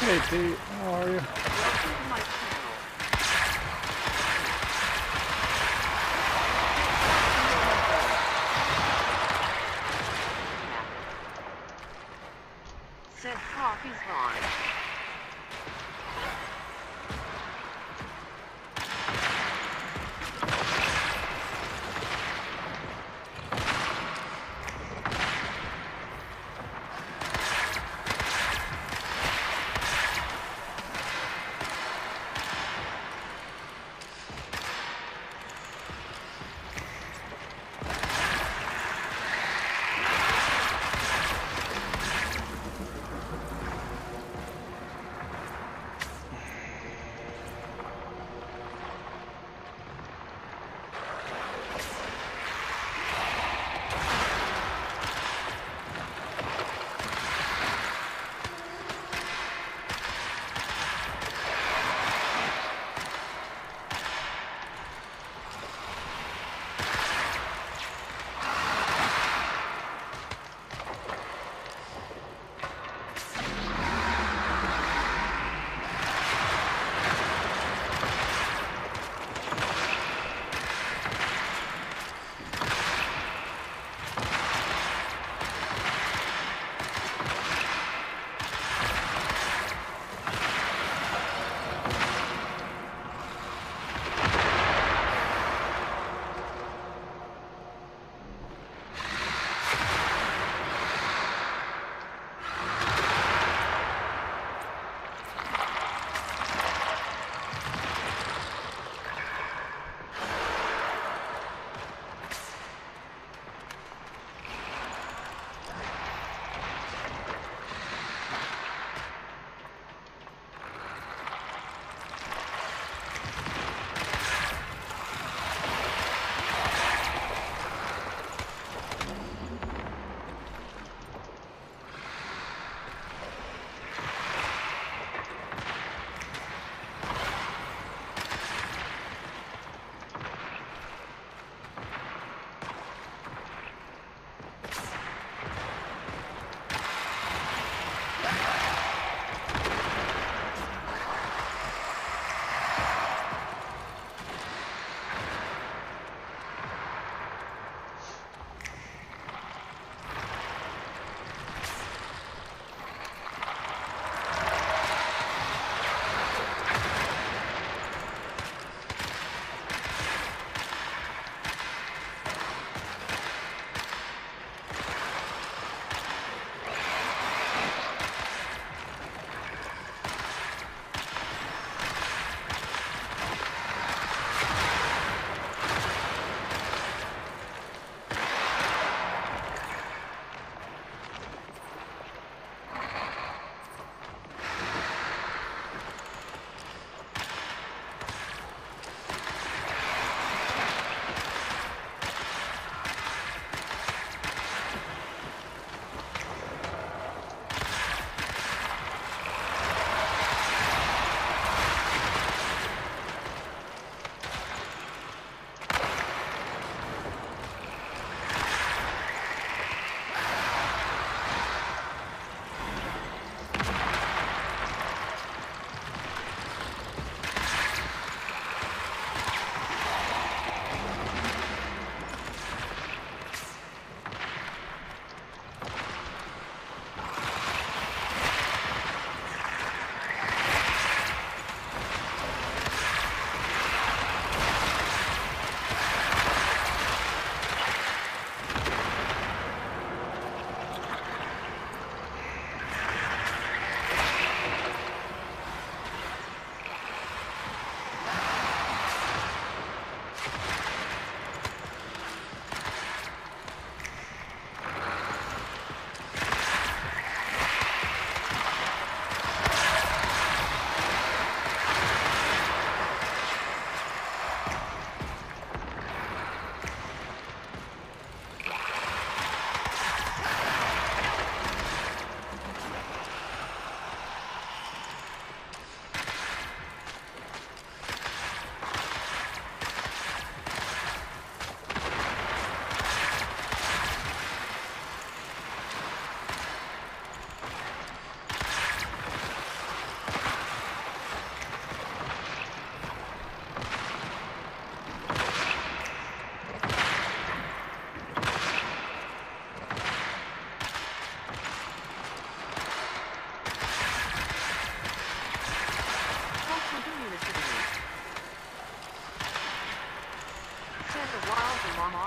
Hey Pete, how are you? Welcome to my channel. Said coffee's gone.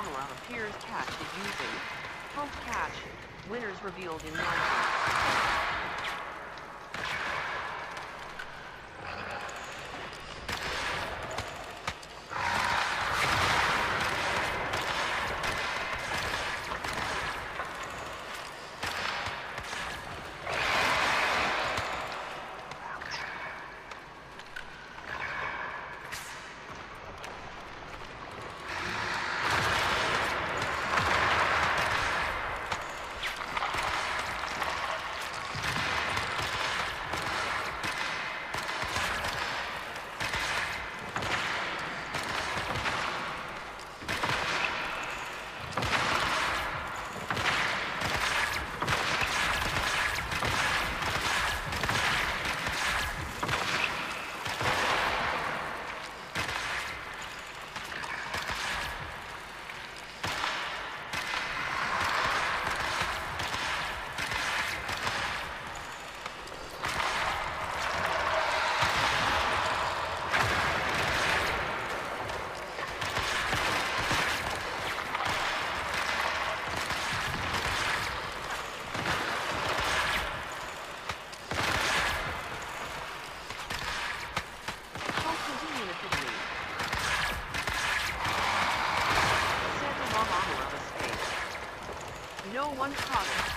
Amala appears catch is using. Hope catch. Winners revealed in 1. No one caught it.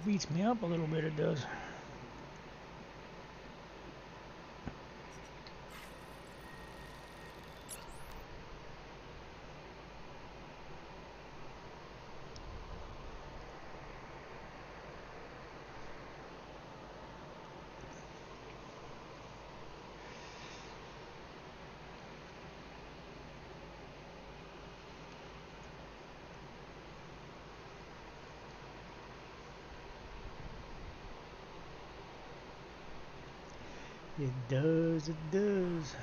beats me up a little bit, it does. It does, it does.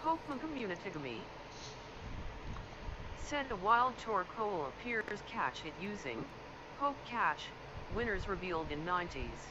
Pokemon Community. Send a wild Torkoal appears, catch it using Poke Catch, winners revealed in 90s.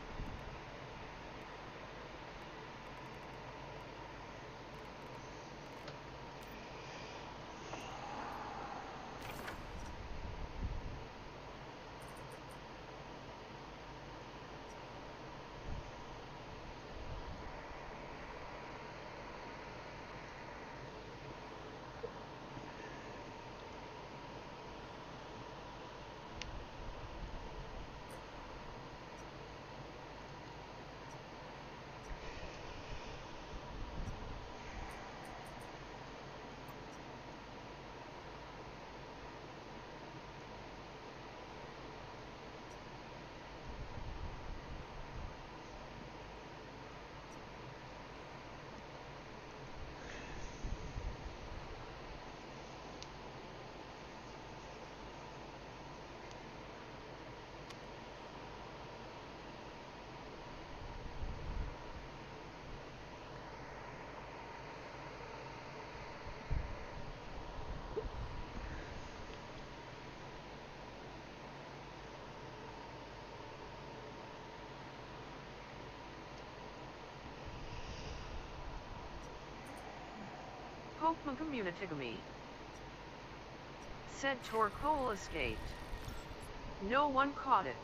Pokemon Communitigamy. Said Torkoal escaped. No one caught it.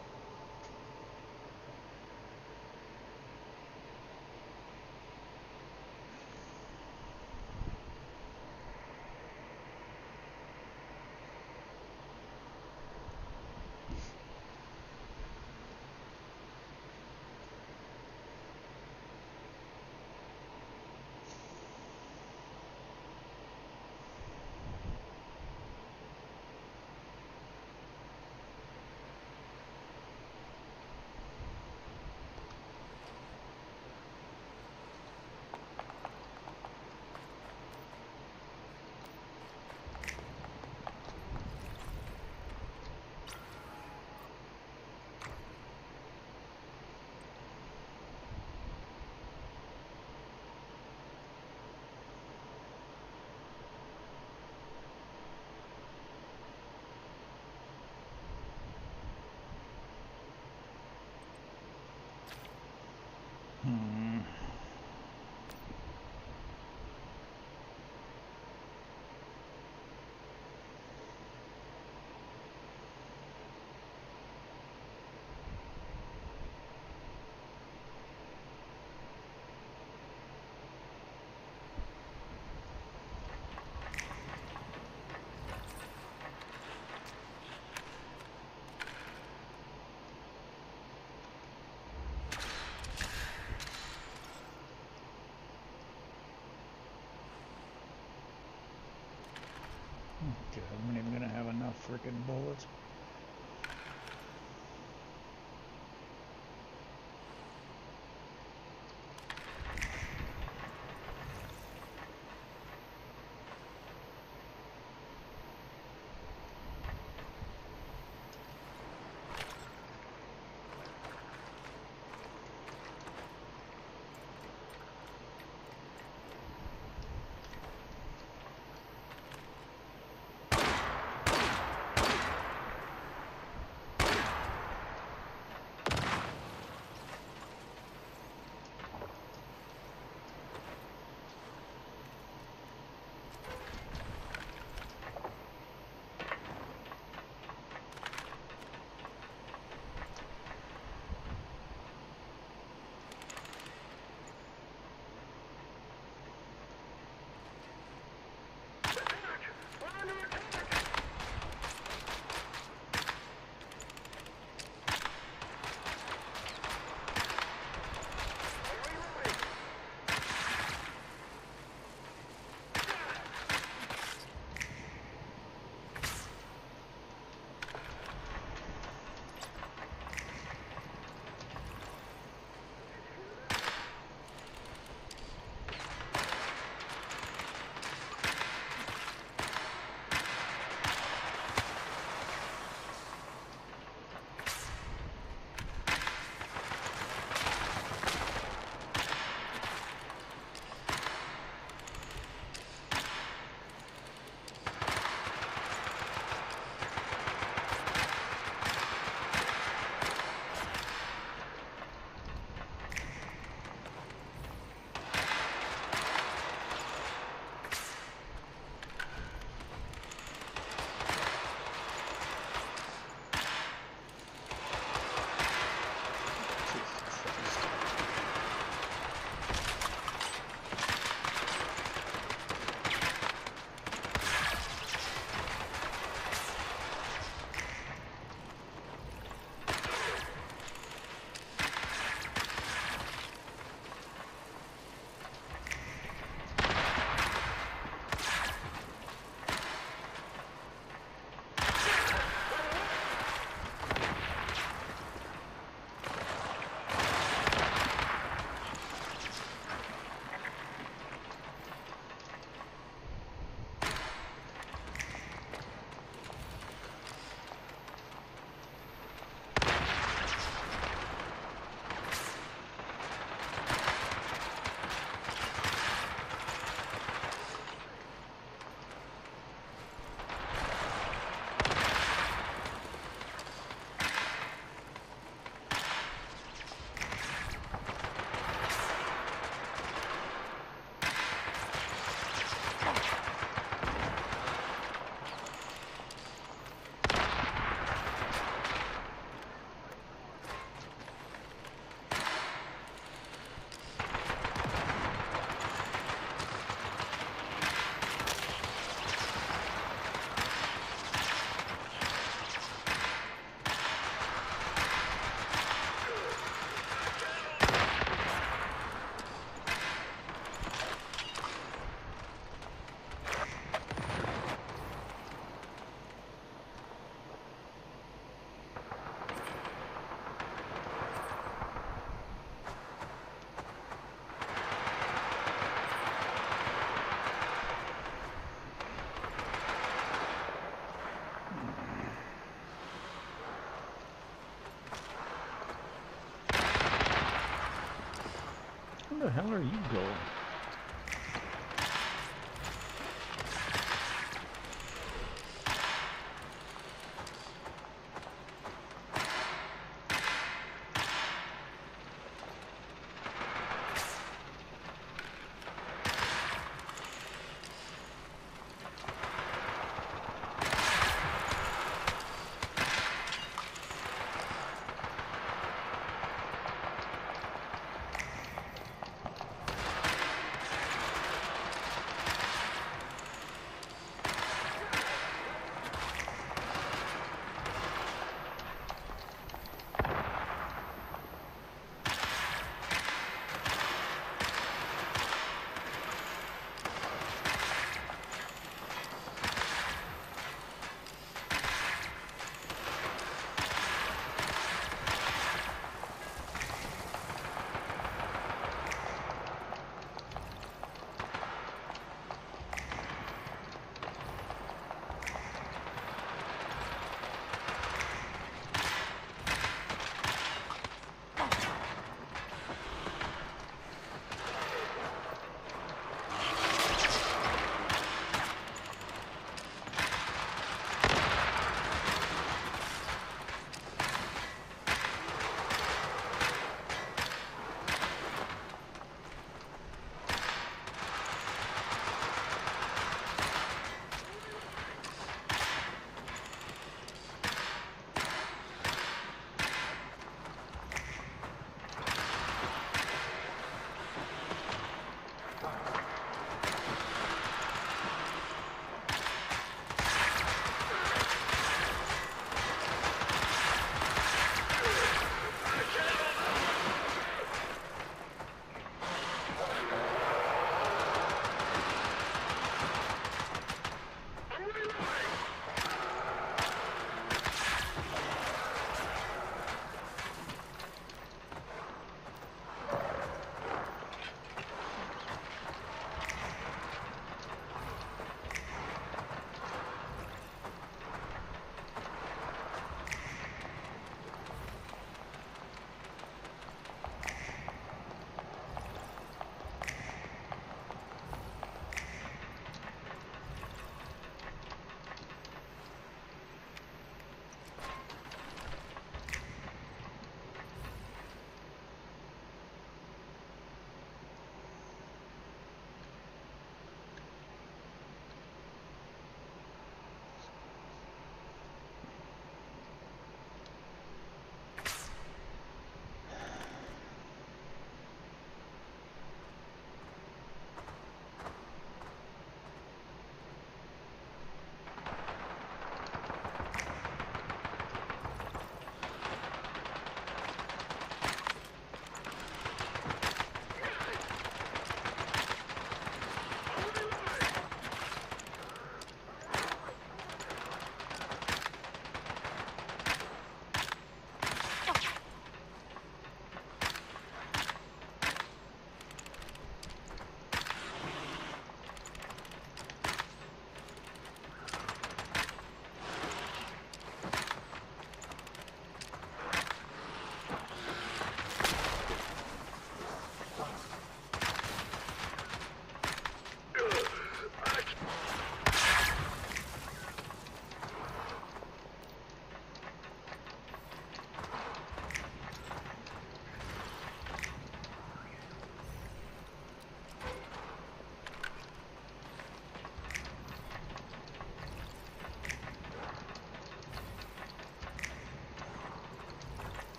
God, I'm not even gonna have enough freaking bullets. hell are you going?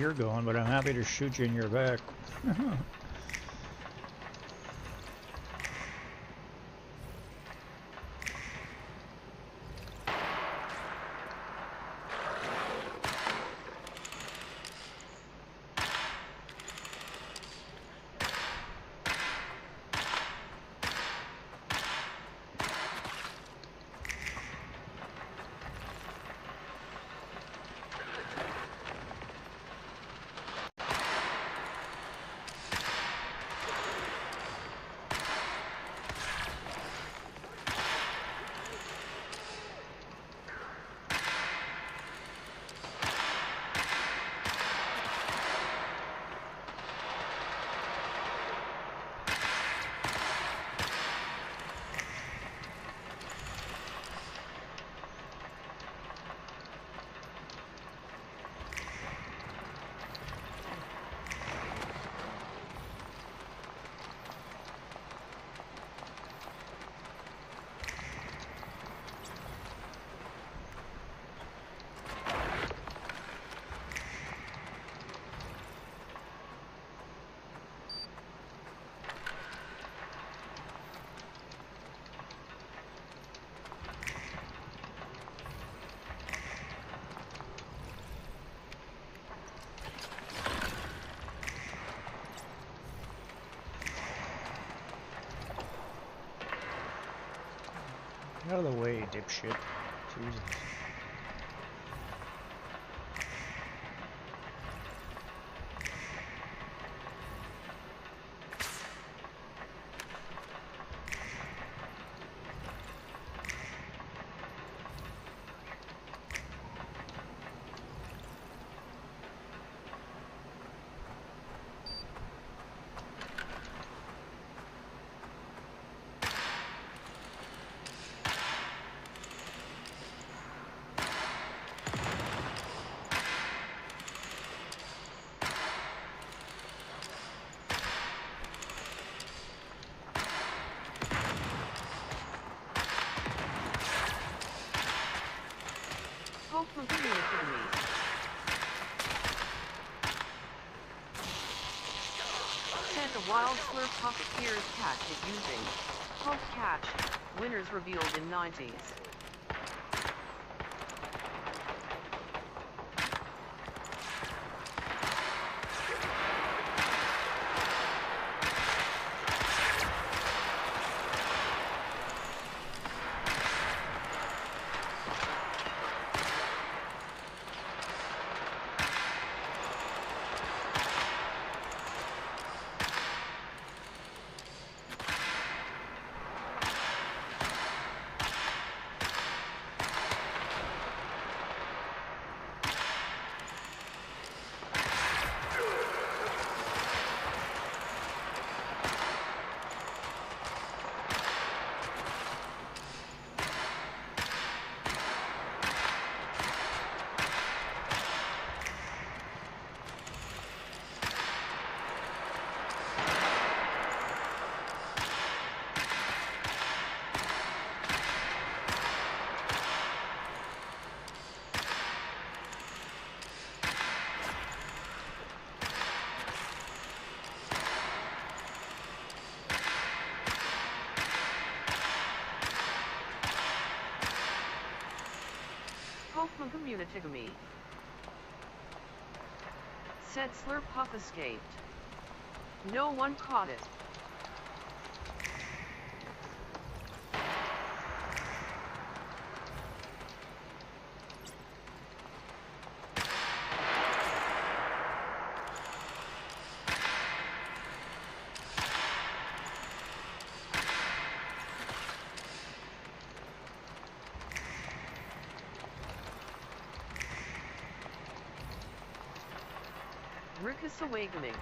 you're going, but I'm happy to shoot you in your back. Out of the way, dipshit. Jesus. Said the wild slurp puppeteer's tactic using Hope Catch, winners revealed in 90s. From Communitigamy. Said Slurpuff escaped. No one caught it. Rickus Awakening.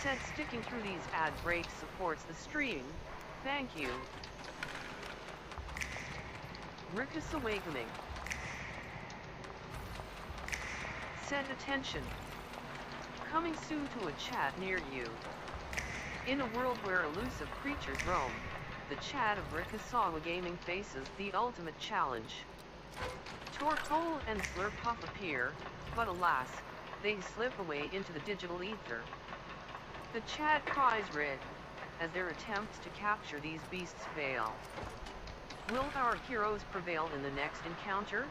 Said sticking through these ad breaks supports the stream. Thank you. Rickus Awakening. Said attention. Coming soon to a chat near you. In a world where elusive creatures roam, the chat of Rickusawa Gaming faces the ultimate challenge. Torkoal and Slurpuff appear, but alas, they slip away into the digital ether. The chat cries red, as their attempts to capture these beasts fail. Will our heroes prevail in the next encounter?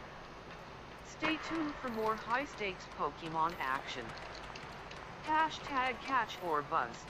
Stay tuned for more high-stakes Pokemon action. Hashtag catch or bust.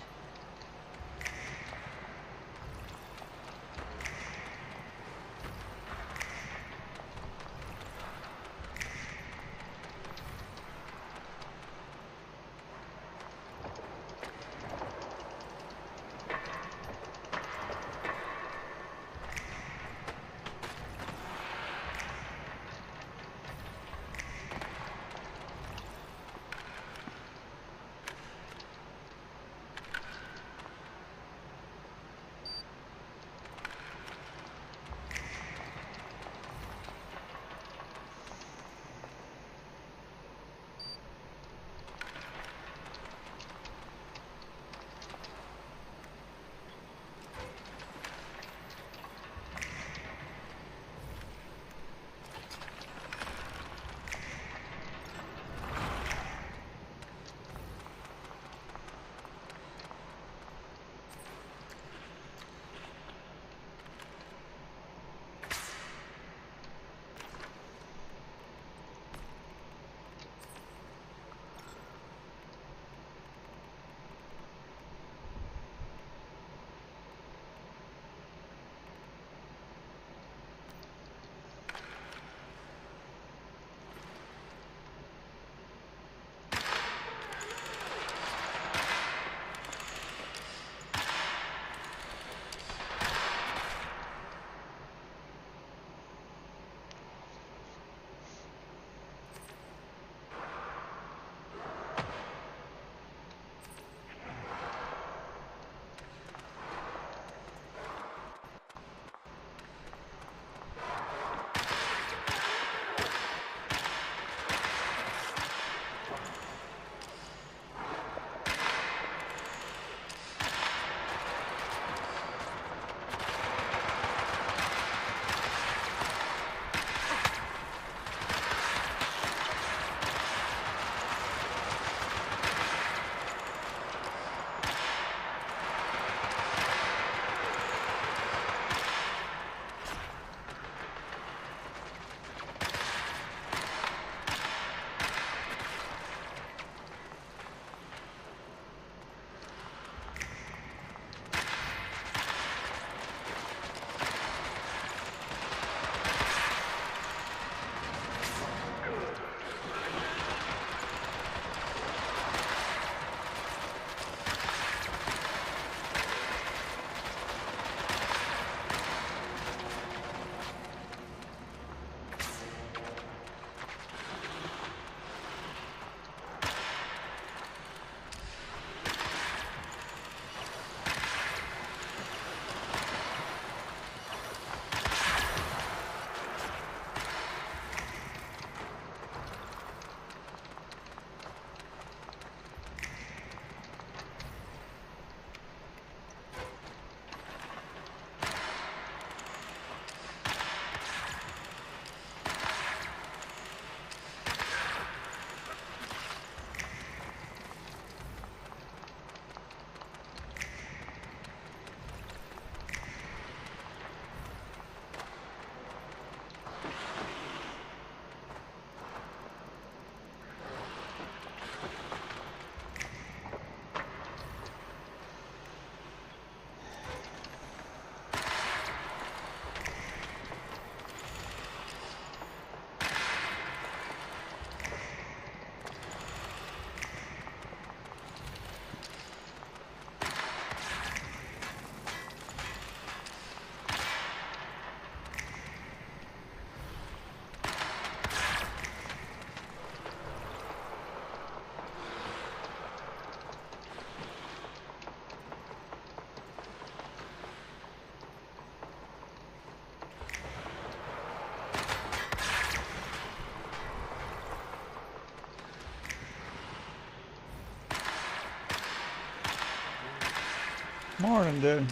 Morning, dude.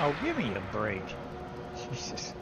Oh, give me a break. Jesus.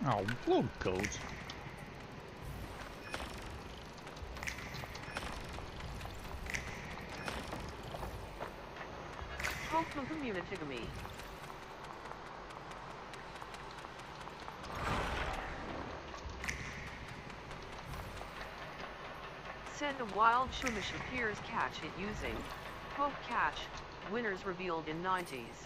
Oh, blood goats. Hopeful community. Send a wild shumish appears catch it using Hope Catch, winners revealed in 90s.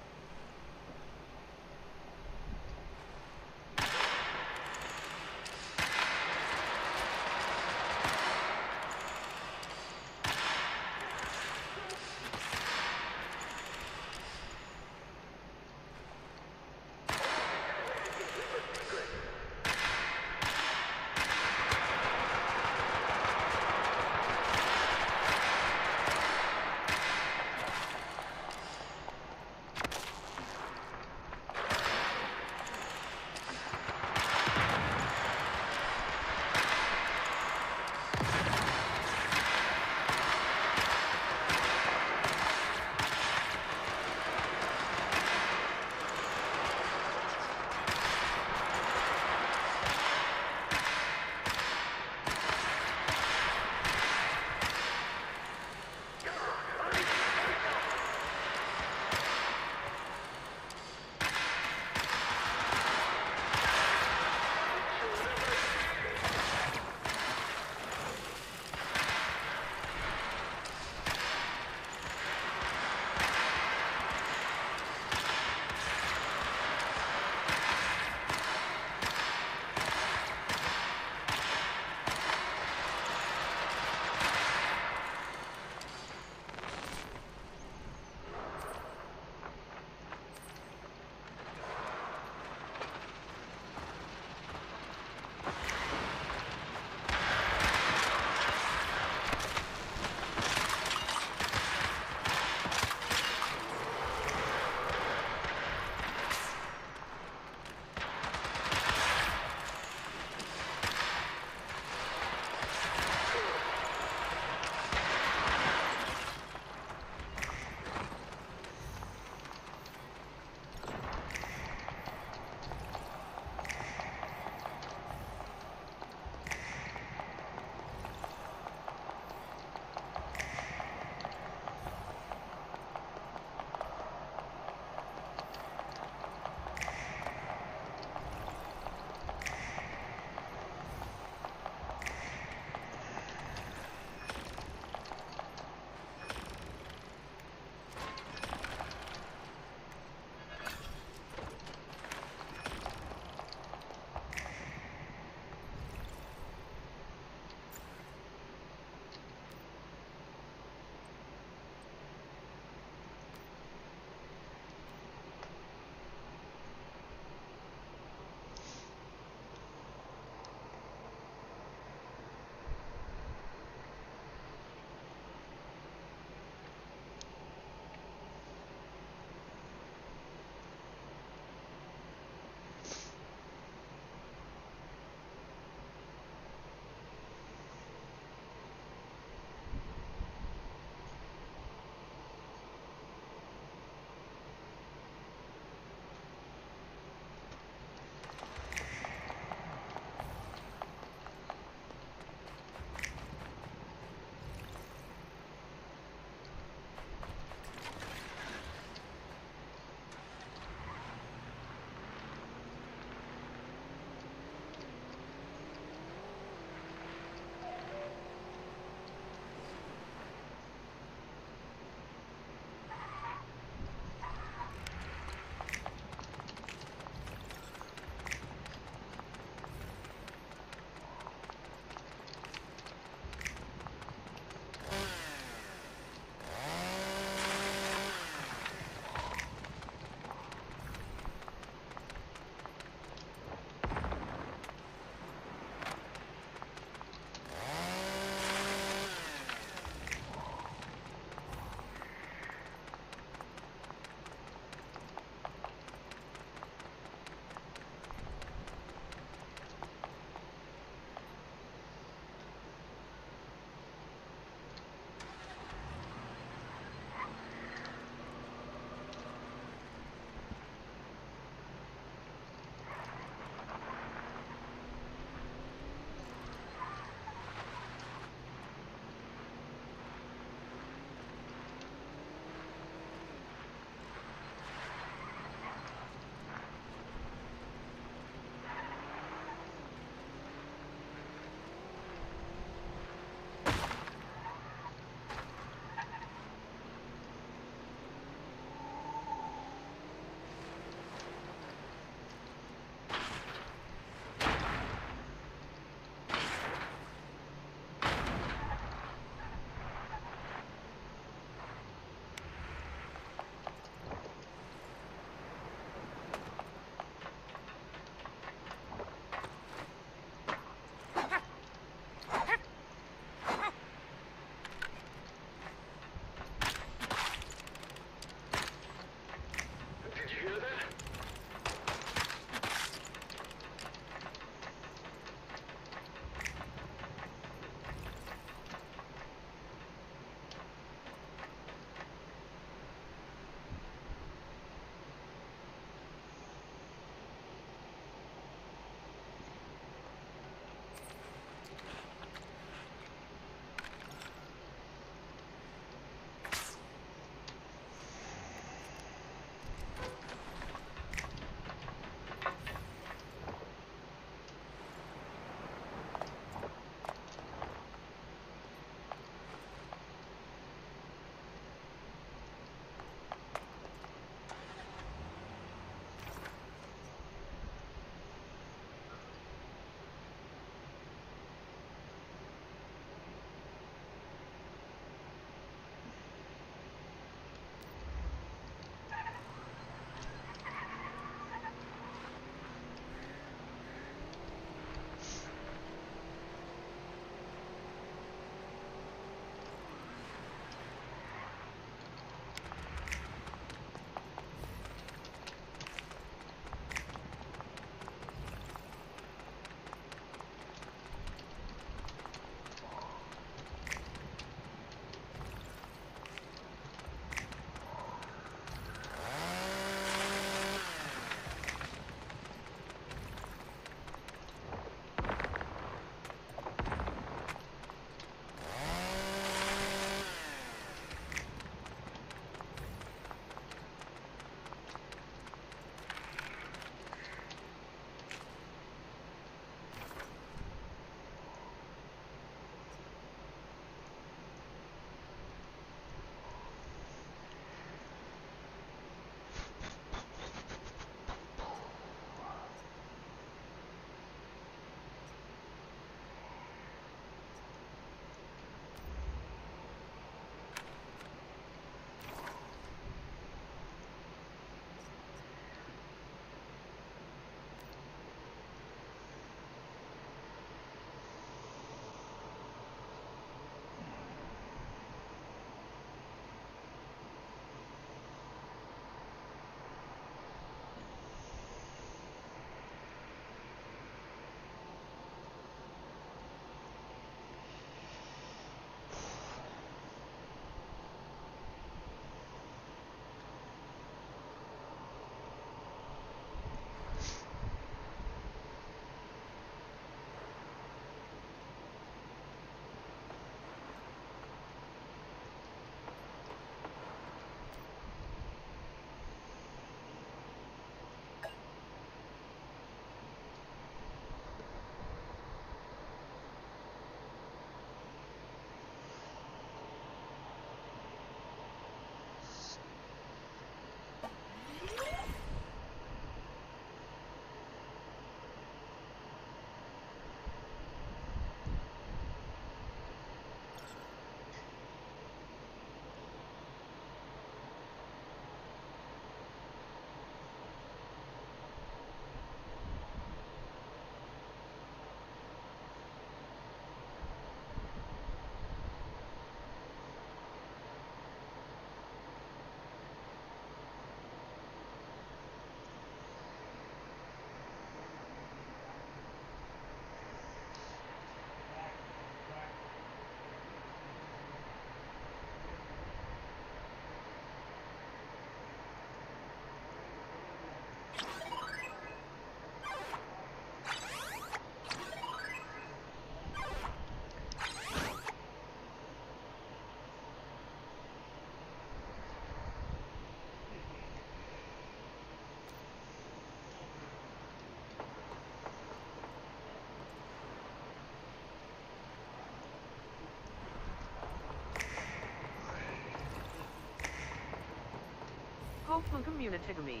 Pokemon Community.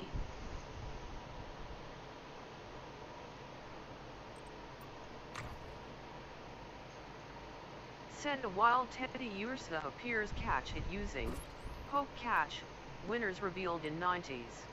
Said a wild Teddy Ursa appears, catch it using Poke Catch, winners revealed in 90s.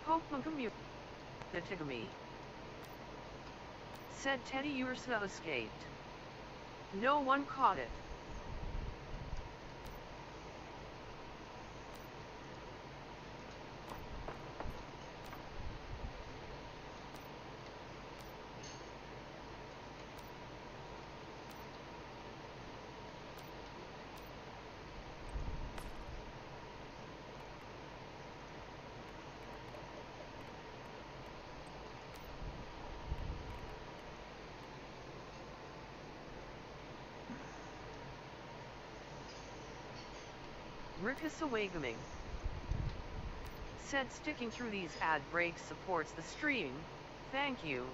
Pokemon Community. Said Teddy Ursa escaped. No one caught it. Rickus Awakening. Said sticking through these ad breaks supports the stream. Thank you.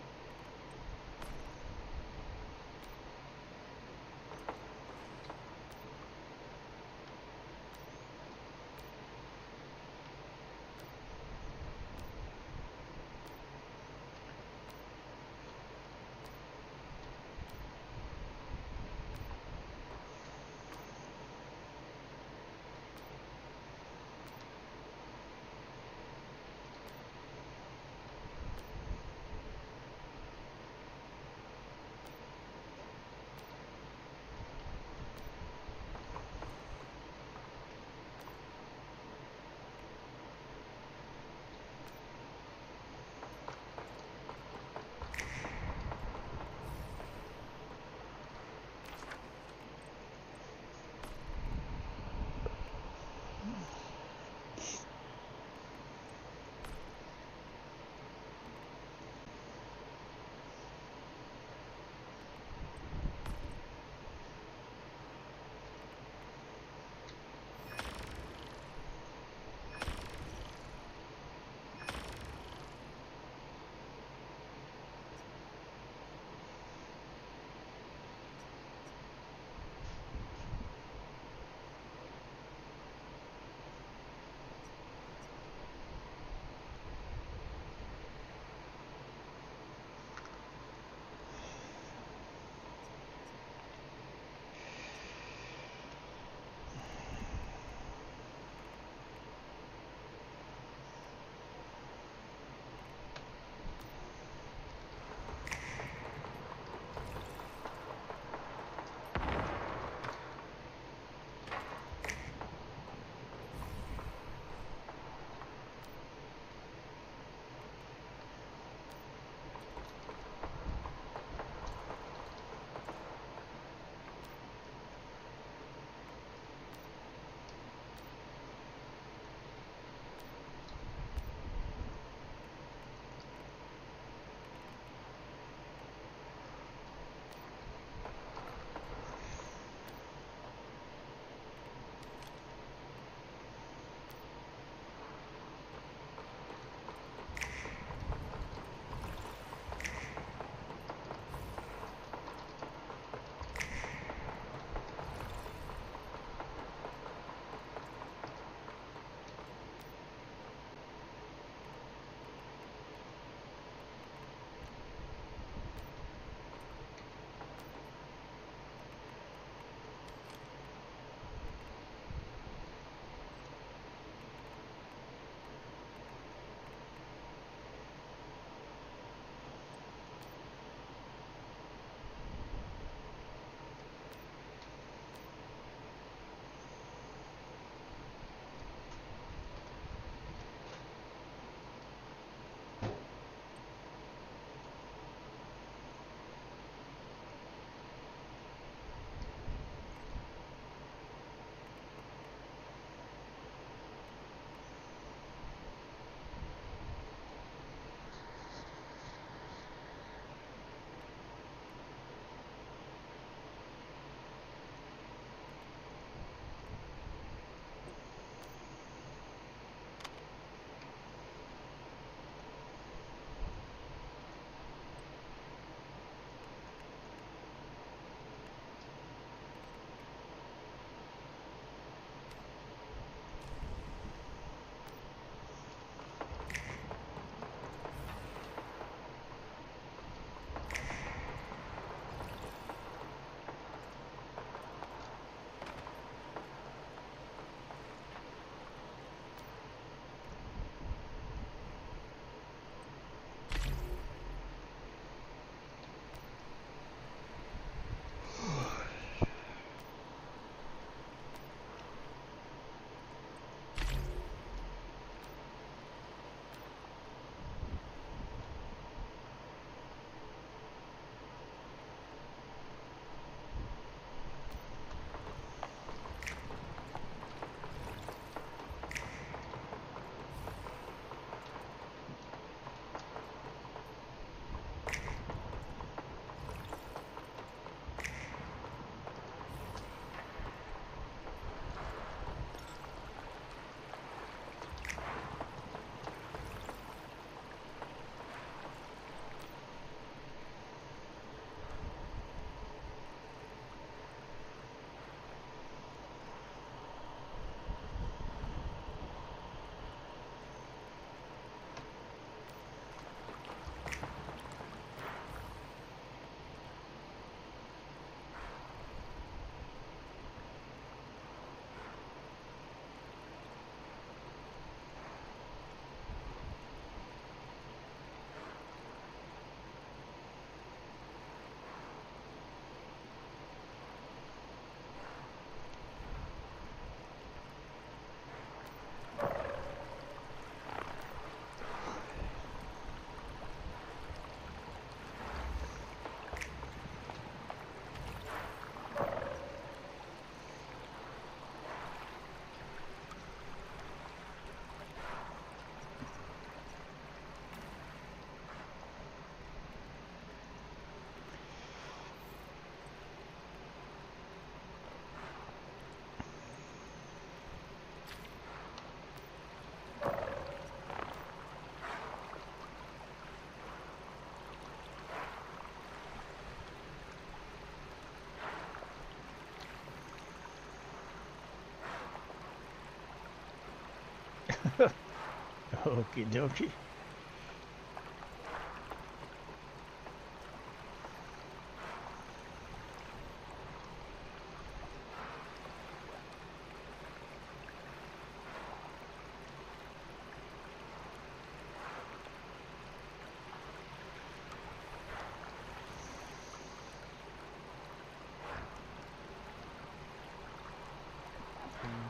Okie dokie.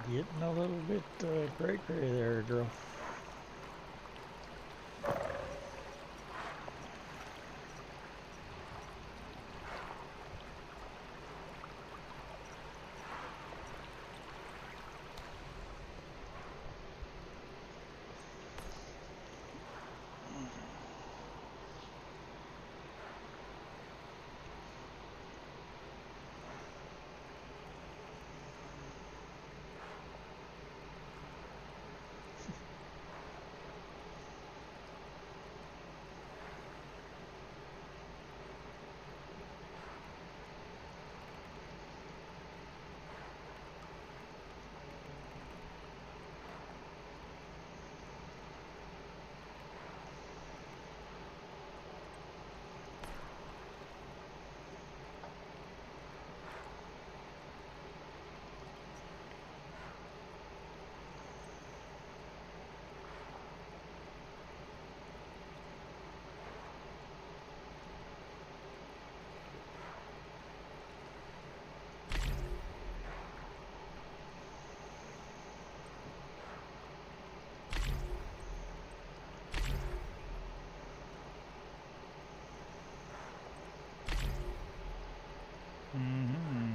Getting a little bit cray cray there, girl. Mm-hmm.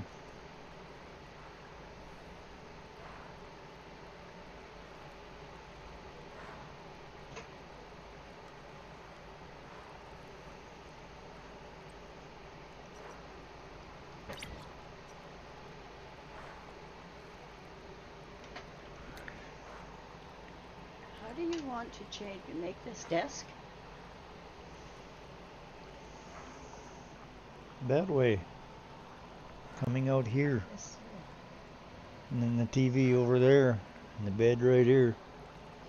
How do you want to change and make this desk? That way. Coming out here. This way. And then the TV over there. And the bed right here.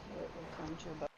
So it will come to about.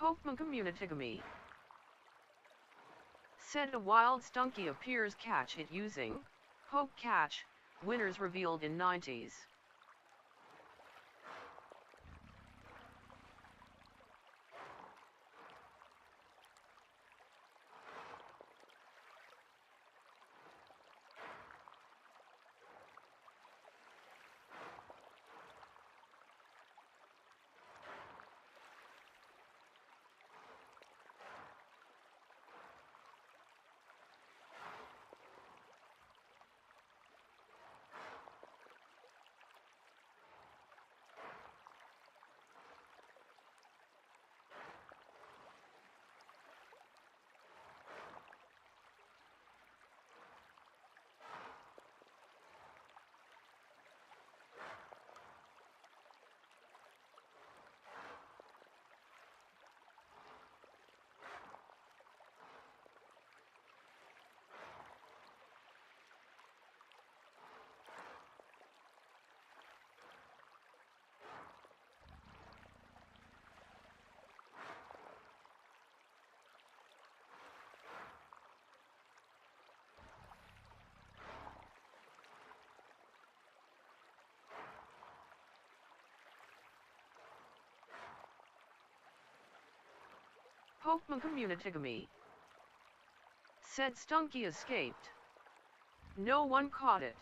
Pokemon Communitygamy. Said a wild stunky appears catch it using Poke Catch, winners revealed in 90s. Pokemon Communitygamy. Said Stunky escaped. No one caught it.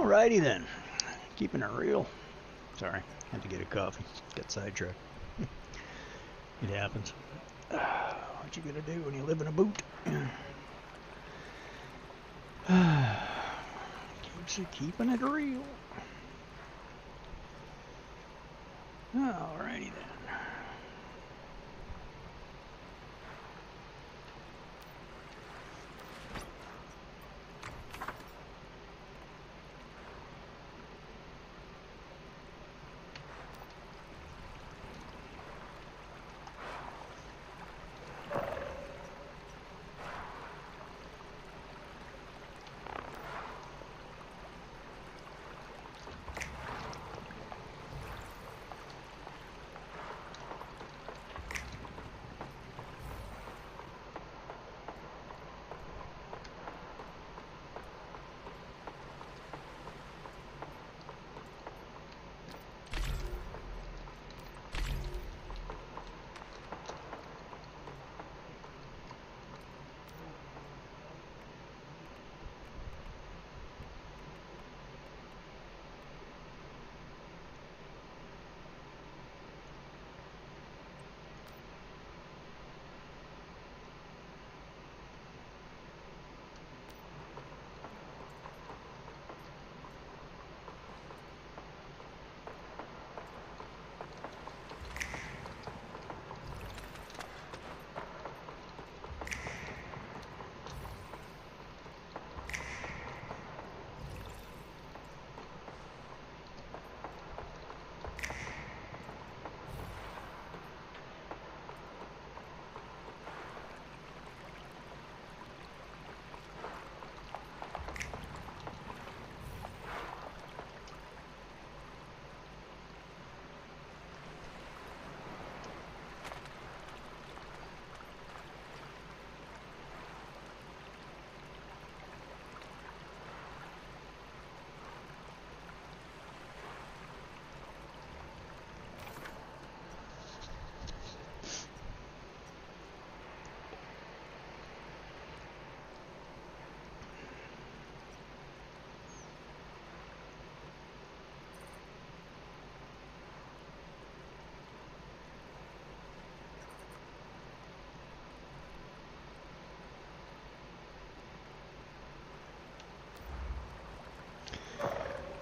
Alrighty then. Keeping it real. Sorry, had to get a coffee. Got sidetracked. It happens. What you gonna do when you live in a boot? Keeping it real. Alrighty then.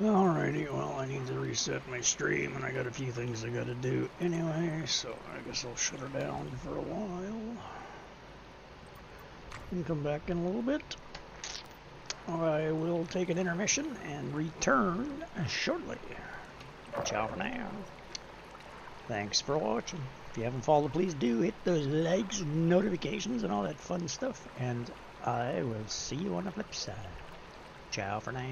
Alrighty, well, I need to reset my stream, and I got a few things I gotta do anyway, so I guess I'll shut her down for a while. And come back in a little bit. I will take an intermission and return shortly. Ciao for now. Thanks for watching. If you haven't followed, please do hit those likes, notifications, and all that fun stuff, and I will see you on the flip side. Ciao for now.